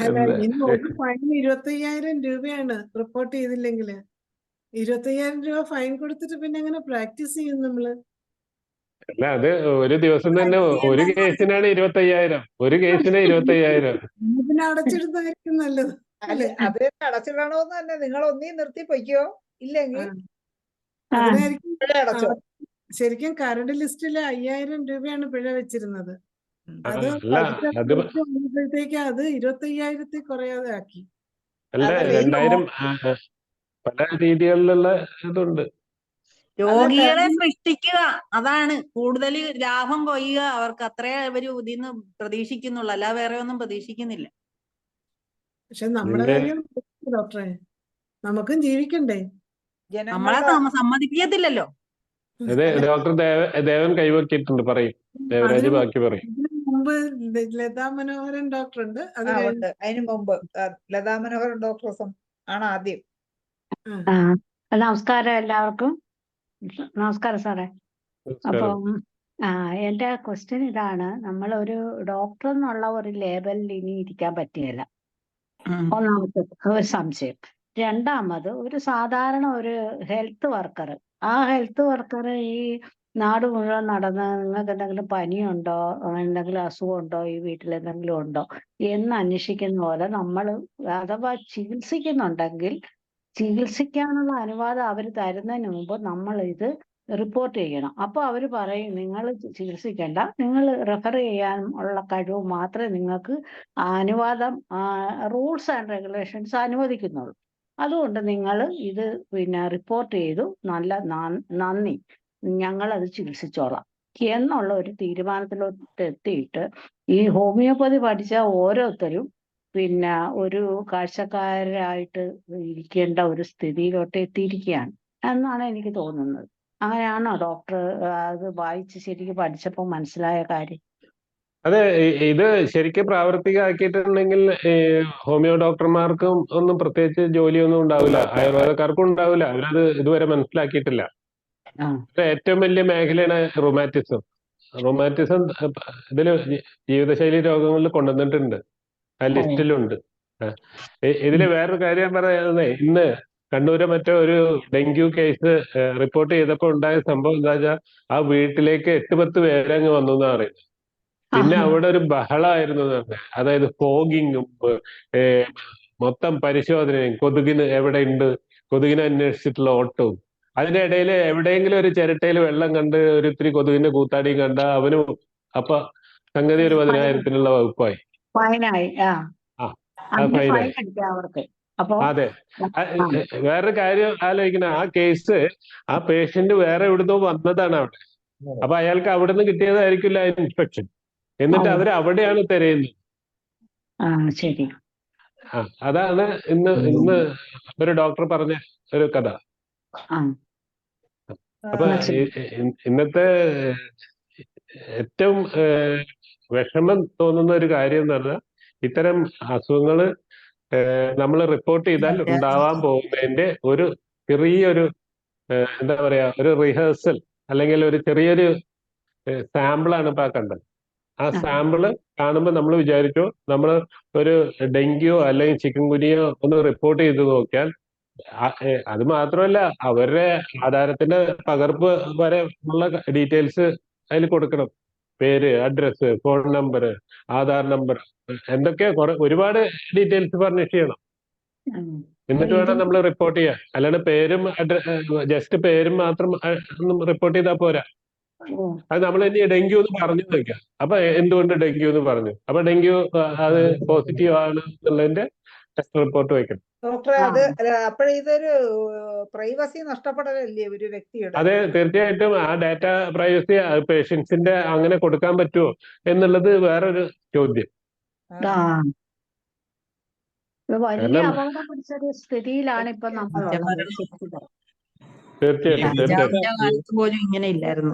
അല്ല, ഇന്ന് ഒരു ഫൈൻ 25,000 രൂപയാണ് റിപ്പോർട്ട് ചെയ്തില്ലെങ്കിൽ. 25,000 രൂപ ഫൈൻ കൊടുത്തിട്ട് പിന്നെ എങ്ങനെ പ്രാക്ടീസ് ചെയ്യും നമ്മള്? അല്ല, അത് ഒരു ദിവസം തന്നെ ഒരു കേസിനാണ് 25,000. ഒരു കേസിന് 25,000. ഇതിനെ അടച്ചിടുന്നതായിരിക്കും നല്ലത്. അത് അടച്ചിടണമെന്ന് തന്നെ. നിങ്ങൾ ഒന്നീ നിർത്തി പൊയ്ക്കോ, ഇല്ലെങ്കിൽ അതിനായിരിക്കും ശരിക്കും കരട് ലിസ്റ്റില് 5,000 രൂപയാണ് പിഴ വെച്ചിരുന്നത്. അത് വന്നപ്പോഴത്തേക്ക് അത് 25,000 കുറയാതെ ആക്കി. അല്ല, 2,000 പല രീതികളിലുള്ള ഇതുണ്ട്. രോഗികളെ സൃഷ്ടിക്കുക, അതാണ് കൂടുതൽ ലാഭം കൊയ്യുക. അവർക്ക് അത്രേ അവര് ഇതിന്ന് പ്രതീക്ഷിക്കുന്നുള്ളൂ, അല്ല വേറെ ഒന്നും പ്രതീക്ഷിക്കുന്നില്ല. പക്ഷെ നമ്മുടെ കാര്യം ഡോക്ടറെ, നമുക്കും ജീവിക്കണ്ടേ? നമ്മളെ സമ്മതിപ്പിക്കത്തില്ലല്ലോ. അതെ, ഡോക്ടർ ദേവൻ കൈവക്കിയിട്ടുണ്ട്. പറയും ദേവരാജ്, ബാക്കി പറയും. മുമ്പ് ലതാ മനോഹരൻ ഡോക്ടർ ഉണ്ട്. അതിനു മുമ്പ് ലതാ മനോഹരൻ ഡോക്ടർ ആണ് ആദ്യം. നമസ്കാരം എല്ലാവർക്കും. നമസ്കാരം സാറേ. അപ്പം എന്റെ ക്വസ്റ്റ്യൻ ഇതാണ്, നമ്മൾ ഒരു ഡോക്ടർ എന്നുള്ള ഒരു ലേബലിൽ ഇനി ഇരിക്കാൻ പറ്റുകയില്ല. ഒന്നാമത്തെ ഒരു സംശയം. രണ്ടാമത് ഒരു സാധാരണ ഒരു ഹെൽത്ത് വർക്കർ, ആ ഹെൽത്ത് വർക്കർ ഈ നാട് മുഴുവൻ നടന്ന് നിങ്ങൾക്ക് എന്തെങ്കിലും പനിയുണ്ടോ, എന്തെങ്കിലും അസുഖമുണ്ടോ, ഈ വീട്ടിൽ എന്തെങ്കിലും ഉണ്ടോ എന്ന് അന്വേഷിക്കുന്ന പോലെ നമ്മൾ അഥവാ ചികിത്സിക്കുന്നുണ്ടെങ്കിൽ ചികിത്സിക്കാനുള്ള അനുവാദം അവർ തരുന്നതിന് മുമ്പ് നമ്മൾ ഇത് റിപ്പോർട്ട് ചെയ്യണം. അപ്പോൾ അവർ പറയും നിങ്ങൾ ചികിത്സിക്കേണ്ട, നിങ്ങൾ റെഫർ ചെയ്യാൻ ഉള്ള കഴിവ് മാത്രമേ നിങ്ങൾക്ക് അനുവാദം റൂൾസ് ആൻഡ് റെഗുലേഷൻസ് അനുവദിക്കുന്നുള്ളൂ. അതുകൊണ്ട് നിങ്ങൾ ഇത് പിന്നെ റിപ്പോർട്ട് ചെയ്തു, നല്ല നന്ദി, ഞങ്ങളത് ചികിത്സിച്ചോളാം എന്നുള്ള ഒരു തീരുമാനത്തിലോട്ട് എത്തിയിട്ട് ഈ ഹോമിയോപ്പതി പഠിച്ച ഓരോരുത്തരും പിന്നെ ഒരു കാഴ്ചക്കാരായിട്ട് ഇരിക്കേണ്ട ഒരു സ്ഥിതിയിലോട്ട് എത്തിയിരിക്കുകയാണ് എന്നാണ് എനിക്ക് തോന്നുന്നത്. അങ്ങനെയാണോ ഡോക്ടർ അത് വായിച്ച് ശരിക്കും പഠിച്ചപ്പോൾ മനസ്സിലായ കാര്യം? അതെ, ഇത് ശരിക്കും പ്രാവർത്തികമാക്കിയിട്ടുണ്ടെങ്കിൽ ഹോമിയോ ഡോക്ടർമാർക്കും ഒന്നും പ്രത്യേകിച്ച് ജോലിയൊന്നും ഉണ്ടാവില്ല, ആയുർവേദക്കാർക്കും ഉണ്ടാവില്ല. അവരത് ഇതുവരെ മനസ്സിലാക്കിയിട്ടില്ല. ഏറ്റവും വലിയ മേഖലയാണ് റൊമാറ്റിസം. റൊമാറ്റിസം ഇതില് ജീവിതശൈലി രോഗങ്ങളിൽ കൊണ്ടുവന്നിട്ടുണ്ട്, ആ ലിസ്റ്റിലുണ്ട്. ഇതില് വേറൊരു കാര്യം പറയുന്നത്, ഇന്ന് കണ്ണൂര് മറ്റോ ഒരു ഡെങ്കു കേസ് റിപ്പോർട്ട് ചെയ്തപ്പോൾ ഉണ്ടായ സംഭവം എന്താ വെച്ചാൽ ആ വീട്ടിലേക്ക് 8-10 പേരെ അങ്ങ് വന്നു എന്നാ പറയുന്നത്. പിന്നെ അവിടെ ഒരു ബഹളമായിരുന്നു തന്നെ. അതായത് ഫോഗിങ്ങും മൊത്തം പരിശോധനയും, കൊതുകിന് എവിടെ ഉണ്ട്, കൊതുകിനെ അന്വേഷിച്ചിട്ടുള്ള ഓട്ടവും. അതിന്റെ ഇടയിൽ എവിടെയെങ്കിലും ഒരു ചിരട്ടയിൽ വെള്ളം കണ്ട് ഒരു ഇത്തിരി കൊതുകിന്റെ കൂത്താടിയും കണ്ട അവനും അപ്പൊ സംഗതി ഒരു 10,000-നുള്ള വകുപ്പായി. ഫൈനായി. ഫൈനായി. അതെ. വേറൊരു കാര്യം ആലോചിക്കണം, ആ കേസ് ആ പേഷ്യന്റ് വേറെ എവിടുന്നോ വന്നതാണ് അവിടെ. അപ്പൊ അയാൾക്ക് അവിടെ നിന്ന് കിട്ടിയതായിരിക്കില്ല ഇൻസ്പെക്ഷൻ. എന്നിട്ട് അവർ അവിടെയാണ് തിരയുന്നത്. ശരി. അതാണ് ഇന്ന് ഒരു ഡോക്ടർ പറഞ്ഞ ഒരു കഥ. അപ്പൊ ഇന്നത്തെ ഏറ്റവും വിഷമം തോന്നുന്ന ഒരു കാര്യം എന്ന് പറഞ്ഞാൽ ഇത്തരം അസുഖങ്ങള് നമ്മൾ റിപ്പോർട്ട് ചെയ്താൽ ഉണ്ടാവാൻ പോകുന്നതിന്റെ ഒരു ചെറിയൊരു എന്താ പറയാ, ഒരു റിഹേഴ്സൽ അല്ലെങ്കിൽ ഒരു ചെറിയൊരു സാമ്പിളാണ് ഇപ്പൊ കണ്ടത്. ആ സാമ്പിള് കാണുമ്പോൾ നമ്മൾ വിചാരിച്ചു നമ്മൾ ഒരു ഡെങ്കിയോ അല്ലെങ്കിൽ ചിക്കൻ ഗുനിയോ ഒന്ന് റിപ്പോർട്ട് ചെയ്ത് നോക്കിയാൽ, അത് മാത്രമല്ല അവരുടെ ആധാരത്തിന്റെ പകർപ്പ് വരെ ഉള്ള ഡീറ്റെയിൽസ് അതിൽ കൊടുക്കണം. പേര്, address, phone number, Aadhaar number, എന്തൊക്കെ ഒരുപാട് ഡീറ്റെയിൽസ് ഫർണിഷ് ചെയ്യണം. എന്നിട്ട് വേണം നമ്മൾ റിപ്പോർട്ട് ചെയ്യാൻ. അല്ലാണ്ട് പേരും ജസ്റ്റ് പേരും മാത്രം റിപ്പോർട്ട് ചെയ്താൽ പോരാ. അത് നമ്മൾ ഇനി ഡെങ്കു എന്ന് പറഞ്ഞു നോക്കാം. അപ്പൊ എന്തുകൊണ്ട് ഡെങ്കു എന്ന് പറഞ്ഞു, അപ്പൊ ഡെങ്കു അത് പോസിറ്റീവ് ആണ് എന്നുള്ളതിന്റെ ടെസ്റ്റ് റിപ്പോർട്ട് വെക്കണം. ഡോക്ടറെ, അത് അപ്പോഴേ ഇതൊരു പ്രൈവസി നഷ്ടപ്പെടലല്ലേ ഒരു വ്യക്തിയുടെ? അതെ, തീർച്ചയായിട്ടും. ആ ഡാറ്റ പ്രൈവസി പേഷ്യൻസിന്റെ അങ്ങനെ കൊടുക്കാൻ പറ്റുമോ എന്നുള്ളത് വേറൊരു ചോദ്യം. വലിയ അപകടം പിടിച്ചൊരു സ്ഥിതിയിലാണ് ഇപ്പൊ നമ്മൾ. തീർച്ചയായിട്ടും പോലും ഇങ്ങനെ ഇല്ലായിരുന്നു.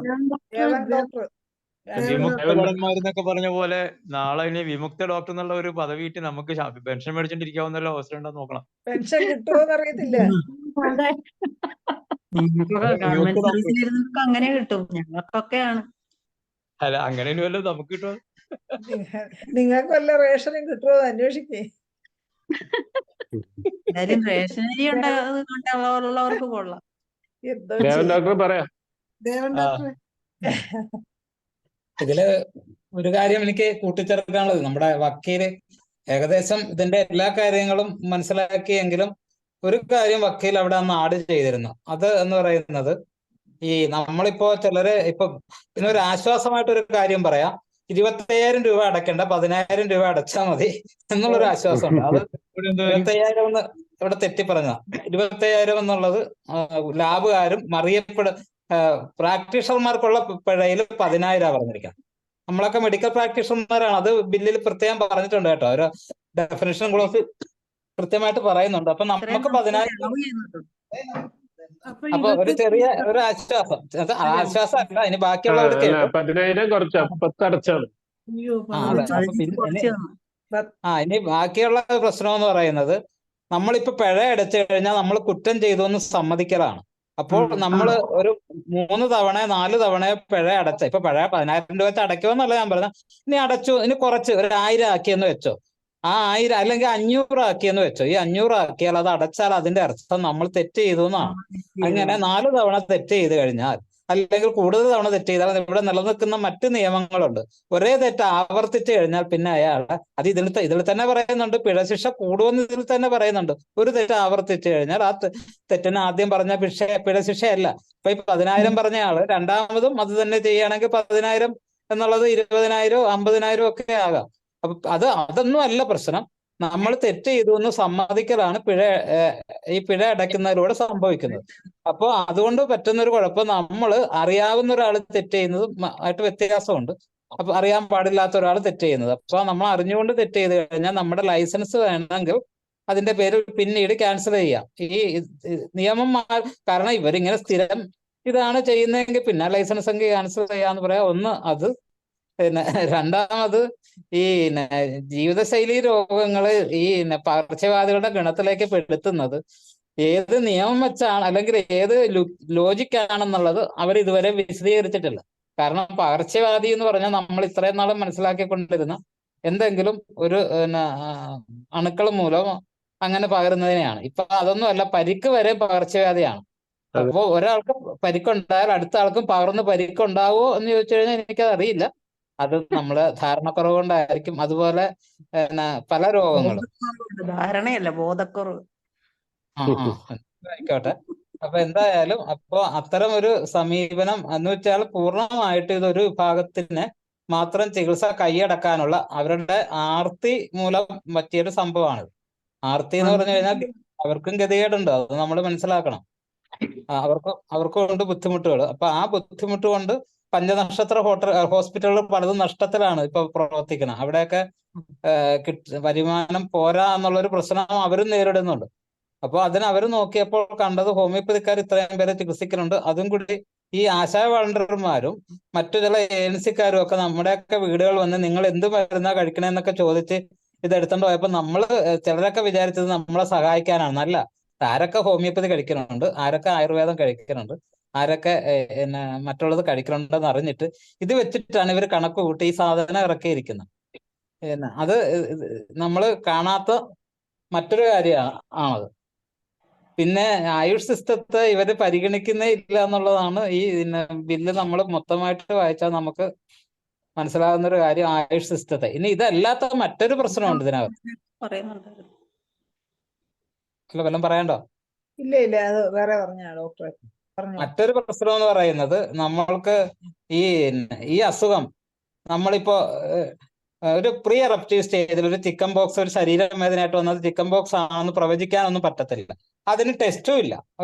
വിമുക്തഭടന്മാരെന്നൊക്കെ പറഞ്ഞ പോലെ നാളെ ഇനി വിമുക്ത ഡോക്ടർ എന്നുള്ള ഒരു പദവിയിട്ട് നമുക്ക് പെൻഷൻ മേടിച്ചോണ്ടിരിക്കാവുന്ന അവസരം ഉണ്ടോ നോക്കണം. പെൻഷൻ കിട്ടുമോന്ന് അറിയത്തില്ല. ഗവൺമെന്റ് സർവീസിലിരുന്നവർക്ക് അങ്ങനെ കിട്ടും, ഞങ്ങൾക്കൊക്കെയാണ്. അല്ല, അങ്ങനെ വല്ലതും നമുക്ക് കിട്ടുമോ? നിങ്ങൾക്ക് വല്ല റേഷനും കിട്ടുമോ അന്വേഷിക്കേ. എന്തായാലും റേഷനരി ഉള്ളവർക്ക് കൊള്ളാം. ഡോക്ടർ പറയാം. ഇതില് ഒരു കാര്യം എനിക്ക് കൂട്ടിച്ചേർക്കാനുള്ളത്, നമ്മുടെ വക്കീല് ഏകദേശം ഇതിന്റെ എല്ലാ കാര്യങ്ങളും മനസ്സിലാക്കിയെങ്കിലും ഒരു കാര്യം വക്കീൽ അവിടെ അന്ന് ആഡ് ചെയ്തിരുന്നു. അത് എന്ന് പറയുന്നത്, ഈ നമ്മളിപ്പോ ചിലര് ഇപ്പൊ ഇതിനൊരു ആശ്വാസമായിട്ടൊരു കാര്യം പറയാം, 25,000 രൂപ അടയ്ക്കേണ്ട 10,000 രൂപ അടച്ചാൽ മതി എന്നുള്ളൊരു ആശ്വാസമുണ്ട്. അത് 25,000 എന്ന് ഇവിടെ തെറ്റി പറഞ്ഞ 25,000 എന്നുള്ളത് ലാബുകാരും പ്രാക്ടീഷണർമാർക്കുള്ള പിഴയിൽ 10,000 പറഞ്ഞിരിക്കാം. നമ്മളൊക്കെ മെഡിക്കൽ പ്രാക്ടീഷണർമാരാണ്, അത് ബില്ലിൽ പ്രത്യേകം പറഞ്ഞിട്ടുണ്ട് കേട്ടോ. ഒരു ഡെഫിനിഷൻ ക്ലോസ് കൃത്യമായിട്ട് പറയുന്നുണ്ട്. അപ്പൊ നമുക്ക് 10,000. അപ്പൊ ഒരു ചെറിയ ഒരു ആശ്വാസം, ആശ്വാസമല്ല, ഇനി ബാക്കിയുള്ളവർക്ക് 10,000 കുറച്ച് 10 അടച്ചാണ്. ഇനി ബാക്കിയുള്ള പ്രശ്നം എന്ന് പറയുന്നത്, നമ്മളിപ്പോ പിഴ അടച്ചു കഴിഞ്ഞാൽ നമ്മൾ കുറ്റം ചെയ്തു എന്ന് സമ്മതിക്കലാണ്. അപ്പോൾ നമ്മൾ ഒരു 3 തവണ 4 തവണ പിഴ അടച്ച, ഇപ്പൊ പിഴ 10,000 രൂപ വെച്ച് അടയ്ക്കുമെന്നല്ല ഞാൻ പറഞ്ഞത്, ഇനി അടച്ചു, ഇനി കുറച്ച് ഒരു 1,000 ആക്കിയെന്ന് വെച്ചോ, ആ 1000 അല്ലെങ്കിൽ 500 ആക്കിയെന്ന് വെച്ചോ. ഈ 500 ആക്കിയാൽ അത് അടച്ചാൽ അതിന്റെ അർത്ഥം നമ്മൾ തെറ്റ് ചെയ്തു എന്നാണ്. അങ്ങനെ 4 തവണ തെറ്റ് ചെയ്ത് കഴിഞ്ഞാൽ, അല്ലെങ്കിൽ കൂടുതൽ തവണ തെറ്റ് ചെയ്താൽ ഇവിടെ നിലനിൽക്കുന്ന മറ്റ് നിയമങ്ങളുണ്ട്. ഒരേ തെറ്റ് ആവർത്തിച്ചു കഴിഞ്ഞാൽ പിന്നെ അയാൾ അത് ഇതിൽ തന്നെ പറയുന്നുണ്ട്, പിഴശിക്ഷ കൂടുമെന്ന് ഇതിൽ തന്നെ പറയുന്നുണ്ട്. ഒരു തെറ്റ് ആവർത്തിച്ചു കഴിഞ്ഞാൽ ആ തെറ്റിന് ആദ്യം പറഞ്ഞ പിഴശിക്ഷയല്ല. ഇപ്പൊ ഈ 10,000 പറഞ്ഞ ആള് രണ്ടാമതും അത് തന്നെ ചെയ്യുകയാണെങ്കിൽ 10,000 എന്നുള്ളത് 20,000 50,000 ഒക്കെ ആകാം. അപ്പൊ അതൊന്നും അല്ല പ്രശ്നം. നമ്മൾ തെറ്റ് ചെയ്തു എന്ന് സമ്മതിക്കലാണ് ഈ പിഴ അടയ്ക്കുന്നതിലൂടെ സംഭവിക്കുന്നത്. അപ്പോൾ അതുകൊണ്ട് പറ്റുന്ന ഒരു കുഴപ്പം, നമ്മൾ അറിയാവുന്ന ഒരാൾ തെറ്റ് ചെയ്യുന്നത് ആയിട്ട് വ്യത്യാസമുണ്ട്. അപ്പൊ അറിയാൻ പാടില്ലാത്ത ഒരാൾ തെറ്റ് ചെയ്യുന്നത്. അപ്പൊ നമ്മൾ അറിഞ്ഞുകൊണ്ട് തെറ്റ് ചെയ്ത് കഴിഞ്ഞാൽ നമ്മുടെ ലൈസൻസ് വേണമെങ്കിൽ അതിന്റെ പേരിൽ പിന്നീട് ക്യാൻസൽ ചെയ്യാം. ഈ നിയമം കാരണം ഇവരിങ്ങനെ സ്ഥിരം ഇതാണ് ചെയ്യുന്നതെങ്കിൽ പിന്നെ ലൈസൻസ് എങ്കിൽ ക്യാൻസൽ ചെയ്യാന്ന് പറയാം. ഒന്ന് അത്. പിന്നെ രണ്ടാമത് ഈ ജീവിതശൈലി രോഗങ്ങള് ഈ പകർച്ചവ്യാധികളുടെ ഗണത്തിലേക്ക് പെടുത്തുന്നത് ഏത് നിയമം വെച്ചാണ് അല്ലെങ്കിൽ ഏത് ലോജിക്കാണെന്നുള്ളത് അവർ ഇതുവരെ വിശദീകരിച്ചിട്ടില്ല. കാരണം പകർച്ചവ്യാധി എന്ന് പറഞ്ഞാൽ നമ്മൾ ഇത്രയും നാളും മനസ്സിലാക്കിക്കൊണ്ടിരുന്ന എന്തെങ്കിലും ഒരു അണുക്കൾ മൂലം അങ്ങനെ പകരുന്നതിനെയാണ്. ഇപ്പൊ അതൊന്നും അല്ല, പരിക്ക് വരെ പകർച്ചവ്യാധിയാണ്. അപ്പോ ഒരാൾക്ക് പരിക്കുണ്ടായാൽ അടുത്ത ആൾക്കും പകർന്ന് പരിക്കുണ്ടാവോ എന്ന് ചോദിച്ചു കഴിഞ്ഞാൽ എനിക്കത് അറിയില്ല. അത് നമ്മള് ധാരണക്കുറവ് കൊണ്ടായിരിക്കും. അതുപോലെ പല രോഗങ്ങളും ധാരണയല്ല, ബോധക്കുറവ്. ആയിക്കോട്ടെ. അപ്പൊ എന്തായാലും അത്തരം ഒരു സമീപനം എന്ന് വെച്ചാൽ പൂർണ്ണമായിട്ട് ഇതൊരു വിഭാഗത്തിന് മാത്രം ചികിത്സ കൈയടക്കാനുള്ള അവരുടെ ആർത്തി മൂലം പറ്റിയൊരു സംഭവമാണ്. ആർത്തി എന്ന് പറഞ്ഞു കഴിഞ്ഞാൽ അവർക്കും ഗതികേടുണ്ട്, അത് നമ്മൾ മനസ്സിലാക്കണം. അവർക്കും ഉണ്ട് ബുദ്ധിമുട്ടുകൾ. അപ്പൊ ആ ബുദ്ധിമുട്ട് കൊണ്ട് പഞ്ചനക്ഷത്ര ഹോസ്പിറ്റലുകൾ പലതും നഷ്ടത്തിലാണ് ഇപ്പൊ പ്രവർത്തിക്കണം. അവിടെയൊക്കെ വരുമാനം പോരാ എന്നുള്ളൊരു പ്രശ്നം അവരും നേരിടുന്നുണ്ട്. അപ്പൊ അതിന് അവർ നോക്കിയപ്പോൾ കണ്ടത് ഹോമിയോപ്പതിക്കാർ ഇത്രയും പേരെ ചികിത്സിക്കുന്നുണ്ട്. അതും കൂടി ഈ ആശാ വളണ്ടിയർമാരും മറ്റു ചില ഏജൻസിക്കാരും ഒക്കെ നമ്മുടെയൊക്കെ വീടുകൾ വന്ന് നിങ്ങൾ എന്ത് മരുന്നാ കഴിക്കണേന്നൊക്കെ ചോദിച്ച് ഇതെടുത്തോണ്ട് പോയപ്പോ ചിലരൊക്കെ വിചാരിച്ചത് നമ്മളെ സഹായിക്കാനാണ്. നല്ല ആരൊക്കെ ഹോമിയോപ്പതി കഴിക്കുന്നുണ്ട്, ആരൊക്കെ ആയുർവേദം കഴിക്കുന്നുണ്ട്, ആരൊക്കെ മറ്റുള്ളത് കഴിക്കണമെന്ന് അറിഞ്ഞിട്ട് ഇത് വെച്ചിട്ടാണ് ഇവർ കണക്ക് കൂട്ടി ഈ സാധനം ഇറക്കിയിരിക്കുന്നത്. അത് നമ്മൾ കാണാത്ത മറ്റൊരു കാര്യമാണത്. പിന്നെ ആയുഷ് സിസ്റ്റത്തെ ഇവര് പരിഗണിക്കുന്നേ ഇല്ല എന്നുള്ളതാണ് ഈ ബില്ല് നമ്മൾ മൊത്തമായിട്ട് വായിച്ചാൽ നമുക്ക് മനസ്സിലാകുന്ന ഒരു കാര്യം. ആയുഷ് സിസ്റ്റത്തെ ഇനി ഇതല്ലാത്ത മറ്റൊരു പ്രശ്നമുണ്ട് ഇതിനകത്ത്. വല്ലതും പറയണ്ടോ? ഇല്ല അത് വേറെ പറഞ്ഞ ഡോക്ടറെ. മറ്റൊരു പ്രശ്നം എന്ന് പറയുന്നത് നമ്മൾക്ക് ഈ അസുഖം നമ്മളിപ്പോ ഒരു പ്രീ എറപ്റ്റീവ് സ്റ്റേജിൽ ഒരു ചിക്കൻ ബോക്സ് ഒരു ശരീരവേദനയായിട്ട് വന്നത് ചിക്കൻ ബോക്സ് ആണെന്ന് പ്രവചിക്കാനൊന്നും പറ്റത്തില്ല. അതിന് ടെസ്റ്റും ഇല്ല.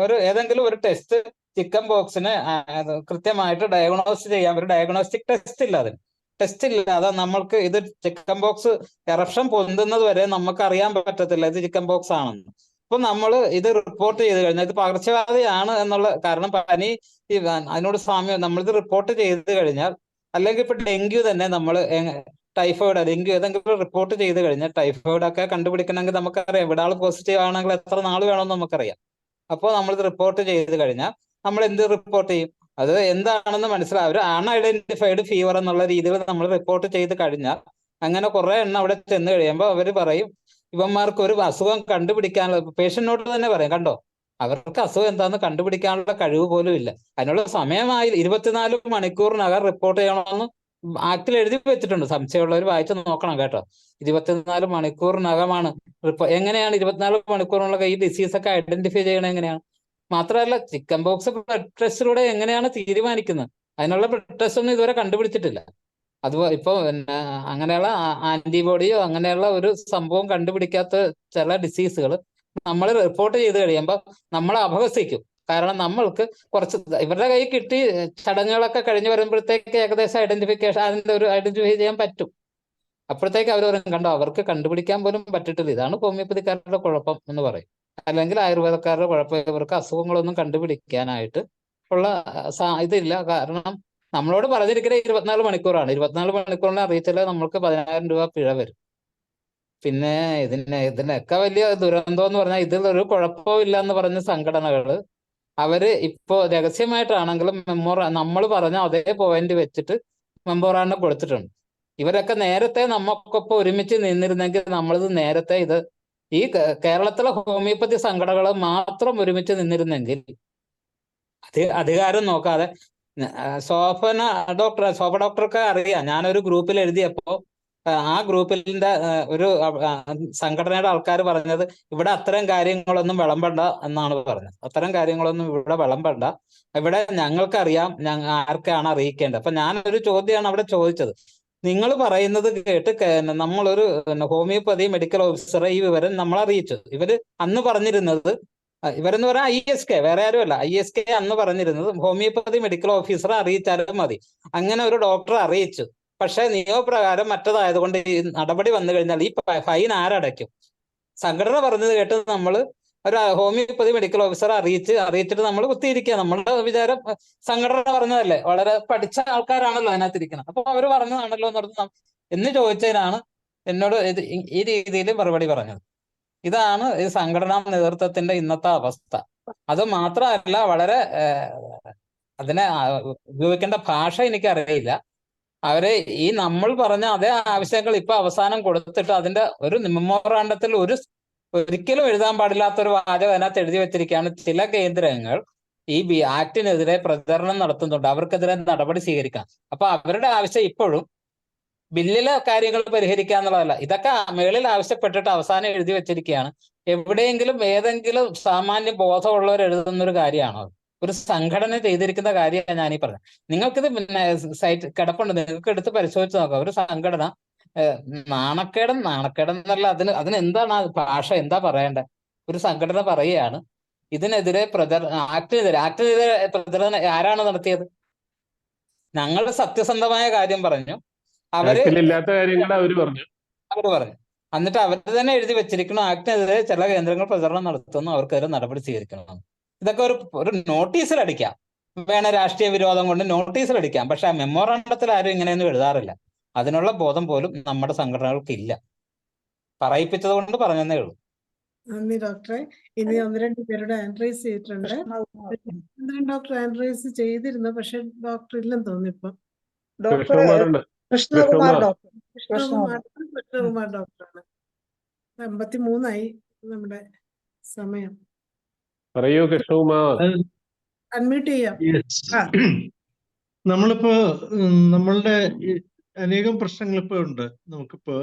ഏതെങ്കിലും ഒരു ടെസ്റ്റ് ചിക്കൻ ബോക്സിന് കൃത്യമായിട്ട് ഡയഗ്നോസ് ചെയ്യാൻ ഒരു ഡയഗ്നോസ്റ്റിക് ടെസ്റ്റ് ഇല്ല. അതിന് ടെസ്റ്റ് ഇല്ലാതെ നമ്മൾക്ക് ഇത് ചിക്കൻ ബോക്സ് എറപ്ഷൻ പൊന്തുന്നത് വരെ നമുക്ക് അറിയാൻ പറ്റത്തില്ല ഇത് ചിക്കൻ ബോക്സ് ആണെന്ന്. ഇപ്പൊ നമ്മൾ ഇത് റിപ്പോർട്ട് ചെയ്ത് കഴിഞ്ഞാൽ ഇത് പകർച്ചവ്യാധിയാണ് എന്നുള്ള കാരണം പനി അതിനോട് സാമ്യം നമ്മളിത് റിപ്പോർട്ട് ചെയ്ത് കഴിഞ്ഞാൽ, അല്ലെങ്കിൽ ഇപ്പൊ ഡെങ്കു തന്നെ നമ്മൾ ടൈഫോയിഡ് ഡെങ്കു ഏതെങ്കിലും റിപ്പോർട്ട് ചെയ്ത് കഴിഞ്ഞാൽ ടൈഫോയിഡ് ഒക്കെ കണ്ടുപിടിക്കണമെങ്കിൽ നമുക്കറിയാം ഇവിടെ ആൾ പോസിറ്റീവ് ആണെങ്കിൽ എത്ര നാൾ വേണമെന്ന് നമുക്കറിയാം. അപ്പോൾ നമ്മളിത് റിപ്പോർട്ട് ചെയ്ത് കഴിഞ്ഞാൽ നമ്മൾ എന്ത് റിപ്പോർട്ട് ചെയ്യും? അത് എന്താണെന്ന് മനസ്സിലാവും. ഒരു അൺഐഡന്റിഫൈഡ് ഫീവർ എന്നുള്ള രീതിയിൽ നമ്മൾ റിപ്പോർട്ട് ചെയ്ത് കഴിഞ്ഞാൽ അങ്ങനെ കുറെ എണ്ണം അവിടെ ചെന്ന് കഴിയുമ്പോൾ അവർ പറയും ഇവന്മാർക്ക് ഒരു അസുഖം കണ്ടുപിടിക്കാനുള്ള, പേഷ്യന്റിനോട് തന്നെ പറയും കണ്ടോ അവർക്ക് അസുഖം എന്താണെന്ന് കണ്ടുപിടിക്കാനുള്ള കഴിവ് പോലും ഇല്ല. അതിനുള്ള സമയമായി 24 മണിക്കൂറിനകം റിപ്പോർട്ട് ചെയ്യണമെന്ന് ആക്ടിൽ എഴുതി വെച്ചിട്ടുണ്ട്. സംശയമുള്ളവർ വായിച്ച് നോക്കണം കേട്ടോ. 24 മണിക്കൂറിനകമാണ് എങ്ങനെയാണ് 24 മണിക്കൂറിനുള്ള ഈ ഡിസീസൊക്കെ ഐഡന്റിഫൈ ചെയ്യണത് എങ്ങനെയാണ്? മാത്രമല്ല ചിക്കൻ ബോക്സ് ബ്ലഡ് ടെസ്റ്റിലൂടെ എങ്ങനെയാണ് തീരുമാനിക്കുന്നത്? അതിനുള്ള ബ്ലഡ് ടെസ്റ്റ് ഒന്നും ഇതുവരെ കണ്ടുപിടിച്ചിട്ടില്ല. അതുപോലെ ഇപ്പൊ അങ്ങനെയുള്ള ആന്റിബോഡിയോ അങ്ങനെയുള്ള ഒരു സംഭവം കണ്ടുപിടിക്കാത്ത ചില ഡിസീസുകൾ നമ്മൾ റിപ്പോർട്ട് ചെയ്ത് കഴിയുമ്പോൾ നമ്മളെ അപഹസിക്കും. കാരണം നമ്മൾക്ക് കുറച്ച് ഇവരുടെ കൈ കിട്ടി ചടങ്ങുകളൊക്കെ കഴിഞ്ഞ് വരുമ്പോഴത്തേക്ക് ഏകദേശം അതിന്റെ ഒരു ഐഡന്റിഫൈ ചെയ്യാൻ പറ്റും. അപ്പോഴത്തേക്ക് അവർ പറയും കണ്ടോ അവർക്ക് കണ്ടുപിടിക്കാൻ പോലും പറ്റിട്ടില്ല. ഇതാണ് ഹോമിയോപ്പതിക്കാരുടെ കുഴപ്പം എന്ന് പറയും. അല്ലെങ്കിൽ ആയുർവേദക്കാരുടെ കുഴപ്പം, ഇവർക്ക് അസുഖങ്ങളൊന്നും കണ്ടുപിടിക്കാനായിട്ട് ഉള്ള ഇതില്ല. കാരണം നമ്മളോട് പറഞ്ഞിരിക്കുന്നത് 24 മണിക്കൂറാണ്. 24 മണിക്കൂറിനെ അറിയിച്ചാൽ നമ്മൾക്ക് 10,000 രൂപ പിഴ വരും. പിന്നെ ഇതിനൊക്കെ വലിയ ദുരന്തം എന്ന് പറഞ്ഞാൽ ഇതിലൊരു കുഴപ്പവും ഇല്ല എന്ന് പറഞ്ഞ സംഘടനകള് അവര് ഇപ്പോ രഹസ്യമായിട്ടാണെങ്കിലും നമ്മൾ പറഞ്ഞ അതേ പോയിന്റ് വെച്ചിട്ട് മെമ്മോറാണ്ടം കൊടുത്തിട്ടുണ്ട്. ഇവരൊക്കെ നേരത്തെ നമുക്കൊപ്പം ഒരുമിച്ച് നിന്നിരുന്നെങ്കിൽ നമ്മളിത് നേരത്തെ ഇത് ഈ കേരളത്തിലെ ഹോമിയോപ്പതി സംഘടനകൾ മാത്രം ഒരുമിച്ച് നിന്നിരുന്നെങ്കിൽ അധികാരം നോക്കാതെ ശോഭ ഡോക്ടർക്ക് അറിയാം. ഞാനൊരു ഗ്രൂപ്പിൽ എഴുതിയപ്പോ ആ ഗ്രൂപ്പിന്റെ ഒരു സംഘടനയുടെ ആൾക്കാർ പറഞ്ഞത് ഇവിടെ അത്തരം കാര്യങ്ങളൊന്നും വിളമ്പണ്ട എന്നാണ് പറഞ്ഞത്. അത്തരം കാര്യങ്ങളൊന്നും ഇവിടെ വിളമ്പണ്ട, ഇവിടെ ഞങ്ങൾക്കറിയാം ആർക്കാണ് അറിയിക്കേണ്ടത്. അപ്പൊ ഞാനൊരു ചോദ്യമാണ് അവിടെ ചോദിച്ചത്. നിങ്ങൾ പറയുന്നത് കേട്ട് നമ്മളൊരു ഹോമിയോപ്പതി മെഡിക്കൽ ഓഫീസറെ ഈ വിവരം നമ്മൾ അറിയിച്ചു. ഇവര് അന്ന് പറഞ്ഞിരുന്നത്, ഇവരെന്ന് പറയാൻ ISK, വേറെ ആരുമല്ല, ISK അന്ന് പറഞ്ഞിരുന്നത് ഹോമിയോപ്പതി മെഡിക്കൽ ഓഫീസറെ അറിയിച്ചാലും മതി. അങ്ങനെ ഒരു ഡോക്ടറെ അറിയിച്ചു. പക്ഷെ നിയമപ്രകാരം മറ്റതായതുകൊണ്ട് ഈ നടപടി വന്നു കഴിഞ്ഞാൽ ഈ ഫൈൻ ആരടയ്ക്കും? സംഘടന പറഞ്ഞത് കേട്ട് നമ്മൾ ഒരു ഹോമിയോപ്പതി മെഡിക്കൽ ഓഫീസറെ അറിയിച്ചിട്ട് നമ്മൾ കുത്തിയിരിക്കുക. നമ്മളുടെ വിചാരം സംഘടന പറഞ്ഞതല്ലേ, വളരെ പഠിച്ച ആൾക്കാരാണല്ലോ അതിനകത്തിരിക്കുന്നത്, അപ്പൊ അവർ പറഞ്ഞതാണല്ലോ എന്ന് ചോദിച്ചതിനാണ് എന്നോട് ഈ രീതിയിൽ മറുപടി പറഞ്ഞത്. ഇതാണ് ഈ സംഘടനാ നേതൃത്വത്തിന്റെ ഇന്നത്തെ അവസ്ഥ. അത് മാത്രമല്ല, വളരെ അതിനെ ഉപയോഗിക്കേണ്ട ഭാഷ എനിക്കറിയില്ല. അവര് ഈ നമ്മൾ പറഞ്ഞ അതേ ആവശ്യങ്ങൾ ഇപ്പൊ അവസാനം കൊടുത്തിട്ട് അതിന്റെ ഒരു മെമ്മോറാണ്ടത്തിൽ ഒരിക്കലും എഴുതാൻ പാടില്ലാത്തൊരു വാചകം അതിനകത്ത് എഴുതി വെച്ചിരിക്കുകയാണ്. ചില കേന്ദ്രങ്ങൾ ഈ ആക്ടിനെതിരെ പ്രചരണം നടത്തുന്നുണ്ട്, അവർക്കെതിരെ നടപടി സ്വീകരിക്കാം. അപ്പൊ അവരുടെ ആവശ്യം ഇപ്പോഴും ബില്ലിലെ കാര്യങ്ങൾ പരിഹരിക്കുക എന്നുള്ളതല്ല, ഇതൊക്കെ മേളിൽ ആവശ്യപ്പെട്ടിട്ട് അവസാനം എഴുതി വെച്ചിരിക്കുകയാണ്. എവിടെയെങ്കിലും ഏതെങ്കിലും സാമാന്യ ബോധമുള്ളവർ എഴുതുന്ന ഒരു കാര്യമാണോ? ഒരു സംഘടന ചെയ്തിരിക്കുന്ന കാര്യമാണ് ഞാനീ പറഞ്ഞത്. നിങ്ങൾക്കിത് പിന്നെ സൈറ്റ് കിടപ്പുണ്ട്, നിങ്ങൾക്ക് എടുത്ത് പരിശോധിച്ച് നോക്കാം. ഒരു സംഘടന നാണക്കേടെന്നല്ല, അതിന് എന്താണ് ഭാഷ, എന്താ പറയേണ്ടത്? ഒരു സംഘടന പറയുകയാണ് ഇതിനെതിരെ ആക്ടിനെതിരെ പ്രചരണം ആരാണ് നടത്തിയത്? ഞങ്ങൾ സത്യസന്ധമായ കാര്യം പറഞ്ഞു, ഇല്ലാത്ത കാര്യങ്ങൾ അവര് പറഞ്ഞു. എന്നിട്ട് അവർ തന്നെ എഴുതി വെച്ചിരിക്കണം ആക്ടിനെതിരെ ചില കേന്ദ്രങ്ങൾ പ്രചരണം നടത്തുന്നു, അവർക്കെതിരെ നടപടി സ്വീകരിക്കണം. ഇതൊക്കെ ഒരു നോട്ടീസിൽ അടിക്കാം, വേണ രാഷ്ട്രീയ വിരോധം കൊണ്ട് നോട്ടീസിൽ അടിക്കാം. പക്ഷെ ആ മെമ്മോറാണ്ടത്തിൽ ആരും ഇങ്ങനെയൊന്നും എഴുതാറില്ല. അതിനുള്ള ബോധം പോലും നമ്മുടെ സംഘടനകൾക്ക് ഇല്ല. പറയിപ്പിച്ചത് കൊണ്ട് പറഞ്ഞതേ ഉള്ളൂ. നന്ദി ഡോക്ടറെ. ഇനി 1-2 പേരുടെ ഹാൻഡ് റൈസ് ചെയ്തിട്ടുണ്ട്. ഡോക്ടർ ഹാൻഡ് റൈസ് ചെയ്തിരുന്നു, പക്ഷെ ഡോക്ടർ ഇല്ലെന്ന് തോന്നുന്നു ഇപ്പൊ. കൃഷ്ണകുമാറുണ്ട്. കൃഷ്ണകുമാർ ഡോക്ടർ. കൃഷ്ണകുമാർ ഡോക്ടറാണ്. 53 നമ്മുടെ സമയം. പറയൂ കൃഷ്ണകുമാർ. അൺമ്യൂട്ട് ചെയ്യാം. നമ്മളിപ്പോ നമ്മളുടെ അനേകം പ്രശ്നങ്ങൾ ഇപ്പൊ ഉണ്ട്. നമുക്കിപ്പോ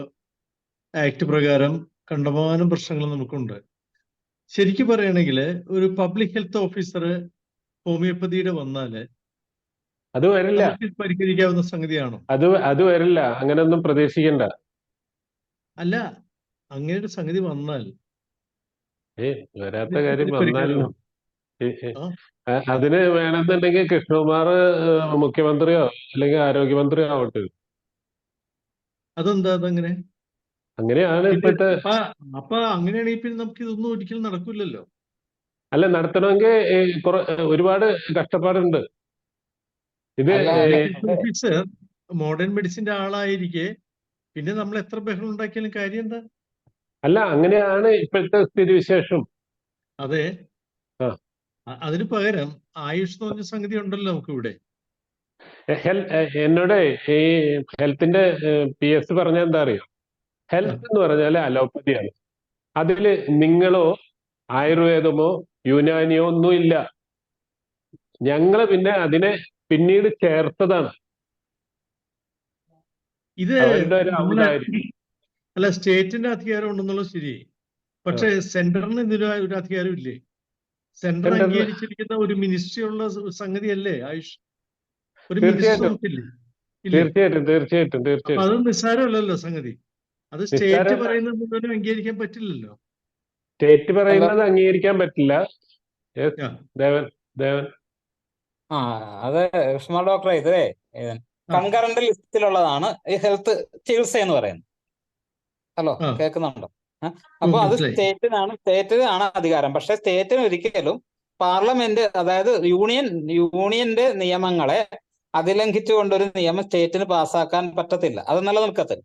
ആക്ട് പ്രകാരം കണ്ടമാനം പ്രശ്നങ്ങൾ നമുക്കുണ്ട്. ശരിക്കും പറയുകയാണെങ്കിൽ ഒരു പബ്ലിക് ഹെൽത്ത് ഓഫീസർ ഹോമിയോപ്പതിയുടെ വന്നാല് അത് വരില്ല, പരിഹരിക്കാവുന്ന സംഗതിയാണോ? അത് വരില്ല, അങ്ങനെയൊന്നും പ്രതീക്ഷിക്കണ്ട. അല്ല, അങ്ങനെ ഒരു സംഗതി വന്നാൽ വരാത്ത കാര്യം വന്നാലും അതിന് വേണമെന്നുണ്ടെങ്കിൽ കൃഷ്ണകുമാർ മുഖ്യമന്ത്രിയോ അല്ലെങ്കിൽ ആരോഗ്യമന്ത്രിയോ ആവട്ടെ. അതെന്താ അതങ്ങനെ? അങ്ങനെയാണ് ഇപ്പോഴത്തെ. അപ്പൊ അങ്ങനെയാണെങ്കിൽ പിന്നെ നമുക്ക് ഇതൊന്നും ഒരിക്കലും നടക്കില്ലല്ലോ. അല്ല, നടത്തണമെങ്കിൽ ഒരുപാട് കഷ്ടപ്പാടുണ്ട്. ഇത് ഓഫീസർ മോഡേൺ മെഡിസിന്റെ ആളായിരിക്കെ പിന്നെ നമ്മൾ എത്ര ബഹളം ഉണ്ടാക്കിയാലും കാര്യം എന്താ? അല്ല, അങ്ങനെയാണ് ഇപ്പോഴത്തെ സ്ഥിതിവിശേഷം. അതെ, അതിന് പകരം ആയുഷ് എന്ന് പറഞ്ഞ സംഗതി ഉണ്ടല്ലോ നമുക്ക് ഇവിടെ. എന്നോട് ഈ ഹെൽത്തിന്റെ PS പറഞ്ഞ എന്താ അറിയാം? ഹെൽത്ത് എന്ന് പറഞ്ഞാൽ അലോപ്പതിയാണ്. അതില് നിങ്ങളോ ആയുർവേദമോ യുനാനിയോ ഒന്നും ഇല്ല. ഞങ്ങള് പിന്നെ അതിനെ പിന്നീട് ചേർത്തതാണ്. ഇത് അല്ല, സ്റ്റേറ്റിന്റെ അധികാരം ഉണ്ടെന്നുള്ളത് ശരി, പക്ഷെ സെന്ററിന് ഇതിന് ഒരു അധികാരം ഇല്ലേ? സെന്റർ അംഗീകരിച്ചിരിക്കുന്ന ഒരു മിനിസ്ട്രി ഉള്ള സംഗതിയല്ലേ ആയുഷ്? ഒരു തീർച്ചയായിട്ടും അത് നിസ്സാരമല്ലല്ലോ സംഗതി. അത് സ്റ്റേറ്റ് പറയുന്നത് മുഴുവനും അംഗീകരിക്കാൻ പറ്റില്ലല്ലോ. സ്റ്റേറ്റ് പറയുന്നത് അംഗീകരിക്കാൻ പറ്റില്ല. അത് കൃഷ്ണ ഡോക്ടറെ, ഇതേ കൺകറന്റ് ലിസ്റ്റിലുള്ളതാണ് ഈ ഹെൽത്ത് ചികിത്സ എന്ന് പറയുന്നത്. ഹലോ, കേൾക്കുന്നുണ്ടോ? അപ്പൊ അത് സ്റ്റേറ്റിനാണ് അധികാരം. പക്ഷെ സ്റ്റേറ്റിന് ഒരിക്കലും പാർലമെന്റ്, അതായത് യൂണിയന്റെ നിയമങ്ങളെ അതിലംഘിച്ചുകൊണ്ടൊരു നിയമം സ്റ്റേറ്റിന് പാസ്സാക്കാൻ പറ്റത്തില്ല. അത് നിലനിൽക്കത്തില്ല.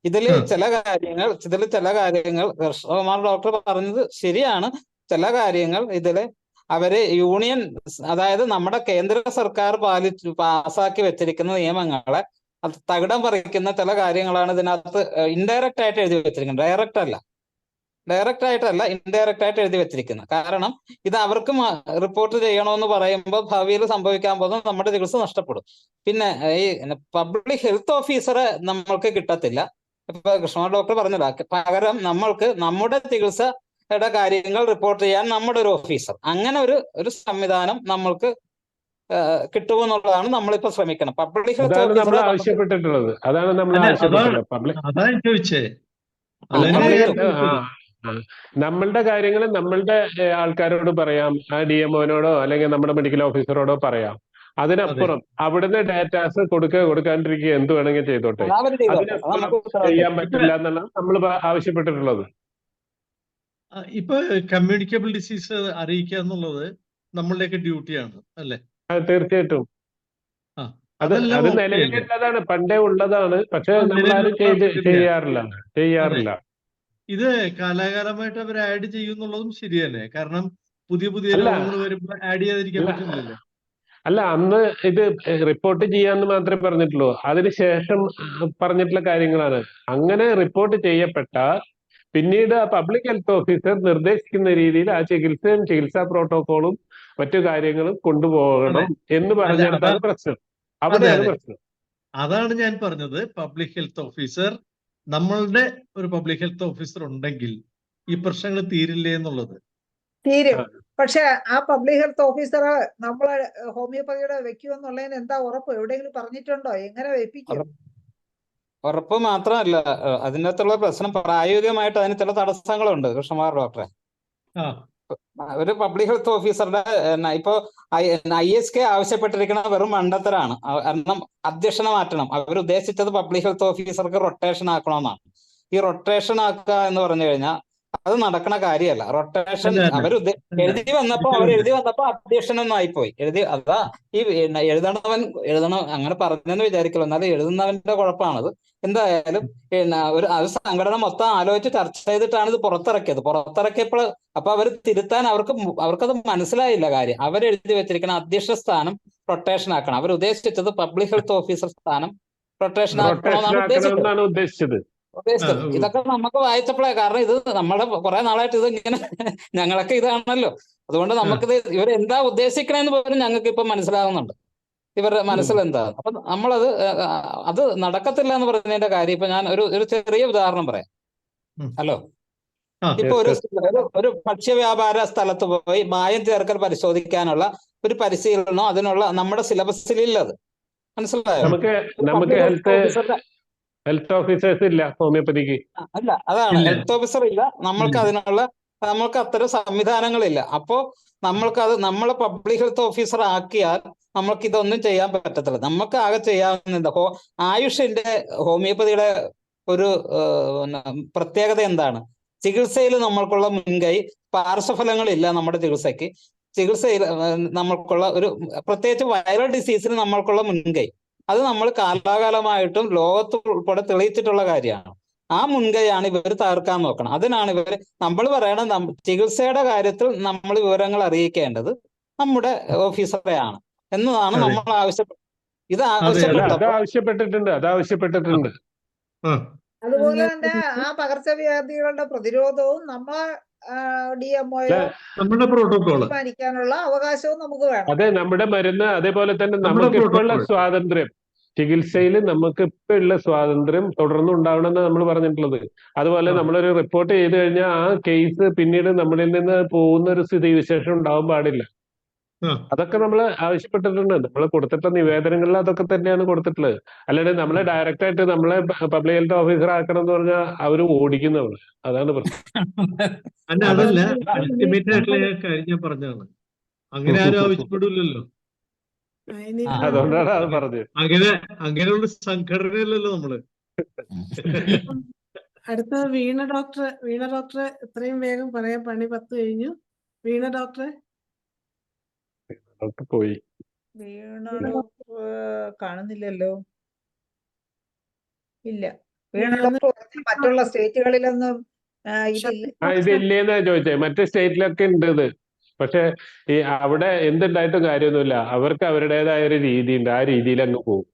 ഇതില് ചില കാര്യങ്ങൾ കൃഷ്ണകുമാർ ഡോക്ടർ പറഞ്ഞത് ശരിയാണ്. ചില കാര്യങ്ങൾ ഇതില് അവര് യൂണിയൻ, അതായത് നമ്മുടെ കേന്ദ്ര സർക്കാർ പാസ്സാക്കി വെച്ചിരിക്കുന്ന നിയമങ്ങളെ അത് തകിടം പറിക്കുന്ന ചില കാര്യങ്ങളാണ് ഇതിനകത്ത് ഇൻഡയറക്റ്റ് ആയിട്ട് എഴുതി വെച്ചിരിക്കുന്നത്. ഡയറക്റ്റ് ആയിട്ടല്ല ഇൻഡയറക്റ്റ് ആയിട്ട് എഴുതി വെച്ചിരിക്കുന്നത്. കാരണം ഇത് അവർക്ക് റിപ്പോർട്ട് ചെയ്യണമെന്ന് പറയുമ്പോൾ ഭാവിയിൽ സംഭവിക്കാൻ പോകുന്ന നമ്മുടെ ചികിത്സ നഷ്ടപ്പെടും. പിന്നെ ഈ പബ്ലിക് ഹെൽത്ത് ഓഫീസറെ നമ്മൾക്ക് കിട്ടത്തില്ല. ഇപ്പൊ കൃഷ്ണകുമാർ ഡോക്ടർ പറഞ്ഞില്ല, പകരം നമ്മൾക്ക് നമ്മുടെ ചികിത്സയുടെ കാര്യങ്ങൾ റിപ്പോർട്ട് ചെയ്യാൻ നമ്മുടെ ഒരു ഓഫീസർ, അങ്ങനെ ഒരു സംവിധാനം നമ്മൾക്ക് കിട്ടുമെന്നുള്ളതാണ് നമ്മളിപ്പോ ശ്രമിക്കണം. പബ്ലിക് ഹെൽത്ത് അതാണ് നമ്മൾ ഓഫീസറെ ആവശ്യപ്പെട്ടിട്ടുള്ളത്. അതാണ് നമ്മൾ അല്ല, ആവശ്യപ്പെട്ടിട്ടുള്ളത്. പബ്ലിക് അതാണ് ചോദിച്ചേ. ആ, അതന്നെ പബ്ലിക് ഞാൻ പബ്ലിക് ചോദിച്ചത്. നമ്മളുടെ കാര്യങ്ങൾ നമ്മളുടെ ആൾക്കാരോട് പറയാം, ആ DMOനോടോ അല്ലെങ്കിൽ നമ്മുടെ മെഡിക്കൽ ഓഫീസറോടോ പറയാം. അതെ, അതിനപ്പുറം അവിടുന്ന് ഡാറ്റാസ് കൊടുക്കാണ്ടിരിക്കുക, എന്ത് വേണമെങ്കിൽ ചെയ്തോട്ടെ. അവർ ചെയ്തോട്ടെ, അത് അതിനപ്പുറം നമുക്ക് ഉത്തരവാദിത്വം. ചെയ്യാൻ ഇപ്പൊ പറ്റില്ല എന്നാണ് നമ്മൾ ആവശ്യപ്പെട്ടിട്ടുള്ളത്. ഇപ്പൊ കമ്മ്യൂണിക്കബിൾ ഡിസീസ് അറിയിക്കുക എന്നുള്ളത് നമ്മളുടെയൊക്കെ ഡ്യൂട്ടിയാണ് അല്ലേ? തീർച്ചയായിട്ടും ആ അത് അതെല്ലാം അത് ഓക്കെ അല്ലേ? നിലവിലുള്ളതാണ്, പണ്ടേ ഉള്ളതാണ്. പക്ഷെ ആ നമ്മളാരും നിലവിലുള്ള ചെയ്യാറില്ല. അതെ, ഇത് കാലാകാലമായിട്ട് അവർ ആഡ് ചെയ്യുന്നുള്ളതും ശരിയല്ലേ? കാരണം പുതിയ പുതിയ അല്ല രോഗങ്ങൾ വരുമ്പോൾ ആഡ് ചെയ്യാതിരിക്കാൻ അല്ല പറ്റില്ലല്ലോ. അല്ല അന്ന് ഇത് റിപ്പോർട്ട് ചെയ്യാന്ന് മാത്രമേ പറഞ്ഞിട്ടുള്ളൂ. അതിനുശേഷം പറഞ്ഞിട്ടുള്ള കാര്യങ്ങളാണ്. അങ്ങനെ റിപ്പോർട്ട് ചെയ്യപ്പെട്ട പിന്നീട് ആ പബ്ലിക് ഹെൽത്ത് ഓഫീസർ നിർദ്ദേശിക്കുന്ന രീതിയിൽ ആ ചികിത്സയും ചികിത്സാ പ്രോട്ടോകോളും മറ്റു കാര്യങ്ങളും അതെ, കൊണ്ടുപോകണം എന്ന് അല്ല പറഞ്ഞിടത്താണ് പ്രശ്നം. അതെ അവിടെയാണ് അതെ പ്രശ്നം. അതാണ് ഞാൻ പറഞ്ഞത്. പബ്ലിക് ഹെൽത്ത് ഓഫീസർ, നമ്മളുടെ ഒരു പബ്ലിക് ഹെൽത്ത് ഓഫീസർ ഉണ്ടെങ്കിൽ ഈ പ്രശ്നങ്ങൾ തീരില്ലേ എന്നുള്ളത്. തീരും. ആ, പക്ഷെ ആ പബ്ലിക് ഹെൽത്ത് ഓഫീസർ നമ്മളെ ഹോമിയോപ്പതിയുടെ വെക്കുമെന്നുള്ളതിന് എന്താ ഉറപ്പ്? എവിടെയെങ്കിലും പറഞ്ഞിട്ടുണ്ടോ? എങ്ങനെ വെപ്പിക്കും? ഉറപ്പ് മാത്രമല്ല, അതിനകത്തുള്ള പ്രശ്നം പ്രായോഗികമായിട്ട് അതിന് ചില തടസ്സങ്ങളുണ്ട് കൃഷ്ണകുമാർ ഡോക്ടറെ. ആ ഒരു പബ്ലിക് ഹെൽത്ത് ഓഫീസറുടെ ഇപ്പോ ISK ആവശ്യപ്പെട്ടിരിക്കുന്ന വെറും മണ്ടത്തരാണ്. കാരണം അധ്യക്ഷനെ മാറ്റണം. അവർ ഉദ്ദേശിച്ചത് പബ്ലിക് ഹെൽത്ത് ഓഫീസർക്ക് റൊട്ടേഷൻ ആക്കണമെന്നാണ്. ഈ റൊട്ടേഷൻ ആക്കുക എന്ന് പറഞ്ഞു കഴിഞ്ഞാൽ അത് നടക്കണ കാര്യമല്ല. റൊട്ടേഷൻ അല്ല അല്ല അവർ അല്ല എഴുതി വന്നപ്പോ ഒരിക്കലുമില്ല. അധ്യക്ഷനൊന്നും ആയിപ്പോയി. അതാ ഈ എഴുതണം അങ്ങനെ പറഞ്ഞെന്ന് വിചാരിക്കലോ, എന്നാലും എഴുതുന്നവന്റെ കുഴപ്പമാണത്. എന്തായാലും അത് സംഘടന മൊത്തം ആലോചിച്ച് ചർച്ച ചെയ്തിട്ടാണ് ഇത് പുറത്തിറക്കിയപ്പോൾ അപ്പൊ അവർ തിരുത്താൻ അവർക്കത് മനസ്സിലായില്ല കാര്യം. അവരെഴുതി വെച്ചിരിക്കുന്ന അധ്യക്ഷ സ്ഥാനം റൊട്ടേഷൻ ആക്കണം. അവർ ഉദ്ദേശിച്ചത് പബ്ലിക് ഹെൽത്ത് ഓഫീസർ സ്ഥാനം റൊട്ടേഷൻ റൊട്ടേഷൻ ആക്കണമെന്നാണ് ഉദ്ദേശിച്ചത്. ആക്കണമെന്നാണ് ഉദ്ദേശിച്ചത്. ആ ഓ. ഇതൊക്കെ നമുക്ക് വായിച്ചപ്പോഴേ, കാരണം ഇത് നമ്മളെ കുറെ നാളായിട്ട് ഇത് ഇങ്ങനെ ഞങ്ങളൊക്കെ ഇതാണല്ലോ, അതുകൊണ്ട് ആ നമുക്കിത് ഇവരെന്താ ഉദ്ദേശിക്കണേന്ന് പോലും ഞങ്ങൾക്ക് ഇപ്പൊ മനസ്സിലാവുന്നുണ്ട്, ഇവരുടെ ഓ. മനസ്സിൽ എന്താ. അപ്പൊ നമ്മളത് അത് നടക്കത്തില്ല എന്ന് പറഞ്ഞതിന്റെ കാര്യം ഇപ്പൊ ഞാൻ ഒരു ചെറിയ ഉദാഹരണം പറയാം. ഉം. ഹലോ, ആ ഇപ്പൊ Yes, yes. ഒരു ഭക്ഷ്യവ്യാപാര സ്ഥലത്ത് പോയി മായം ചേർക്കൽ പരിശോധിക്കാനുള്ള ഒരു പരിശീലനം അതിനുള്ള നമ്മുടെ സിലബസിലുള്ളത് മനസ്സിലായോ? നമുക്ക് ഒരു നമുക്ക് പബ്ലിക് ഹെൽത്ത് ഓഫീസറുടെ ഹെൽത്ത് ഓഫീസേഴ്സ് ഇല്ല ഹോമിയോപ്പതിക്ക്. അല്ല, അതാണ് ഇല്ല ഹെൽത്ത് ഓഫീസർ ഇല്ല, നമ്മൾക്ക് ഇല്ല. നമ്മൾക്ക് അത്തരം സംവിധാനങ്ങളില്ല. അപ്പോ നമ്മളെ പബ്ലിക് ഹെൽത്ത് ഓഫീസർ ആക്കിയാൽ നമ്മൾക്ക് ഇതൊന്നും ചെയ്യാൻ പറ്റത്തില്ല. നമുക്ക് ആകെ ചെയ്യാവുന്നത് ആയുഷിന്റെ ഹോമിയോപ്പതിയുടെ ഒരു പ്രത്യേകത എന്താണ്? ചികിത്സയിൽ നമ്മൾക്കുള്ള മുൻകൈ, പാർശ്വഫലങ്ങളില്ല നമ്മുടെ ചികിത്സയിൽ നമ്മൾക്കുള്ള ഒരു പ്രത്യേകിച്ച് വൈറൽ ഡിസീസിന് നമ്മൾക്കുള്ള മുൻകൈ, അത് നമ്മൾ കാലാകാലമായിട്ടും ലോകത്ത് ഉൾപ്പെടെ തെളിയിച്ചിട്ടുള്ള കാര്യമാണ്. ആ മുൻകൈയാണ് ഇവർ തകർക്കാൻ നോക്കണം. അതിനാണ് നമ്മൾ പറയണം, ചികിത്സയുടെ കാര്യത്തിൽ നമ്മൾ വിവരങ്ങൾ അറിയിക്കേണ്ടത് നമ്മുടെ ഓഫീസറെയാണ് എന്നതാണ് അതെ നമ്മൾ ആവശ്യപ്പെട്ടത്. ഇത് അതെ അല്ല അതെ അത് ആവശ്യപ്പെട്ടപ്പോൾ ആവശ്യപ്പെട്ടിട്ടുണ്ട്. ആ അതുപോലെ തന്നെ ആ പകർച്ചവ്യാധികളുടെ പ്രതിരോധവും നമ്മളെ അല്ല DMOയോ നമ്മുടെ പ്രോട്ടോകോള്, തീരുമാനിക്കാനുള്ള അവകാശവും നമുക്ക് വേണം. അതെ, നമ്മുടെ മരുന്ന്, അതേപോലെ തന്നെ നമ്മുടെ നമുക്ക് ഇപ്പോഴുള്ള പ്രോട്ടോകോൾ. സ്വാതന്ത്ര്യം, ചികിത്സയിൽ നമുക്ക് ഇപ്പൊ ഉള്ള സ്വാതന്ത്ര്യം തുടർന്ന് ഉണ്ടാവണമെന്ന് നമ്മൾ പറഞ്ഞിട്ടുള്ളത്. അതുപോലെ ആ നമ്മളൊരു റിപ്പോർട്ട് ചെയ്ത് കഴിഞ്ഞാൽ ആ കേസ് പിന്നീട് നമ്മളിൽ നിന്ന് പോകുന്ന ഒരു സ്ഥിതിവിശേഷം ഉണ്ടാവാൻ പാടില്ല. ആ അതൊക്കെ നമ്മൾ ആവശ്യപ്പെട്ടിട്ടുണ്ട്. നമ്മൾ കൊടുത്തിട്ടുള്ള നിവേദനങ്ങളിൽ അതൊക്കെ തന്നെയാണ് കൊടുത്തിട്ടുള്ളത്. അല്ലാണ്ട് നമ്മളെ ഡയറക്റ്റ് ആയിട്ട് നമ്മളെ പബ്ലിക് ഹെൽത്ത് ഓഫീസർ ആക്കണം എന്ന് പറഞ്ഞാൽ അവർ ഓടിക്കും നമ്മള്. അതാണ് പ്രശ്നം. അല്ല അതെ. അതല്ല, അത് അൾട്ടിമേറ്റ് ആയിട്ടുള്ള നമുക്ക് കാര്യം ഞാൻ പറഞ്ഞതാണ്. അങ്ങനെ ആരും ആവശ്യപ്പെടില്ലല്ലോ. ഇനിയിപ്പോ അതുകൊണ്ടാണ് അത് അങ്ങ- പറഞ്ഞത്. അങ്ങനെയുള്ള സംഘടനയല്ലല്ലോ നമ്മള്. ഇനിയിപ്പം അടുത്ത വീണ ഡോക്ടർ എത്രയും വേഗം പറയാൻ, പണി 10 കഴിഞ്ഞു. വീണ ഡോക്ടറെ. അതൊക്കെ പോയി. വീണ ഡോക്ടർ കാണുന്നില്ലല്ലോ. ഇല്ല, വീണ ഡോക്ടർ മറ്റുള്ള സ്റ്റേറ്റുകളിലൊന്നും ഇതില്ല. ഇതില്ലേന്നാ ചോദിച്ചേ. മറ്റു സ്റ്റേറ്റിലൊക്കെ ഉണ്ട് ഇത്. പക്ഷെ ഈ അവിടെ എന്തുണ്ടായിട്ടും കാര്യമൊന്നുമില്ല. അവർക്ക് അവരുടേതായ ഒരു രീതി ഉണ്ട്. ആ രീതിയിൽ അങ്ങ് പോകും.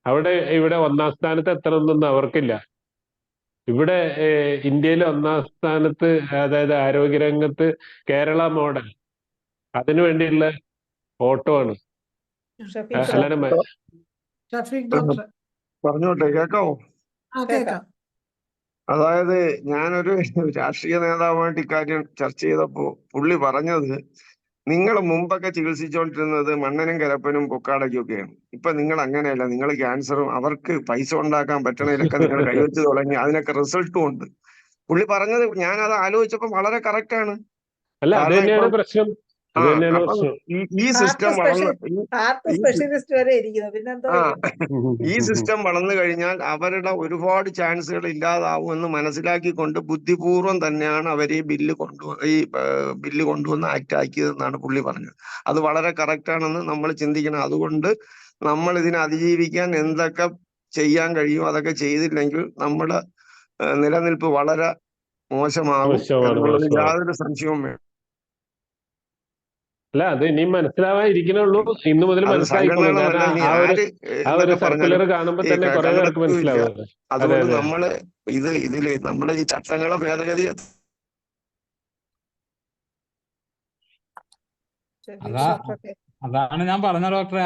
അവിടെ ഇവിടെ ഒന്നാം സ്ഥാനത്ത് എത്തണമെന്നൊന്നും അവർക്കില്ല. ഇവിടെ ഇന്ത്യയിൽ ഒന്നാം സ്ഥാനത്ത്, അതായത് ആരോഗ്യരംഗത്ത് കേരള മോഡൽ, അതിനു വേണ്ടിയുള്ള ഓട്ടോ ആണ്. ഷഫീഖ് അല്ലാതെ ഡോക്ടർ ഷഫീഖ് ഡോക്ടർ. പറഞ്ഞോട്ടെ, കേക്കാവോ? ആ കേക്കാം. അതായത് ഞാനൊരു രാഷ്ട്രീയ നേതാവുമായിട്ട് ഇക്കാര്യം ചർച്ച ചെയ്തപ്പോ പുള്ളി പറഞ്ഞത്, നിങ്ങൾ മുമ്പൊക്കെ ചികിത്സിച്ചുകൊണ്ടിരുന്നത് മണ്ണനും കരപ്പനും പൊക്കാടയ്ക്കും ഒക്കെയാണ്. ഇപ്പൊ നിങ്ങൾ അങ്ങനെയല്ല, നിങ്ങൾ ക്യാൻസറും അവർക്ക് പൈസ ഉണ്ടാക്കാൻ പറ്റണതിലൊക്കെ നിങ്ങൾ കൈവച്ച് തുടങ്ങി, അതിനൊക്കെ റിസൾട്ടും ഉണ്ട്. പുള്ളി പറഞ്ഞത് ഞാനത് ആലോചിച്ചപ്പോ വളരെ കറക്റ്റ് ആണ്. അല്ല, അത് കാരണം തന്നെയാണ് ഇപ്പം പ്രശ്നം. അത് തന്നെയാണ് അപ്പം പ്രശ്നം. ഈ സിസ്റ്റം ഹാർട്ട് സ്പെഷ്യലിസ്റ്റ് വരെ ഇരിക്കുന്നു, പിന്നെന്തോ ഈ സിസ്റ്റം വളർന്നു കഴിഞ്ഞാൽ അവരുടെ ഒരുപാട് ചാൻസുകൾ ഇല്ലാതാവുമെന്ന് മനസ്സിലാക്കിക്കൊണ്ട് ബുദ്ധിപൂർവ്വം തന്നെയാണ് അവർ ഈ ബില്ല് കൊണ്ടുവന്ന് ആക്ട് ആക്കിയതെന്നാണ് പുള്ളി പറഞ്ഞത്. അത് വളരെ കറക്റ്റ് ആണെന്ന് നമ്മൾ ചിന്തിക്കണം. അതുകൊണ്ട് നമ്മൾ ഇതിനെ അതിജീവിക്കാൻ എന്തൊക്കെ ചെയ്യാൻ കഴിയും അതൊക്കെ ചെയ്തില്ലെങ്കിൽ നമ്മുടെ നിലനിൽപ്പ് വളരെ മോശമാകും എന്നുള്ളത് യാതൊരു സംശയവും വേണം. അല്ല, അത് ഇനിയും മനസ്സിലാവാതിരിക്കണുള്ളൂ. ഇന്ന് മുതൽ മനസ്സിലായിക്കോളും. കാരണം ആ ഒരു സർക്കുലർ കാണുമ്പോ തന്നെ കുറെ പേർക്ക് മനസ്സിലാവും. അതുകൊണ്ട് നമ്മള് ഇതില് നമ്മുടെ ഈ ചട്ടങ്ങളെ ഭേദഗതി അതാണ് ഞാൻ പറഞ്ഞ ഡോക്ടറെ,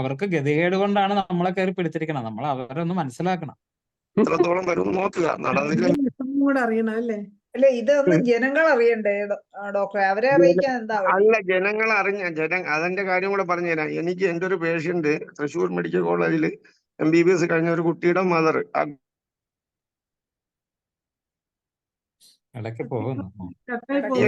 അവർക്ക് ഗതികേട് കൊണ്ടാണ് നമ്മളെ കയറി പിടിച്ചിരിക്കണം. നമ്മൾ അവരൊന്ന് മനസ്സിലാക്കണം. എത്രത്തോളം വരും നോക്കുക. കൂടെ അറിയണം അല്ലേ? അല്ല, ഇതൊന്നും ജനങ്ങൾ അറിയണ്ടേ ഡോക്ടറെ? അവരെ അറിയിക്കാൻ എന്താ വഴി? അല്ല, ജനങ്ങൾ അതിന്റെ കാര്യം കൂടെ പറഞ്ഞുതരാം. എനിക്ക് എന്റെ ഒരു പേഷ്യന്റ് തൃശ്ശൂർ മെഡിക്കൽ കോളേജിൽ MBBS കഴിഞ്ഞ ഒരു കുട്ടിയുടെ മദർ ഇടയ്ക്ക് പോകുന്നു.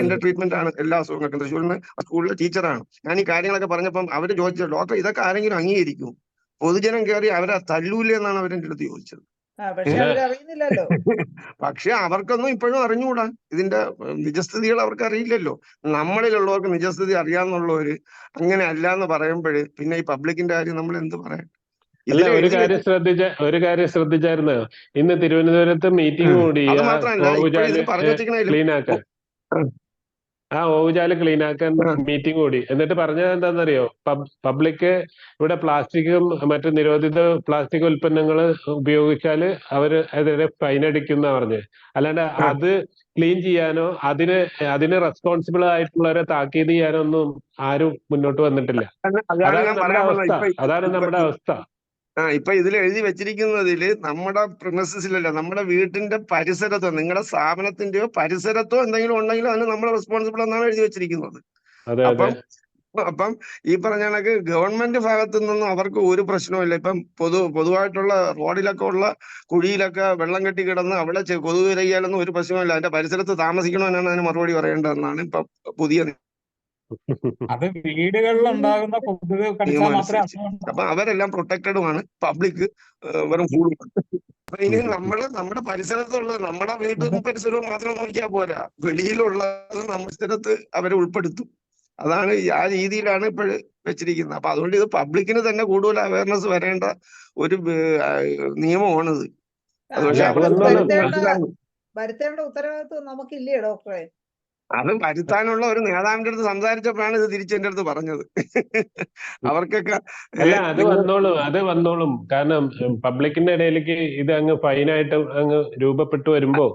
എന്റെ ട്രീറ്റ്മെന്റ് ആണ് എല്ലാ അസുഖങ്ങൾക്കും. തൃശ്ശൂരിന് സ്കൂളിലെ ടീച്ചറാണ്. ഞാൻ ഈ കാര്യങ്ങളൊക്കെ പറഞ്ഞപ്പം അവര് ചോദിച്ചത്, ഡോക്ടർ ഇതൊക്കെ ആരെങ്കിലും അംഗീകരിക്കും? പൊതുജനം കയറി അവരെ തല്ലൂല്ലേ എന്നാണ് അവരെന്റെ അടുത്ത് ചോദിച്ചത്. പക്ഷെ അവർക്കൊന്നും ഇപ്പോഴും അറിഞ്ഞുകൂടാ. ഇതിന്റെ നിജസ്ഥിതികൾ അവർക്ക് അറിയില്ലല്ലോ. നമ്മളിലുള്ളവർക്ക് നിജസ്ഥിതി അറിയാന്നുള്ളവര് അങ്ങനെ അല്ല എന്ന് പറയുമ്പോഴ് പിന്നെ ഈ പബ്ലിക്കിന്റെ കാര്യം നമ്മൾ എന്ത് പറയാം? അല്ല, ഒരു കാര്യം ശ്രദ്ധിച്ചായിരുന്നോ? ഇന്ന് തിരുവനന്തപുരത്ത് മീറ്റിംഗ് കൂടി ഓവുചാല് ക്ലീൻ ആക്കാൻ മീറ്റിംഗ് കൂടി. എന്നിട്ട് പറഞ്ഞത് എന്താണെന്നറിയോ? പബ്ലിക് ഇവിടെ പ്ലാസ്റ്റിക്കും മറ്റു നിരോധിത പ്ലാസ്റ്റിക് ഉൽപ്പന്നങ്ങൾ ഉപയോഗിച്ചാല് അവരെതിരെ ഫൈൻ അടിക്കുന്ന പറഞ്ഞത്. അല്ലാണ്ട് അത് ക്ലീൻ ചെയ്യാനോ അതിന് റെസ്പോൺസിബിൾ ആയിട്ടുള്ളവരെ താക്കീത് ചെയ്യാനോ ഒന്നും ആരും മുന്നോട്ട് വന്നിട്ടില്ല. അതാണ് നമ്മുടെ അവസ്ഥ. ഇപ്പൊ ഇതിൽ എഴുതി വെച്ചിരിക്കുന്നതില് നമ്മുടെ പ്രിമസിസിലല്ല, നമ്മുടെ വീട്ടിന്റെ പരിസരത്തോ നിങ്ങളുടെ സ്ഥാപനത്തിന്റെയോ പരിസരത്തോ എന്തെങ്കിലും ഉണ്ടെങ്കിൽ അതിന് നമ്മൾ റെസ്പോൺസിബിൾ എന്നാണ് എഴുതി വെച്ചിരിക്കുന്നത്. അപ്പം ഈ പറഞ്ഞ കണക്ക് ഗവൺമെന്റ് ഭാഗത്തു നിന്നും അവർക്ക് ഒരു പ്രശ്നവുമില്ല. ഇപ്പം പൊതുവായിട്ടുള്ള റോഡിലൊക്കെ ഉള്ള കുഴിയിലൊക്കെ വെള്ളം കെട്ടി കിടന്ന് അവിടെ കൊതുക് ഇരയ്യാലൊന്നും ഒരു പ്രശ്നമില്ല. അതിന്റെ പരിസരത്ത് താമസിക്കണമെന്നാണ് അതിന് മറുപടി പറയേണ്ടതെന്നാണ് ഇപ്പൊ പുതിയ അത് വീടുകളിൽ ഉണ്ടാകുന്ന കൊതുക് കടിച്ചാൽ മാത്രമേ. അപ്പൊ അവരെല്ലാം പ്രൊട്ടക്റ്റഡുമാണ്. പബ്ലിക് വെറും ഫൂളുമാണ്. അപ്പൊ ഇനി നമ്മുടെ പരിസരത്തുള്ളത് നമ്മുടെ വീടും പരിസരവും മാത്രം നോക്കിയാൽ പോരാ, വെളിയിലുള്ളത് നമ്മുടെ സ്ഥലത്ത് അവരെ ഉൾപ്പെടുത്തും. അതാണ് ആ രീതിയിലാണ് ഇപ്പോഴ് വെച്ചിരിക്കുന്നത്. അപ്പൊ അതുകൊണ്ട് ഇത് പബ്ലിക്കിന് തന്നെ കൂടുതൽ അവയർനെസ് വരേണ്ട ഒരു നിയമമാണിത്. വരുത്തേണ്ട ഉത്തരവാദിത്വം നമുക്കില്ലേ ഡോക്ടറെ? അത് വരുത്താനുള്ള ഒരു നേതാവിന്റെ അടുത്ത് സംസാരിച്ചപ്പോഴാണ് ഇത് തിരിച്ചെന്റെ അടുത്ത് പറഞ്ഞത്. അവർക്കൊക്കെ അല്ല, അത് വന്നോളും. കാരണം പബ്ലിക്കിന്റെ ഇടയിലേക്ക് ഇത് അങ്ങ് ഫൈനായിട്ട് അങ്ങ് രൂപപ്പെട്ടു വരുമ്പോ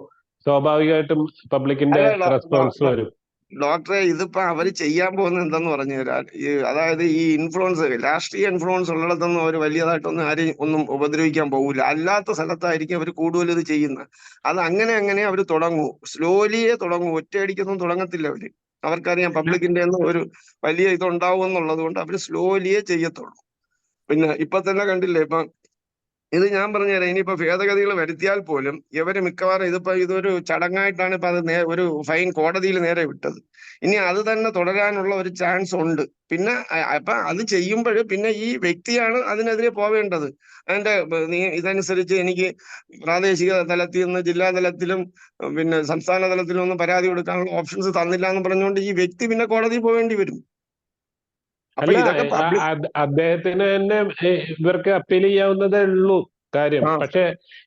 സ്വാഭാവികമായിട്ടും പബ്ലിക്കിന്റെ റെസ്പോൺസ് വരും. ഡോക്ടറെ, ഇതിപ്പോ അവര് ചെയ്യാൻ പോകുന്നത് എന്താന്ന് പറഞ്ഞു തരാൻ, അതായത് ഈ ഇൻഫ്ലുവൻസ്, രാഷ്ട്രീയ ഇൻഫ്ലുവൻസ് ഉള്ളിടത്തൊന്നും അവർ വലിയതായിട്ടൊന്നും ആരെയും ഒന്നും ഉപദ്രവിക്കാൻ പോകില്ല. അല്ലാത്ത സ്ഥലത്തായിരിക്കും അവർ കൂടുതൽ ഇത് ചെയ്യുന്നത്. അത് അങ്ങനെ അവർ തുടങ്ങൂ, സ്ലോലിയേ തുടങ്ങൂ, ഒറ്റയടിക്കൊന്നും തുടങ്ങത്തില്ല അവര്. അവർക്കറിയാം പബ്ലിക്കിന്റെ ഒന്നും ഒരു വലിയ ഇതുണ്ടാവും എന്നുള്ളത് കൊണ്ട് അവർ സ്ലോലിയേ ചെയ്യത്തുള്ളൂ. പിന്നെ ഇപ്പൊ തന്നെ കണ്ടില്ലേ, ഇപ്പൊ ഇത് ഞാൻ പറഞ്ഞുതരാം. ഇനിയിപ്പോ ഭേദഗതികൾ വരുത്തിയാൽ പോലും ഇവര് മിക്കവാറും ഇതൊരു ചടങ്ങായിട്ടാണ് ഇപ്പൊ അത് ഒരു ഫൈൻ കോടതിയിൽ നേരെ വിട്ടത്. ഇനി അത് തന്നെ തുടരാനുള്ള ഒരു ചാൻസ് ഉണ്ട്. പിന്നെ അപ്പൊ അത് ചെയ്യുമ്പോൾ പിന്നെ ഈ വ്യക്തിയാണ് അതിനെതിരെ പോവേണ്ടത്. അതിന്റെ ഇതനുസരിച്ച് എനിക്ക് പ്രാദേശിക തലത്തിൽ നിന്ന് ജില്ലാ തലത്തിലും പിന്നെ സംസ്ഥാന തലത്തിലും ഒന്നും പരാതി കൊടുക്കാനുള്ള ഓപ്ഷൻസ് തന്നില്ല എന്ന് പറഞ്ഞുകൊണ്ട് ഈ വ്യക്തി പിന്നെ കോടതിയിൽ പോവേണ്ടി വരും. അല്ല, അദ്ദേഹത്തിന് തന്നെ ഇവർക്ക് അപ്പീൽ ചെയ്യാവുന്നതേ ഉള്ളൂ കാര്യം. പക്ഷെ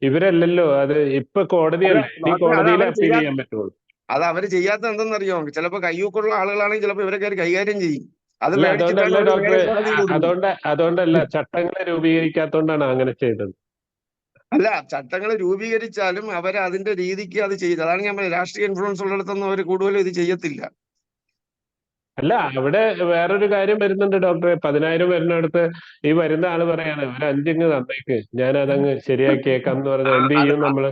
ഇവരല്ലല്ലോ, അത് ഇപ്പൊ കോടതിയല്ലേ, ഈ കോടതിയിൽ അപ്പീൽ ചെയ്യാൻ പറ്റുള്ളൂ. അത് അവര് ചെയ്യാത്ത എന്തെന്നറിയോ? ചിലപ്പോ കയ്യൂക്കുള്ള ആളുകളാണെങ്കിൽ ചിലപ്പോ ഇവരെ കയറി കൈകാര്യം ചെയ്യും. അത് അല്ല മേടിച്ചിട്ടാണ് അതുകൊണ്ടല്ല അവർ വേറെ ഡോക്ടറെ, കോടതിയിൽ കൊടുക്കുന്നത്. അതുകൊണ്ടല്ല ചട്ടങ്ങളെ രൂപീകരിക്കാത്തോണ്ടാണ് അങ്ങനെ ചെയ്തത്. അല്ല, ചട്ടങ്ങൾ രൂപീകരിച്ചാലും അവർ അതിന്റെ രീതിക്ക് അത് ചെയ്തു. അതാണ് ഞാൻ പറഞ്ഞത്, രാഷ്ട്രീയ ഇൻഫ്ലുവൻസ് ഉള്ളിടത്തൊന്നും അവർ കൂടുതലും ഇത് ചെയ്യത്തില്ല. അല്ല അവിടെ വേറൊരു കാര്യം വരുന്നുണ്ട് ഡോക്ടറെ. 10,000 വരുന്നിടത്ത് ഈ വരുന്ന ആള് പറയാണ് ഒരു 5 തന്നേക്ക്, ഞാൻ അതങ്ങ് ശരിയാക്കിയേക്കാം എന്ന് പറഞ്ഞാൽ എന്ത് അത് ചെയ്യും നമ്മള്?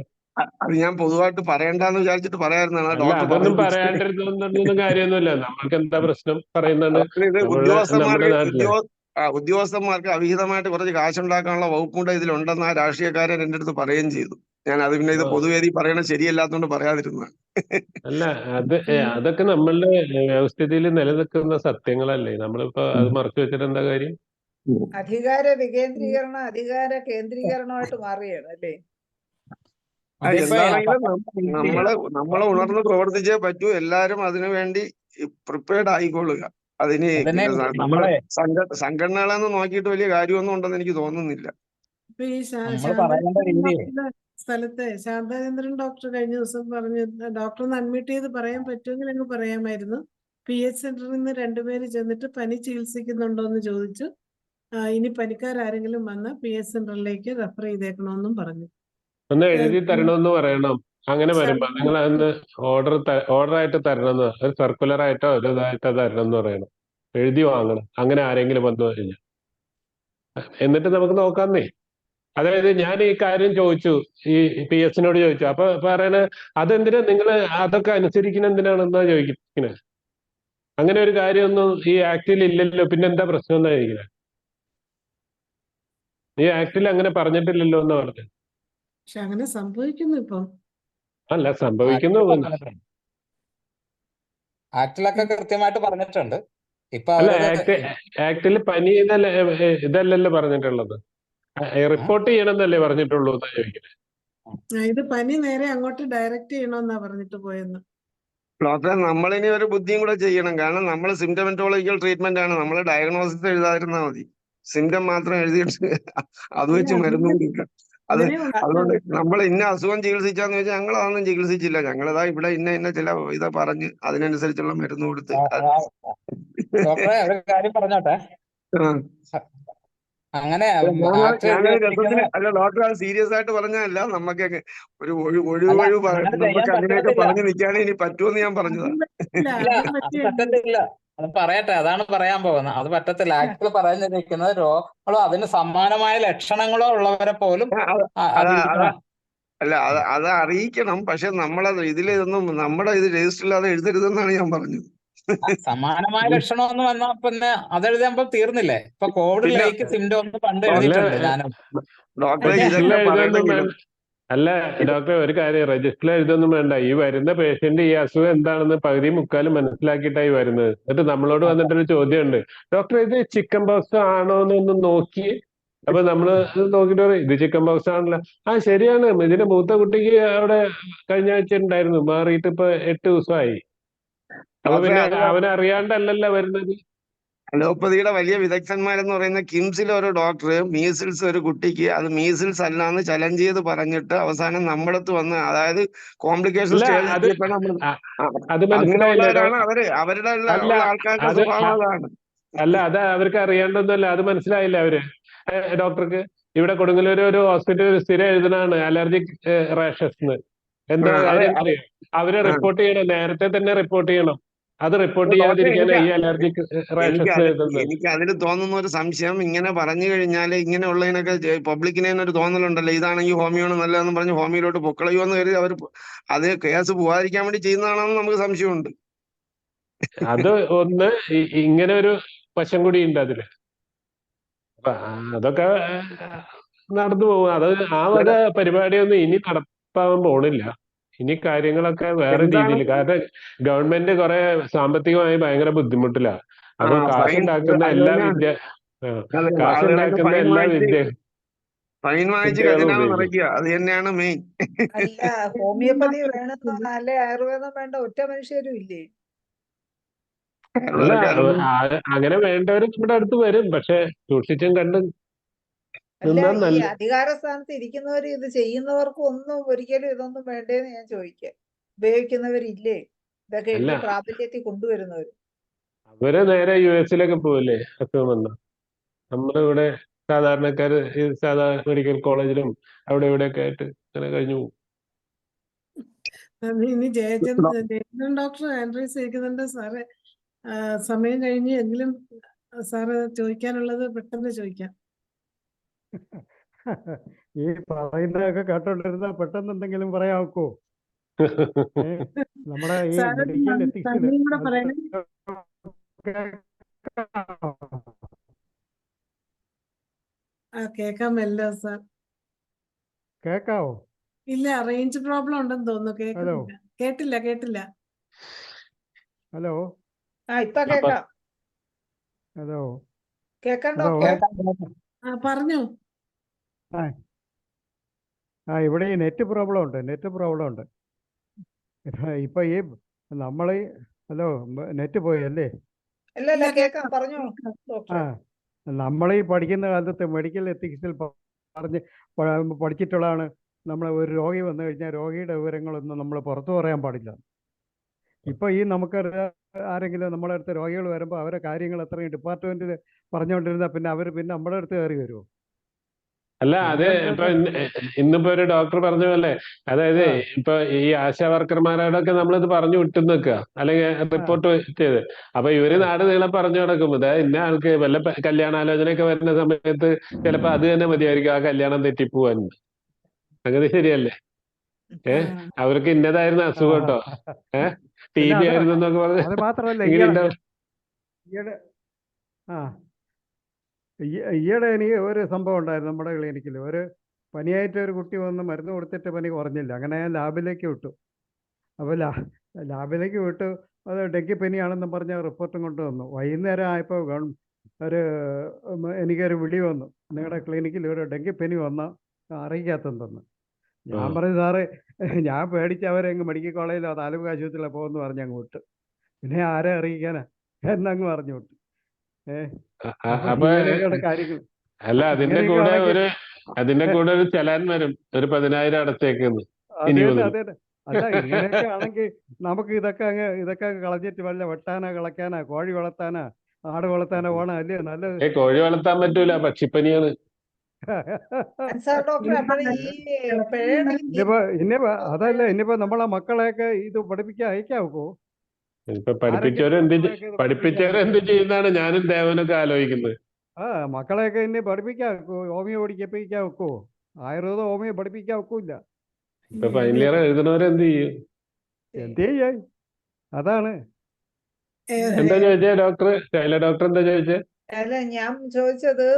അത് ഞാൻ പൊതുവായിട്ട് പറയണ്ടെന്ന് വിചാരിച്ചിട്ട് പറയാറുന്നതാണ്. അല്ല ഡോക്ടർ അതൊന്നും പറയുന്നത് പറയാണ്ടിരുന്നൊന്നും കാര്യമൊന്നുമില്ല. നമ്മൾക്ക് എന്താ പ്രശ്നം പറയുന്നത്? ഇത് നമ്മുടെ നാട്ടില് ഉദ്യോഗസ്ഥന്മാർക്ക് അവിഹിതമായിട്ട് കുറച്ച് കാശുണ്ടാക്കാനുള്ള വകുപ്പുണ്ട് ഇതിലുണ്ടെന്ന് ആ രാഷ്ട്രീയക്കാരൻ എൻ്റെ അടുത്ത് പറയുകയും ചെയ്തു. ഞാൻ അത് പിന്നെ ഇത് പൊതുവേദി പറയണത് ശരിയല്ലാത്തതുകൊണ്ട് പറയാതിരുന്നതാണ്. അല്ല അതൊക്കെ നമ്മളുടെ വ്യവസ്ഥിതിയിൽ നിലനിൽക്കുന്ന സത്യങ്ങളല്ലേ. നമ്മളിപ്പോ അത് മറച്ചു വെച്ചിട്ട് എന്താ കാര്യം? അധികാര വികേന്ദ്രീകരണം അധികാര കേന്ദ്രീകരണമായിട്ട് മാറുകയാണ് അല്ലേ? എന്താണെങ്കിലും നമ്മള് ഉണർന്ന് പ്രവർത്തിച്ചേ പറ്റൂ. എല്ലാരും അതിനു വേണ്ടി പ്രിപ്പയർഡ് ആയിക്കൊള്ളുക. അതിന് നമ്മളെ സംഘടനകളെന്ന് നോക്കിയിട്ട് വലിയ കാര്യമൊന്നും ഉണ്ടെന്ന് എനിക്ക് തോന്നുന്നില്ല. ഇപ്പൊ ഈ പറയേണ്ട സ്ഥലത്തെ ശാന്താചന്ദ്രൻ ഡോക്ടർ കഴിഞ്ഞ ദിവസം പറഞ്ഞു, ഡോക്ടറിന് അഡ്മിറ്റ് ചെയ്ത് പറയാൻ പറ്റുമെങ്കിൽ അങ്ങ് പറയാമായിരുന്നു. PH സെന്ററിൽ നിന്ന് 2 പേര് ചെന്നിട്ട് പനി ചികിത്സിക്കുന്നുണ്ടോ എന്ന് ചോദിച്ചു. ഇനി പനിക്കാരെങ്കിലും വന്നാൽ PH സെന്ററിലേക്ക് റെഫർ ചെയ്തേക്കണമെന്നും പറഞ്ഞു. ഒന്ന് എഴുതി തരണമെന്ന് പറയണം. അങ്ങനെ വരുമ്പോ നിങ്ങൾ അന്ന് ഓർഡർ ആയിട്ട് തരണമെന്ന്, ഒരു സർക്കുലർ ആയിട്ടോ ഒരു ഇതായിട്ടോ തരണം എന്ന് പറയണം. എഴുതി വാങ്ങണം അങ്ങനെ ആരെങ്കിലും വന്നു കഴിഞ്ഞാൽ. എന്നിട്ട് നമുക്ക് നോക്കാന്നേ. അതായത് ഞാൻ ഈ കാര്യം ചോദിച്ചു, ഈ PS ചോദിച്ചു. അപ്പൊ പറയണ അതെന്തിനാ നിങ്ങൾ അതൊക്കെ അനുസരിക്കുന്ന എന്തിനാണെന്നാ ചോദിക്കുന്നത്. അങ്ങനെ ഒരു കാര്യമൊന്നും ഈ ആക്ടിൽ ഇല്ലല്ലോ, പിന്നെന്താ പ്രശ്നം എന്നാ ചോദിക്കുന്നത്. ഈ ആക്ടിൽ അങ്ങനെ പറഞ്ഞിട്ടില്ലല്ലോ എന്നാ പറഞ്ഞത്. പക്ഷെ അങ്ങനെ സംഭവിക്കുന്നു ഇപ്പം. അല്ല സംഭവിക്കുന്നു. ആക്ടിലൊക്കെ കൃത്യമായിട്ട് പറഞ്ഞിട്ടുണ്ട്. ഇപ്പൊ അല്ല ആക്ടിൽ പനി ഇതല്ലല്ലോ പറഞ്ഞിട്ടുള്ളത്. റിപ്പോർട്ട് ചെയ്യണമെന്നല്ലേ പറഞ്ഞിട്ടുള്ളൂ എന്നാ ചോദിക്കുന്നത്. ഇത് പനി നേരെ അങ്ങോട്ട് ഡയറക്റ്റ് ചെയ്യണമെന്നാ പറഞ്ഞിട്ട് പോയെന്ന്. ഡോക്ടറെ, നമ്മളിനി ഒരു ബുദ്ധിയും കൂടെ ചെയ്യണം. കാരണം നമ്മൾ സിംറ്റമെറ്റോളജിക്കൽ ട്രീറ്റ്മെന്റ് ആണ്. നമ്മൾ ഡയഗ്നോസിസ് എഴുതാതിരുന്നാൽ മതി. സിംറ്റം മാത്രം എഴുതിയിട്ട് അത് വെച്ച് മരുന്ന് കൊടുക്കുക. അതുകൊണ്ട് നമ്മൾ ഇന്ന അസുഖം ചികിത്സിച്ചാന്ന് വെച്ചാൽ ഞങ്ങൾ അതൊന്നും ചികിത്സിച്ചില്ല. ഞങ്ങളിതാ ഇവിടെ ഇന്ന ചില ഇതാ പറഞ്ഞ് അതിനനുസരിച്ചുള്ള മരുന്ന് കൊടുത്ത്. ഡോക്ടറെ ഒരു കാര്യം പറഞ്ഞോട്ടെ. അങ്ങനെ ഞാനൊരു രസത്തിന് അല്ല ഡോക്ടർ, അത് സീരിയസ് ആയിട്ട് പറഞ്ഞല്ല. നമുക്ക് ഒരു ഒഴിവ് നമുക്ക് അങ്ങനെയൊക്കെ പറഞ്ഞു നിൽക്കാനേ ഇനി പറ്റുമെന്ന് ഞാൻ പറഞ്ഞതാ. പറ്റത്തില്ല, അത് പറയട്ടെ, അതാണ് പറയാൻ പോകുന്നത്. അത് പറ്റത്തില്ല. ആക്ടിൽ പറഞ്ഞിരിക്കുന്നത് രോഗങ്ങളോ അതിന് സമാനമായ ലക്ഷണങ്ങളോ ഉള്ളവരെ പോലും അല്ല അത് അറിയിക്കണം. പക്ഷെ നമ്മളത് ഇതിലൊന്നും നമ്മുടെ ഇത് രജിസ്റ്റർ ഇല്ലാതെ എഴുതരുതെന്നാണ് ഞാൻ പറഞ്ഞത്. സമാനമായ ലക്ഷണമെന്ന് വന്നാ പിന്നെ അതെഴുതുമ്പോ തീർന്നില്ലേ? ഇപ്പൊ കോവിഡ് ലൈക്ക് സിംറ്റം പണ്ട് എഴുതിയിട്ടുണ്ട് ഞാനും. അല്ല ഡോക്ടറെ, ഒരു കാര്യം, രജിസ്റ്ററിൽ എഴുതൊന്നും വേണ്ട. ഈ വരുന്ന പേഷ്യന്റ് ഈ അസുഖം എന്താണെന്ന് പകുതി മുക്കാലും മനസ്സിലാക്കിയിട്ടായി വരുന്നത്. എന്നിട്ട് നമ്മളോട് വന്നിട്ടൊരു ചോദ്യമുണ്ട്, ഡോക്ടർ ഇത് ചിക്കൻ പോക്സ് ആണോ എന്നൊന്ന് നോക്കി. അപ്പൊ നമ്മള് നോക്കിട്ട് പറയും ഇത് ചിക്കൻ പോക്സ് ആണല്ലോ. ശരിയാണ്, ഇതിന്റെ മൂത്ത കുട്ടിക്ക് അവിടെ കഴിഞ്ഞ ആഴ്ച ഉണ്ടായിരുന്നു, മാറിയിട്ട് ഇപ്പൊ 8 ദിവസമായി. അപ്പൊ പിന്നെ അവനറിയാണ്ടല്ലല്ലോ വരുന്നത്. അലോപ്പതിയുടെ വലിയ വിദഗ്ധന്മാരെന്ന് പറയുന്ന കിംസിലെ ഒരു ഡോക്ടർ മീസിൽസ് ഒരു കുട്ടിക്ക് അത് മീസിൽസ് അല്ലാന്ന് ചലഞ്ച് ചെയ്ത് പറഞ്ഞിട്ട് അവസാനം നമ്മളടുത്ത് വന്ന്, അതായത് കോംപ്ലിക്കേഷൻ അങ്ങനെയുള്ളവരാണ് അവരുടെ ആൾക്കാരുടെ സ്വഭാവം അതാണ്. അല്ല അത് അവർക്ക് അറിയാണ്ടൊന്നുമല്ല. അത് മനസ്സിലായില്ല അവര് ഡോക്ടർക്ക്. ഇവിടെ കൊടുങ്ങല്ലൂർ ഒരു ഹോസ്പിറ്റൽ സ്ഥിരം എഴുതുന്നതാണ് അലർജിക് റാഷസ്. എന്താ കാര്യം അറിയാം? അവരെ റിപ്പോർട്ട് ചെയ്യണം, നേരത്തെ തന്നെ റിപ്പോർട്ട് ചെയ്യണം. അത് റിപ്പോർട്ട് ചെയ്യാതിരിക്കാനാണ് ഈ അലർജിക് റാഷസ്. എനിക്ക് അതിൽ തോന്നുന്ന ഒരു സംശയം, ഇങ്ങനെ പറഞ്ഞു കഴിഞ്ഞാൽ ഇങ്ങനെയുള്ളതിനൊക്കെ പബ്ലിക്കിന് തന്നെ ഒരു തോന്നലുണ്ടല്ലോ, ഇതാണെങ്കിൽ ഹോമിയോണ് നല്ലതെന്ന് പറഞ്ഞ് ഹോമിയോയിലോട്ട് പൊക്കളയോ എന്ന് കരുതി അവർ അത് കേസ് പോകാതിരിക്കാൻ വേണ്ടി ചെയ്യുന്നതാണെന്ന് നമുക്ക് സംശയമുണ്ട്. അത് ഒന്ന് ഇങ്ങനെ ഒരു വശം കൂടി ഉണ്ട് അതില്. അപ്പൊ അതൊക്കെ നടന്നു പോകും. അത് ആ വക പരിപാടിയൊന്നും ഇനി നടപ്പാവാൻ പോണില്ല. ഇനി കാര്യങ്ങളൊക്കെ വേറെ രീതിയിൽ. കാരണം ഗവൺമെന്റ് കുറെ സാമ്പത്തികമായി ഭയങ്കര ബുദ്ധിമുട്ടില്ല. അപ്പൊ കാശുണ്ടാക്കുന്ന എല്ലാ ഫൈൻ വാങ്ങിച്ച് ഖജനാവ് നിറയ്ക്കുക, അത് തന്നെയാണ് മെയിൻ. അല്ല, ഹോമിയോപ്പതി വേണമെന്നോ അല്ലെ ആയുർവേദം വേണ്ട ഒറ്റ മനുഷ്യരും ഇല്ലേ? അല്ല അങ്ങനെ വേണ്ടവരും നമ്മുടെ അടുത്ത് വരും. പക്ഷെ സൂക്ഷിച്ചും കണ്ടും. അല്ല, ഈ അധികാര സ്ഥാനത്ത് ഇരിക്കുന്നവർ ഇത് ചെയ്യുന്നവർക്കും ഒന്നും ഒരിക്കലും ഇതൊന്നും വേണ്ടേന്ന് ഞാൻ ചോദിക്കാം. ഉപയോഗിക്കുന്നവരില്ലേ? ഇതൊക്കെ എഴുതി പ്രാബല്യത്തിൽ കൊണ്ടുവരുന്നവര്? അവര് നേരെ US പോവില്ലേ അസുഖം വന്ന. നമ്മളിവിടെ സാധാരണക്കാര് ഈ സാധാ മെഡിക്കൽ കോളേജിലും അവിടെ ഇവിടെയൊക്കെ ആയിട്ട് അങ്ങനെ കഴിഞ്ഞു പോകും. ഇനി ജയചന്ദ്രൻ ഡോക്ടർ ആൻഡ്രീസ് ഇരിക്കുന്നുണ്ട് സാറ്. സമയം കഴിഞ്ഞ് എങ്കിലും സാറ് ചോദിക്കാനുള്ളത് പെട്ടെന്ന് ചോദിക്കാം. ഈ പറയുന്നതൊക്കെ കേട്ടോണ്ടിരുന്ന പെട്ടെന്ന് എന്തെങ്കിലും പറയാൻ ഒക്കോ? നമ്മുടെ ഈ സാറ് മെഡിക്കൽ എത്തിക്സില് സമയം കൂടെ പറയണേ. കേൾക്കാമല്ലോ സാർ. കേക്കാവോ? ഇല്ല, റേഞ്ച് പ്രോബ്ലം ഉണ്ടെന്ന് തോന്നുന്നു. ഹലോ കേട്ടില്ല. ഹലോ ഇപ്പൊ കേക്കാം. ഹലോ കേക്കാം ഹലോ ഡോക്ടർ. പറഞ്ഞു. ഇവിടെ ഈ നെറ്റ് പ്രോബ്ലം ഉണ്ട്. ഇപ്പൊ ഈ നമ്മള് ഹലോ നെറ്റ് പോയി അല്ലേ? ഇല്ല കേക്കാം, പറഞ്ഞു ഡോക്ടർ. നമ്മളീ പഠിക്കുന്ന കാലത്ത് മെഡിക്കൽ എത്തിക്സിൽ പഠിച്ചിട്ടുള്ളതാണ്. നമ്മൾ ഒരു രോഗി വന്നു കഴിഞ്ഞാൽ രോഗിയുടെ വിവരങ്ങളൊന്നും നമ്മൾ പുറത്തു പറയാൻ പാടില്ല. ഇപ്പൊ ഈ നമുക്ക് ആരെങ്കിലും നമ്മുടെ അടുത്ത് രോഗികൾ വരുമ്പോൾ അവരെ കാര്യങ്ങൾ എത്രയും ഡിപ്പാർട്ട്മെന്റിൽ പറഞ്ഞുകൊണ്ടിരുന്ന പിന്നെ നമ്മുടെ അടുത്ത് കയറി വരുമോ? അല്ല, അത് ഇപ്പൊ ഇന്നിപ്പോ ഒരു ഡോക്ടർ പറഞ്ഞ പോലെ, അതായത് ഇപ്പൊ ഈ ആശാ വർക്കർമാരോടൊക്കെ നമ്മളിത് പറഞ്ഞു വിട്ടു നിൽക്കുക, അല്ലെങ്കിൽ റിപ്പോർട്ട് ചെയ്ത്. അപ്പൊ ഇവര് നാട് നീളം പറഞ്ഞു നടക്കും, ഇന്ന ആൾക്ക് വല്ല കല്യാണാലോചനയൊക്കെ വരുന്ന സമയത്ത് ചിലപ്പോ അത് തന്നെ മതിയായിരിക്കും ആ കല്യാണം തെറ്റിപ്പോവാൻ. അങ്ങനെ ശരിയല്ലേ? അവർക്ക് ഇന്നതായിരുന്നു അസുഖം കേട്ടോ, TB ആയിരുന്നു എന്നൊക്കെ പറഞ്ഞ്. അത് മാത്രമല്ല, ഈയിടെ എനിക്ക് ഒരു സംഭവം ഉണ്ടായിരുന്നു നമ്മുടെ ക്ലിനിക്കിൽ. ഒരു പനിയായിട്ട് ഒരു കുട്ടി വന്ന് മരുന്ന് കൊടുത്തിട്ട് പനി കുറഞ്ഞില്ല. അങ്ങനെ ഞാൻ ലാബിലേക്ക് വിട്ടു. അപ്പോൾ ലാബിലേക്ക് വിട്ടു, അത് ഡെങ്കിപ്പനിയാണെന്ന് പറഞ്ഞ റിപ്പോർട്ടും കൊണ്ടുവന്നു. വൈകുന്നേരം ആയപ്പോൾ എനിക്കൊരു വിളി വന്നു, നിങ്ങളുടെ ക്ലിനിക്കിൽ ഒരു ഡെങ്കിപ്പനി വന്ന അറിയിക്കാത്തെന്ന്. ഞാൻ പറഞ്ഞു, സാറേ ഞാൻ പേടിച്ച് അവരെങ്ങ് മെഡിക്കൽ കോളേജിലോ താലൂക്ക് ആശുപത്രിയിലോ പോകുമെന്ന് പറഞ്ഞ് അങ്ങ് വിട്ടു. പിന്നെ ആരെ അറിയിക്കാനാ എന്നങ്ങ് പറഞ്ഞു വിട്ടു. കാര്യങ്ങൾ അല്ല, അതിന്റെ കൂടെ ഒരു ചലാൻ വരും, ഒരു 10,000 അടച്ചേക്കുന്നു. അല്ല, ഇങ്ങനെയൊക്കെ ആണെങ്കിൽ നമുക്ക് ഇതൊക്കെ കളഞ്ഞിട്ട് വല്ല വെട്ടാനാ, കളക്കാനാ, കോഴി വളർത്താനാ, ആട് വളർത്താനോ പോണ അല്ലേ നല്ലത്. കോഴി വളർത്താൻ പറ്റൂല, പക്ഷിപ്പനിയാണ്. ഇനിയിപ്പോ നമ്മളെ മക്കളെയൊക്കെ ഇത് പഠിപ്പിക്കാൻ അയക്കാവോ? ഇപ്പൊ പഠിപ്പിച്ചവരെന്ത് ചെയ്യുന്നതാണ് ഞാനും ദേവനൊക്കെ ആലോചിക്കുന്നത്. മക്കളെയൊക്കെ ഇനി പഠിപ്പിക്കാൻ ഹോമിയോ പഠിപ്പിക്കാൻ വെക്കോ? ആയുർവേദം ഹോമിയോ പഠിപ്പിക്കാൻ വെക്കൂല. ഇപ്പൊ ഫൈനൽ ഇയർ എഴുതുന്നവരെന്ത് ചെയ്യും? എന്ത് ചെയ്യാൻ? അതാണ്. എന്താ ചോദിച്ചേ ഡോക്ടർ? ശൈല ഡോക്ടർ എന്താ ചോദിച്ചേ? അല്ല, ഞാൻ ചോദിച്ചത്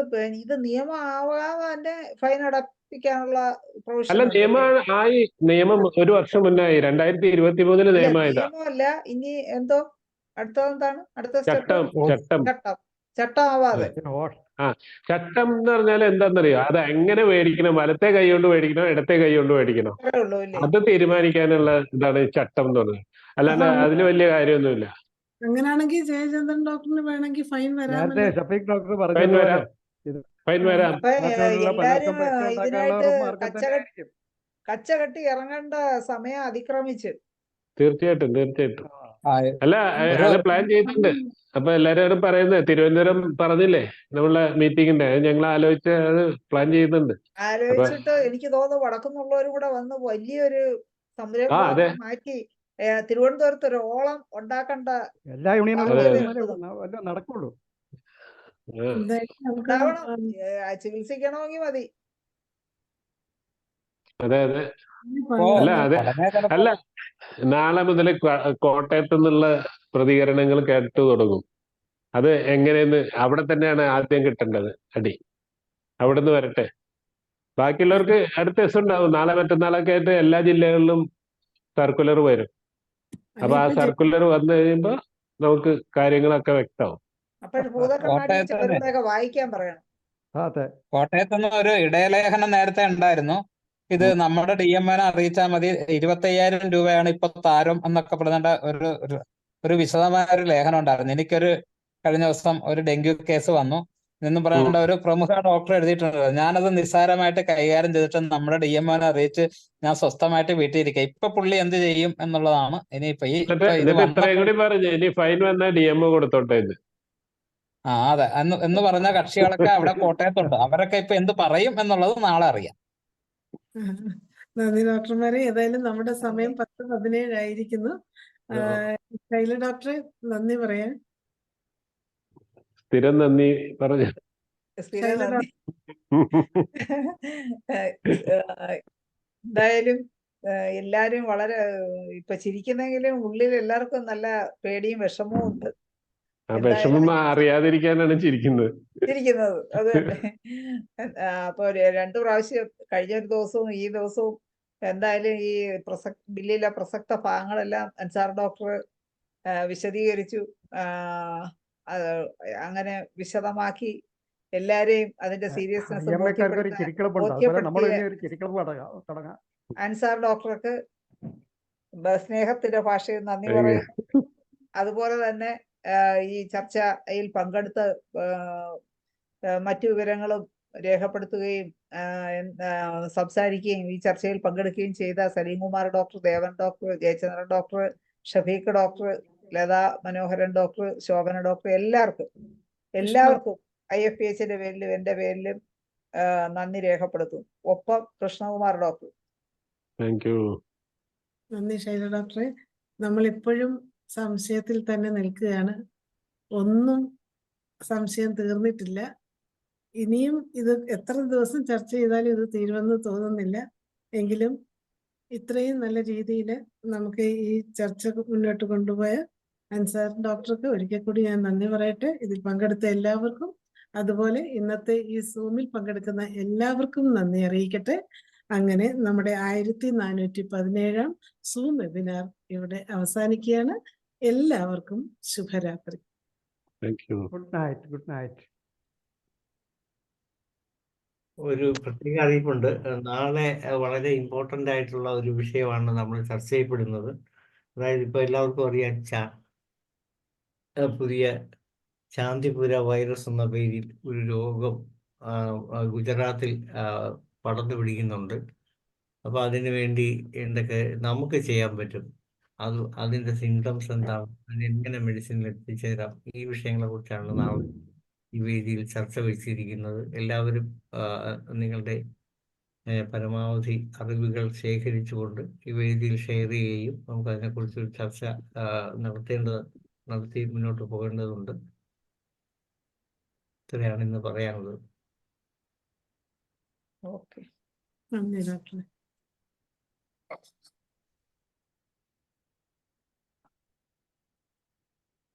ഇത് നിയമം ആവാതെ ഫൈൻ അടപ്പിക്കാനുള്ള അല്ല, നിയമം 1 വർഷം മുന്നായി, 2023 നിയമമായതാ. നിയമമല്ല, ഇനി എന്തോ അടുത്തതെന്താണ്? അടുത്ത ചട്ടം ആവാതെ. ചട്ടം എന്ന് പറഞ്ഞാൽ എന്താണെന്നറിയോ? അത് എങ്ങനെ മേടിക്കണം, വലത്തെ കൈ കൊണ്ട് മേടിക്കണോ ഇടത്തെ കൈ കൊണ്ട് മേടിക്കണോ, അത് തീരുമാനിക്കാനുള്ള ഇതാണ് ഈ ചട്ടം എന്ന് പറഞ്ഞത്. അല്ലാണ്ട് അതിന് വലിയ കാര്യമൊന്നുമില്ല. അങ്ങനെയാണെങ്കിൽ ജയചന്ദ്രൻ ഡോക്ടറിന് വേണമെങ്കിൽ ഫൈൻ വരാം. എല്ലാരും ഇതിനായിട്ട് കച്ചകെട്ടി ഇറങ്ങേണ്ട സമയം അതിക്രമിച്ച്. തീർച്ചയായിട്ടും. അല്ല, അത് പ്ലാൻ ചെയ്തിട്ടുണ്ട്. അപ്പൊ എല്ലാരോടും പറയുന്നത് തിരുവനന്തപുരം പറഞ്ഞില്ലേ നമ്മളെ മീറ്റിംഗിന്റെ, ഞങ്ങൾ ആലോചിച്ച് അത് പ്ലാൻ ചെയ്യുന്നുണ്ട്. ആലോചിച്ചിട്ട് എനിക്ക് തോന്നുന്നു വടക്കുന്നുള്ളവരും കൂടെ വന്ന് വലിയൊരു സംരംഭം മാറ്റി തിരുവനന്തപുരത്ത് ഒരു ഓളം ഉണ്ടാക്കേണ്ട എല്ലാ യൂണിയനുകളും നടക്കുള്ളൂ. ചികിത്സിക്കണമെങ്കിൽ മതി. അല്ല, നാളെ മുതൽ കോട്ടയത്ത് നിന്നുള്ള പ്രതികരണങ്ങൾ കേട്ടു തുടങ്ങും. അത് എങ്ങനെയെന്ന് അവിടെ തന്നെയാണ് ആദ്യം കിട്ടേണ്ടത് അടി. അവിടുന്ന് വരട്ടെ, ബാക്കിയുള്ളവർക്ക് അടുത്ത ദിവസം ഉണ്ടാവും. നാളെ മറ്റന്നാളൊക്കെ ആയിട്ട് എല്ലാ ജില്ലകളിലും സർക്കുലർ വരും. അപ്പൊ ആ സർക്കുലർ വന്നു കഴിയുമ്പോ നമുക്ക് കാര്യങ്ങളൊക്കെ വ്യക്തമാവും. വായിക്കാൻ പറയണം. കോട്ടയത്തുനിന്ന് ഒരു ഇടയലേഖനം നേരത്തെ ഉണ്ടായിരുന്നു. ഇത് നമ്മുടെ DMOനെ അറിയിച്ചാൽ മതി, 25,000 രൂപയാണ് ഇപ്പൊ താരം എന്നൊക്കെ പറയുന്ന ഒരു വിശദമായ ഒരു ലേഖനം ഉണ്ടായിരുന്നു. കഴിഞ്ഞ ദിവസം ഒരു ഡെങ്കു കേസ് വന്നു. എന്ന് പറയേണ്ട ഒരു പ്രമുഖ ഡോക്ടർ എഴുതിയിട്ടുണ്ട്. ഞാനത് നിസ്സാരമായിട്ട് കൈകാര്യം ചെയ്തിട്ട് നമ്മുടെ DMOനെ അറിയിച്ച് ഞാൻ സ്വസ്ഥമായിട്ട് വീട്ടിൽ ഇരിക്കുക. ഇപ്പൊ പുള്ളി എന്ത് ചെയ്യും എന്നുള്ളതാണ് ഇനിയിപ്പോ ഇത് എന്നിട്ട് ഇത്രയും കൂടി പറഞ്ഞു, ഇനി ഫൈൻ വന്നാൽ DMO കൊടുത്തോട്ടെ എന്ന്. അതെ എന്ന് പറഞ്ഞ കക്ഷികളൊക്കെ അവിടെ കോട്ടയത്തുണ്ട്. അവരൊക്കെ ഇപ്പൊ എന്ത് പറയും എന്നുള്ളത് നാളെ അറിയാം. നന്ദി ഡോക്ടർമാരെ. ഏതായാലും നമ്മുടെ സമയം 10:17 ആയിരിക്കുന്നു. ശൈല ഡോക്ടറെ നന്ദി പറയാൻ. സ്ഥിരം നന്ദി പറഞ്ഞു. സ്ഥിരം നന്ദി. എന്തായാലും എല്ലാരും വളരെ ഇപ്പൊ ചിരിക്കുന്നെങ്കിലും ഉള്ളിൽ എല്ലാവർക്കും നല്ല പേടിയും വിഷമവും ഉണ്ട്. ആ വിഷമം അറിയാതിരിക്കാനാണ് ചിരിക്കുന്നത്. അത് അപ്പൊ 2 പ്രാവശ്യം കഴിഞ്ഞ ഒരു ദിവസവും ഈ ദിവസവും എന്തായാലും ഈ ബില്ലിലെ പ്രസക്ത ഭാഗങ്ങളെല്ലാം അൻസാർ ഡോക്ടർ വിശദീകരിച്ചു. അങ്ങനെ വിശദമാക്കി എല്ലാരെയും അതിന്റെ സീരിയസ്നെസ് അൻസാർ ഡോക്ടർക്ക് സ്നേഹത്തിന്റെ ഭാഷയിൽ നന്ദി പറയുന്നു. അതുപോലെ തന്നെ ഈ ചർച്ചയിൽ പങ്കെടുത്ത് മറ്റു വിവരങ്ങളും രേഖപ്പെടുത്തുകയും സംസാരിക്കുകയും ഈ ചർച്ചയിൽ പങ്കെടുക്കുകയും ചെയ്ത Salimkumar doctor, Devan doctor, Jayachandran doctor, Shafeeq doctor, Latha Manoharan doctor, Shobhana doctor, എല്ലാവർക്കും IFPHന്റെ പേരിലും എന്റെ പേരിലും നന്ദി രേഖപ്പെടുത്തും. ഒപ്പം കൃഷ്ണകുമാർ ഡോക്ടർ. നന്ദി ശൈല ഡോക്ടറെ. നമ്മളിപ്പോഴും സംശയത്തിൽ തന്നെ നിൽക്കുകയാണ്. ഒന്നും സംശയം തീർന്നിട്ടില്ല. ഇനിയും ഇത് എത്ര ദിവസം ചർച്ച ചെയ്താലും ഇത് തീരുമെന്ന് തോന്നുന്നില്ല. എങ്കിലും ഇത്രയും നല്ല രീതിയിൽ നമുക്ക് ഈ ചർച്ച മുന്നോട്ട് കൊണ്ടുപോയ അൻസാർ ഡോക്ടർക്ക് ഒരിക്കൽ കൂടി ഞാൻ നന്ദി പറയട്ടെ. ഇതിൽ പങ്കെടുത്ത എല്ലാവർക്കും, അതുപോലെ ഇന്നത്തെ ഈ സൂമിൽ പങ്കെടുക്കുന്ന എല്ലാവർക്കും നന്ദി അറിയിക്കട്ടെ. അങ്ങനെ നമ്മുടെ 1417 സൂം വെബിനാർ ഇവിടെ അവസാനിക്കുകയാണ്. എല്ലാവർക്കും ശുഭരാത്രി. Good night. ഒരു പ്രത്യേക അറിയിപ്പുണ്ട്. നാളെ വളരെ ഇമ്പോർട്ടൻ്റ് ആയിട്ടുള്ള ഒരു വിഷയമാണ് നമ്മൾ ചർച്ച ചെയ്യപ്പെടുന്നത്. അതായത് ഇപ്പോൾ എല്ലാവർക്കും അറിയാം, പുതിയ ചാന്ദിപുര വൈറസ് എന്ന പേരിൽ ഒരു രോഗം ഗുജറാത്തിൽ പടർന്നു പിടിക്കുന്നുണ്ട്. അപ്പോൾ അതിനു വേണ്ടി എന്തൊക്കെ നമുക്ക് ചെയ്യാൻ പറ്റും, അതിൻ്റെ സിംറ്റംസ് എന്താണ്, അതിനെങ്ങനെ മെഡിസിനിൽ എത്തിച്ചേരാം, ഈ വിഷയങ്ങളെ കുറിച്ചാണ് നാളെ ഈ വേദിയിൽ ചർച്ച വെച്ചിരിക്കുന്നത്. എല്ലാവരും നിങ്ങളുടെ പരമാവധി അറിവുകൾ ശേഖരിച്ചുകൊണ്ട് ഈ വേദിയിൽ ഷെയർ ചെയ്യുകയും നമുക്ക് അതിനെക്കുറിച്ചൊരു ചർച്ച നടത്തി മുന്നോട്ട് പോകേണ്ടതുണ്ട്. ഇത്രയാണ് ഇന്ന് പറയാനുള്ളത്. നന്ദി ഡോക്ടറെ.